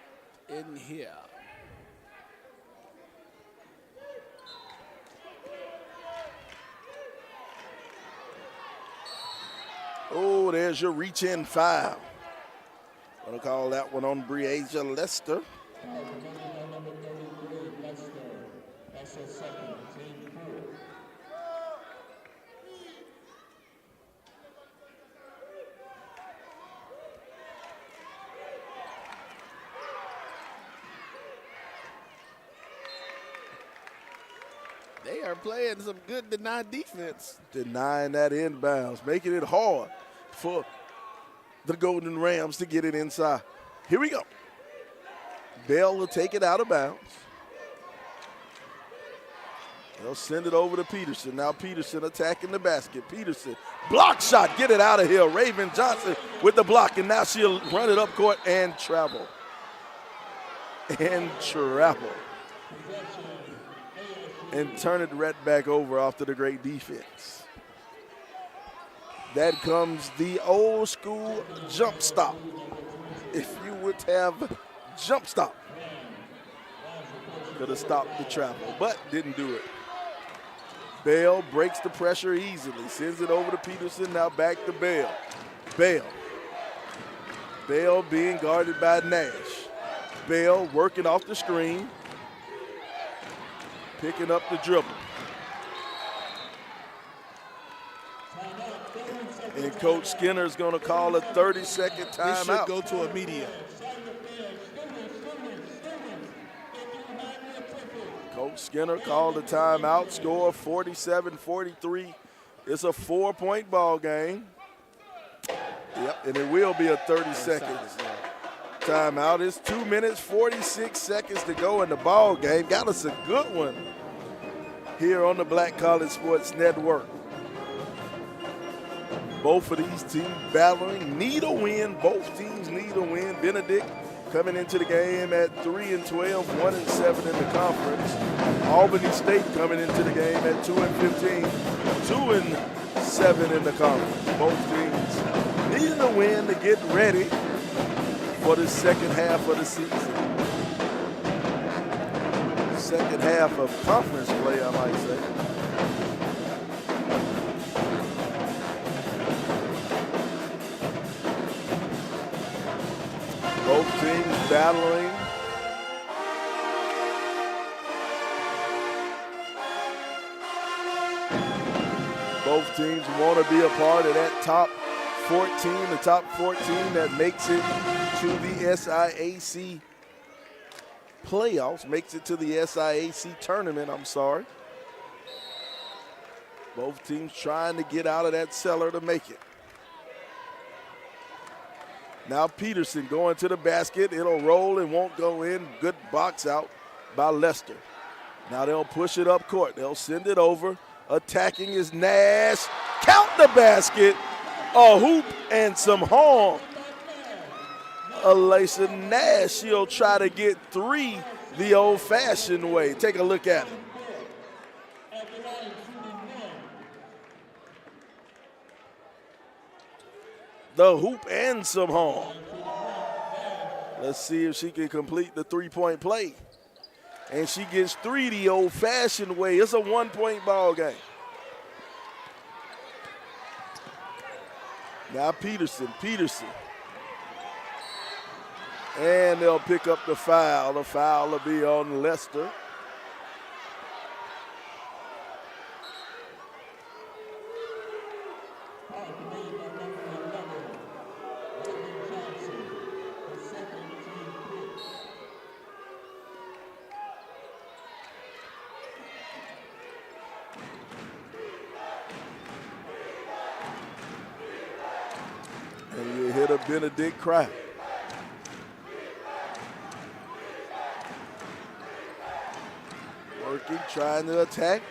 in here. Oh, there's your reach-in foul. Gonna call that one on Breasia Lester. That's a second, team 4. They are playing some good denied defense. Denying that inbounds, making it hard for the Golden Rams to get it inside. Here we go. Bell will take it out of bounds. They'll send it over to Peterson. Now Peterson attacking the basket. Peterson, block shot, get it out of here. Raven Johnson with the block, and now she'll run it up court and travel. And travel. And turn it right back over after the great defense. That comes the old school jump stop. If you would have jump stop, could have stopped the travel, but didn't do it. Bell breaks the pressure easily, sends it over to Peterson, now back to Bell. Bell being guarded by Nash. Bell working off the screen, picking up the dribble. And Coach Skinner's going to call a 30-second timeout. This should go to immediate. Coach Skinner called a timeout, score 47-43. It's a 4-point ball game. Yep, and it will be a 30-second timeout. It's 2 minutes, 46 seconds to go in the ball game. Got us a good one here on the Black College Sports Network. Both of these teams battling, need a win. Both teams need a win. Benedict coming into the game at 3-12, 1-7 in the conference. Albany State coming into the game at 2-15, 2-7 in the conference. Both teams needing a win to get ready for the second half of the season. Second half of conference play, I might say. Both teams battling. Both teams want to be a part of that top 14, the top 14 that makes it to the SIAC playoffs, makes it to the SIAC tournament, I'm sorry. Both teams trying to get out of that cellar to make it. Now Peterson going to the basket. It'll roll and won't go in. Good box out by Lester. Now they'll push it up court. They'll send it over. Attacking is Nash. Count the basket. A hoop and some horn. Alyssa Nash, she'll try to get three the old-fashioned way. Take a look at it. The hoop and some horn. Let's see if she can complete the three-point play. And she gets 3 the old-fashioned way. It's a 1-point ball game. Now Peterson. And they'll pick up the foul. The foul will be on Lester. And you hit a Benedict cry. Working, trying to attack.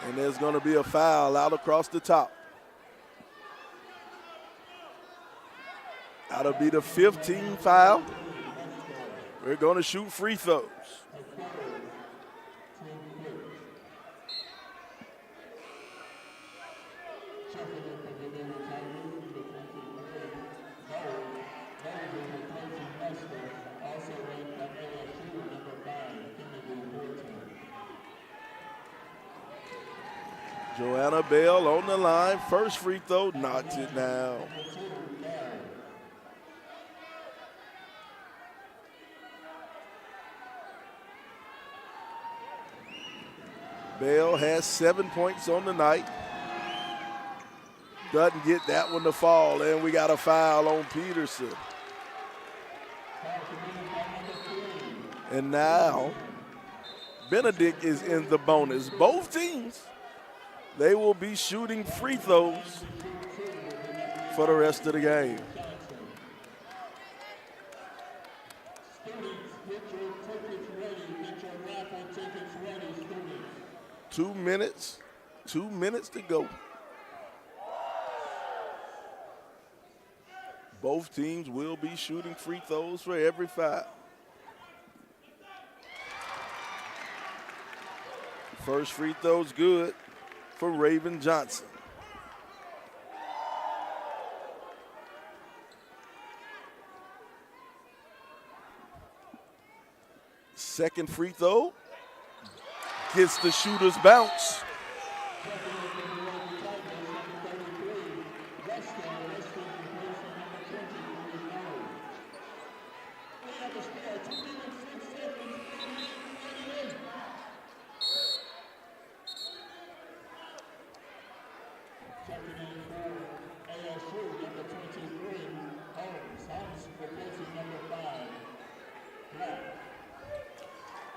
And there's going to be a foul out across the top. That'll be the 15th foul. We're going to shoot free throws. Joanna Bell on the line. First free throw, knocks it down. Bell has 7 points on the night. Doesn't get that one to fall, and we got a foul on Peterson. And now, Benedict is in the bonus. Both teams, they will be shooting free throws for the rest of the game. Two minutes to go. Both teams will be shooting free throws for every foul. First free throw's good for Raven Johnson. Second free throw gets the shooter's bounce.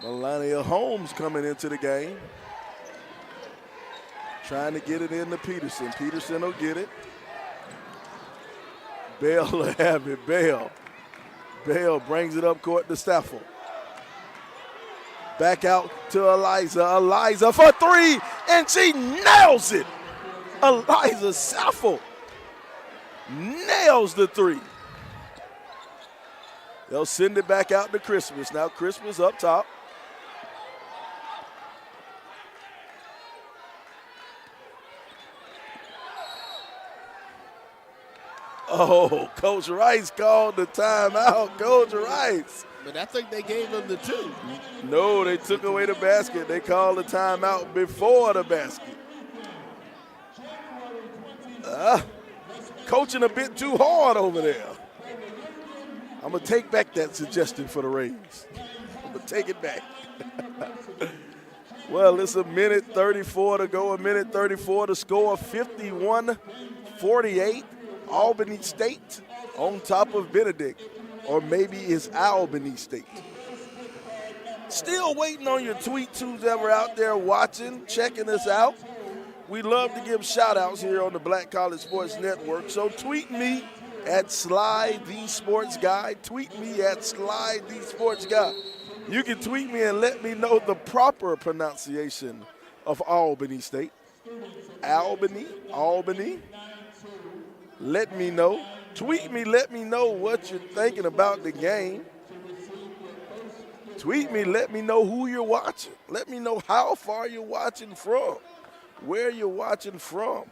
Melania Holmes coming into the game. Trying to get it into Peterson. Peterson will get it. Bell will have it. Bell brings it up court to Stafford. Back out to Eliza. Eliza for three, and she nails it. Eliza Stafford nails the three. They'll send it back out to Christmas. Now Christmas up top. Oh, Coach Rice called the timeout. Coach Rice. But I think they gave them the two. No, they took away the basket. They called the timeout before the basket. Coaching a bit too hard over there. I'm going to take back that suggestion for the Rays. I'm going to take it back. Well, it's a minute 34 to go, a minute 34 to score, 51-48. Albany State on top of Benedict, or maybe it's Albany State. Still waiting on your tweets, who's ever out there watching, checking us out. We love to give shout outs here on the Black College Sports Network. So tweet me at Sly the Sports Guy. Tweet me at Sly the Sports Guy. You can tweet me and let me know the proper pronunciation of Albany State. Albany. Let me know. Tweet me, let me know what you're thinking about the game. Tweet me, let me know who you're watching. Let me know how far you're watching from, where you're watching from.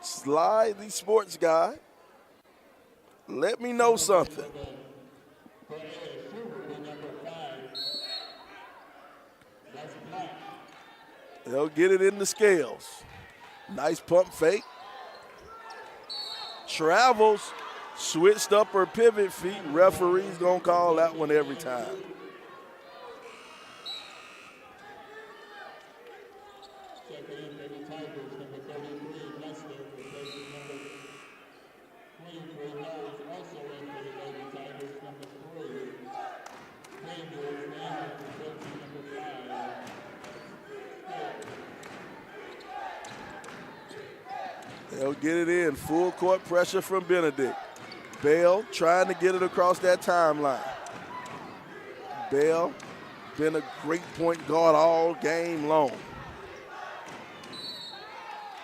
Sly the Sports Guy. Let me know something. They'll get it in the scales. Nice pump fake. Travels, switched up her pivot feet. Referee's going to call that one every time. They'll get it in. Full court pressure from Benedict. Bell trying to get it across that timeline. Bell been a great point guard all game long.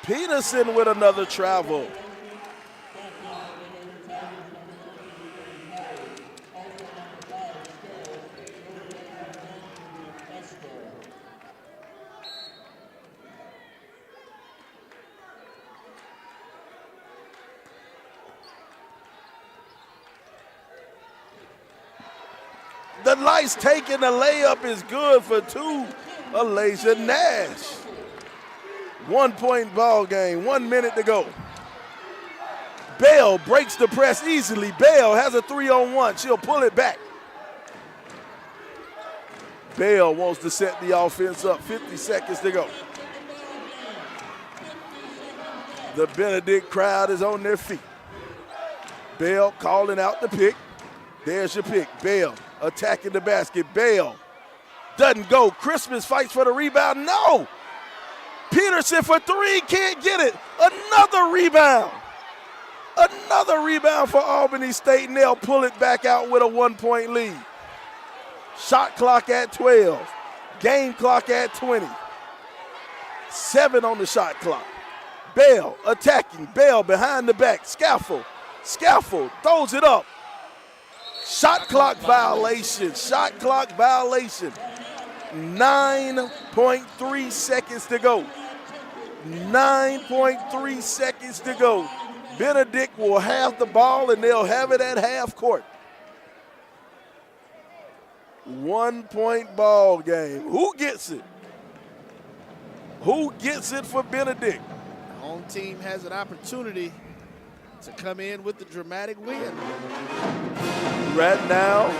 Peterson with another travel. The nice taking the layup is good for two. Alasia Nash. 1 point ball game, 1 minute to go. Bell breaks the press easily. Bell has a 3-on-1. She'll pull it back. Bell wants to set the offense up. 50 seconds to go. The Benedict crowd is on their feet. Bell calling out the pick. There's your pick. Bell attacking the basket. Bell doesn't go. Christmas fights for the rebound. No. Peterson for three. Can't get it. Another rebound. Another rebound for Albany State, and they'll pull it back out with a 1 point lead. Shot clock at 12. Game clock at 20. 7 on the shot clock. Bell attacking. Bell behind the back. Scaffold. Scaffold throws it up. Shot clock violation. Shot clock violation. 9.3 seconds to go. 9.3 seconds to go. Benedict will have the ball, and they'll have it at half court. 1 point ball game. Who gets it? Who gets it for Benedict? The home team has an opportunity to come in with the dramatic win. Right now,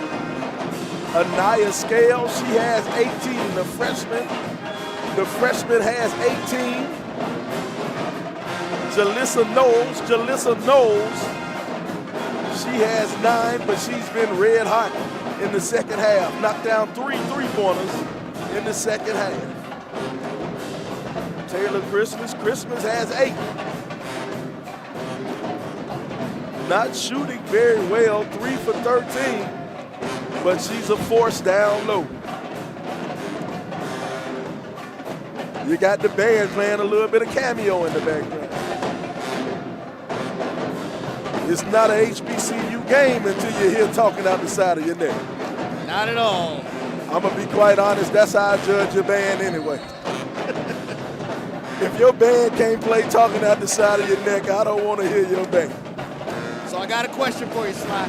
Anaya Scales, she has 18. The freshman has 18. Jalissa Knowles, she has 9, but she's been red hot in the second half. Knocked down 3 3-pointers in the second half. Taylor Christmas has 8. Not shooting very well, 3 for 13, but she's a force down low. You got the band playing a little bit of cameo in the background. It's not a HBCU game until you're here talking out the side of your neck. Not at all. I'm going to be quite honest, that's how I judge your band anyway. If your band can't play talking out the side of your neck, I don't want to hear your band. So I got a question for you, Sly.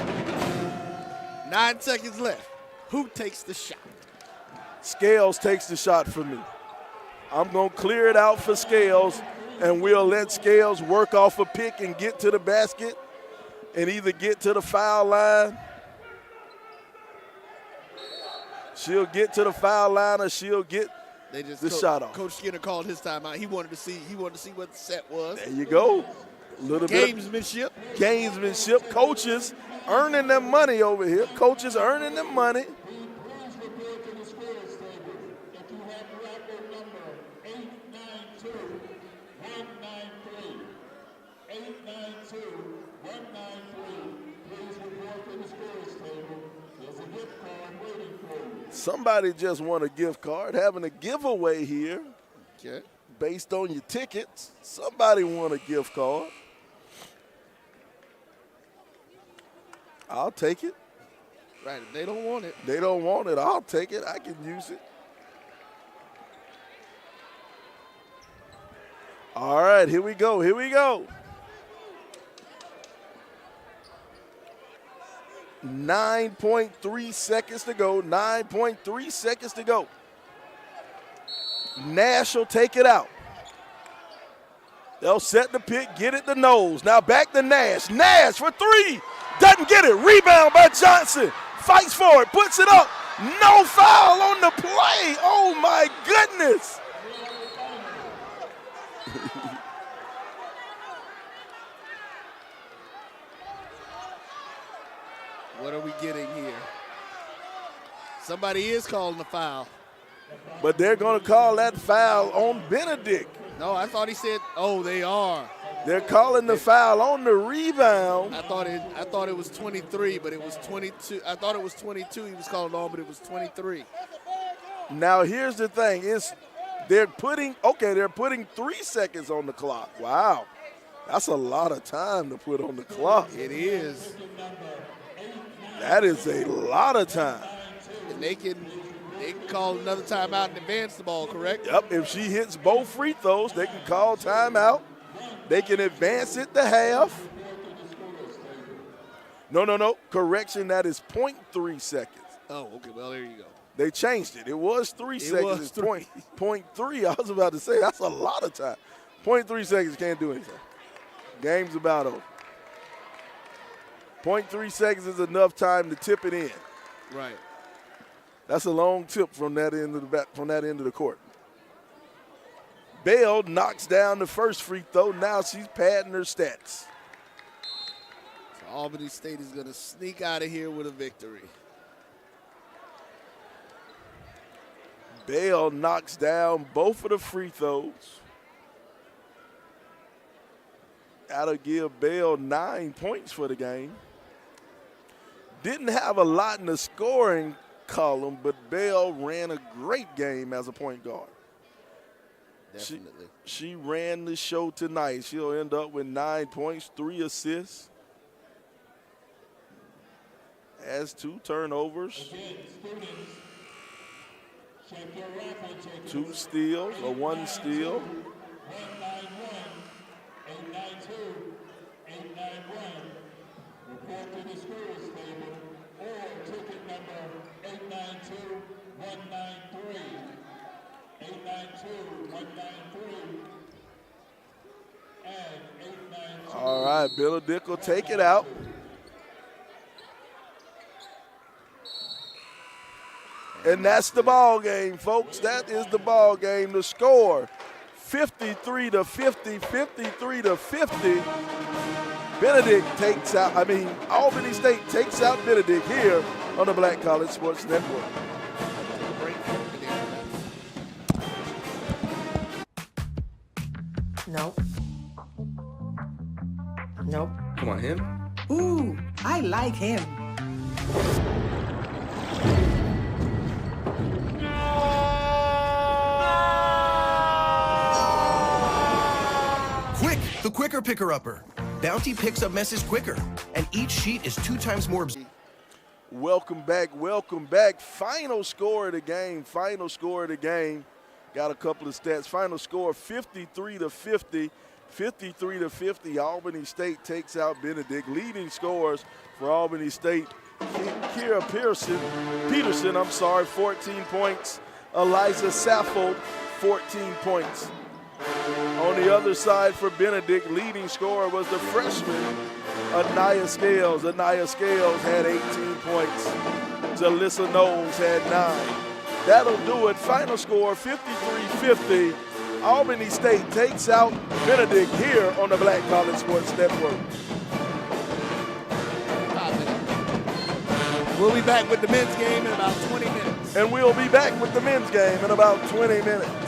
9 seconds left. Who takes the shot? Scales takes the shot for me. I'm going to clear it out for Scales, and we'll let Scales work off a pick and get to the basket and either get to the foul line. She'll get to the foul line or she'll get the shot off. Coach Skinner called his timeout. He wanted to see what the set was. There you go. A little gamesmanship. Gamesmanship. Coaches earning their money over here. Coaches earning their money. Somebody just won a gift card, having a giveaway here. Okay. Based on your tickets. Somebody won a gift card. I'll take it. Right, if they don't want it. They don't want it, I'll take it. I can use it. All right, here we go. 9.3 seconds to go. Nash will take it out. They'll set the pick, get it to Knowles. Now back to Nash. Nash for three. Doesn't get it. Rebound by Johnson. Fights for it, puts it up. No foul on the play. Oh, my goodness. What are we getting here? Somebody is calling the foul. But they're going to call that foul on Benedict. No, I thought he said, oh, they are. They're calling the foul on the rebound. I thought it was 23, but it was 22. I thought it was 22 he was calling on, but it was 23. Now here's the thing: they're putting 3 seconds on the clock. Wow, that's a lot of time to put on the clock. It is. That is a lot of time. And they can call another timeout and advance the ball, correct? Yep. If she hits both free throws, they can call timeout. They can advance it to half. No. Correction, that is 0.3 seconds. Oh, okay. Well, there you go. They changed it. It was 3 seconds. It's 0.3. I was about to say, that's a lot of time. 0.3 seconds can't do anything. Game's about over. 0.3 seconds is enough time to tip it in. Right. That's a long tip from that end of the court. Bell knocks down the first free throw. Now she's padding her stats. So Albany State is going to sneak out of here with a victory. Bell knocks down both of the free throws. That'll give Bell 9 points for the game. Didn't have a lot in the scoring column, but Bell ran a great game as a point guard. Definitely. She ran the show tonight. She'll end up with 9 points, 3 assists, has 2 turnovers, 2 steals, or 1 steal. 891. Report to the scores table or ticket number 892-193. 892-193 and 892. All right, Benedict will take it out. And that's the ball game, folks. That is the ball game. The score, 53-50, 53-50. Albany State takes out Benedict here on the Black College Sports Network. Nope. Nope. Come on, him. Ooh, I like him. Quick, the quicker picker-upper. Bounty picks up messes quicker, and each sheet is 2 times more. Welcome back. Final score of the game. Got a couple of stats. Final score, 53-50. 53-50. Albany State takes out Benedict. Leading scorers for Albany State, Kira Peterson, 14 points. Eliza Saffold, 14 points. On the other side for Benedict, leading scorer was the freshman, Anaya Scales. Anaya Scales had 18 points. Jalissa Knowles had 9. That'll do it. Final score, 53-50. Albany State takes out Benedict here on the Black College Sports Network. We'll be back with the men's game in about 20 minutes. And we'll be back with the men's game in about 20 minutes.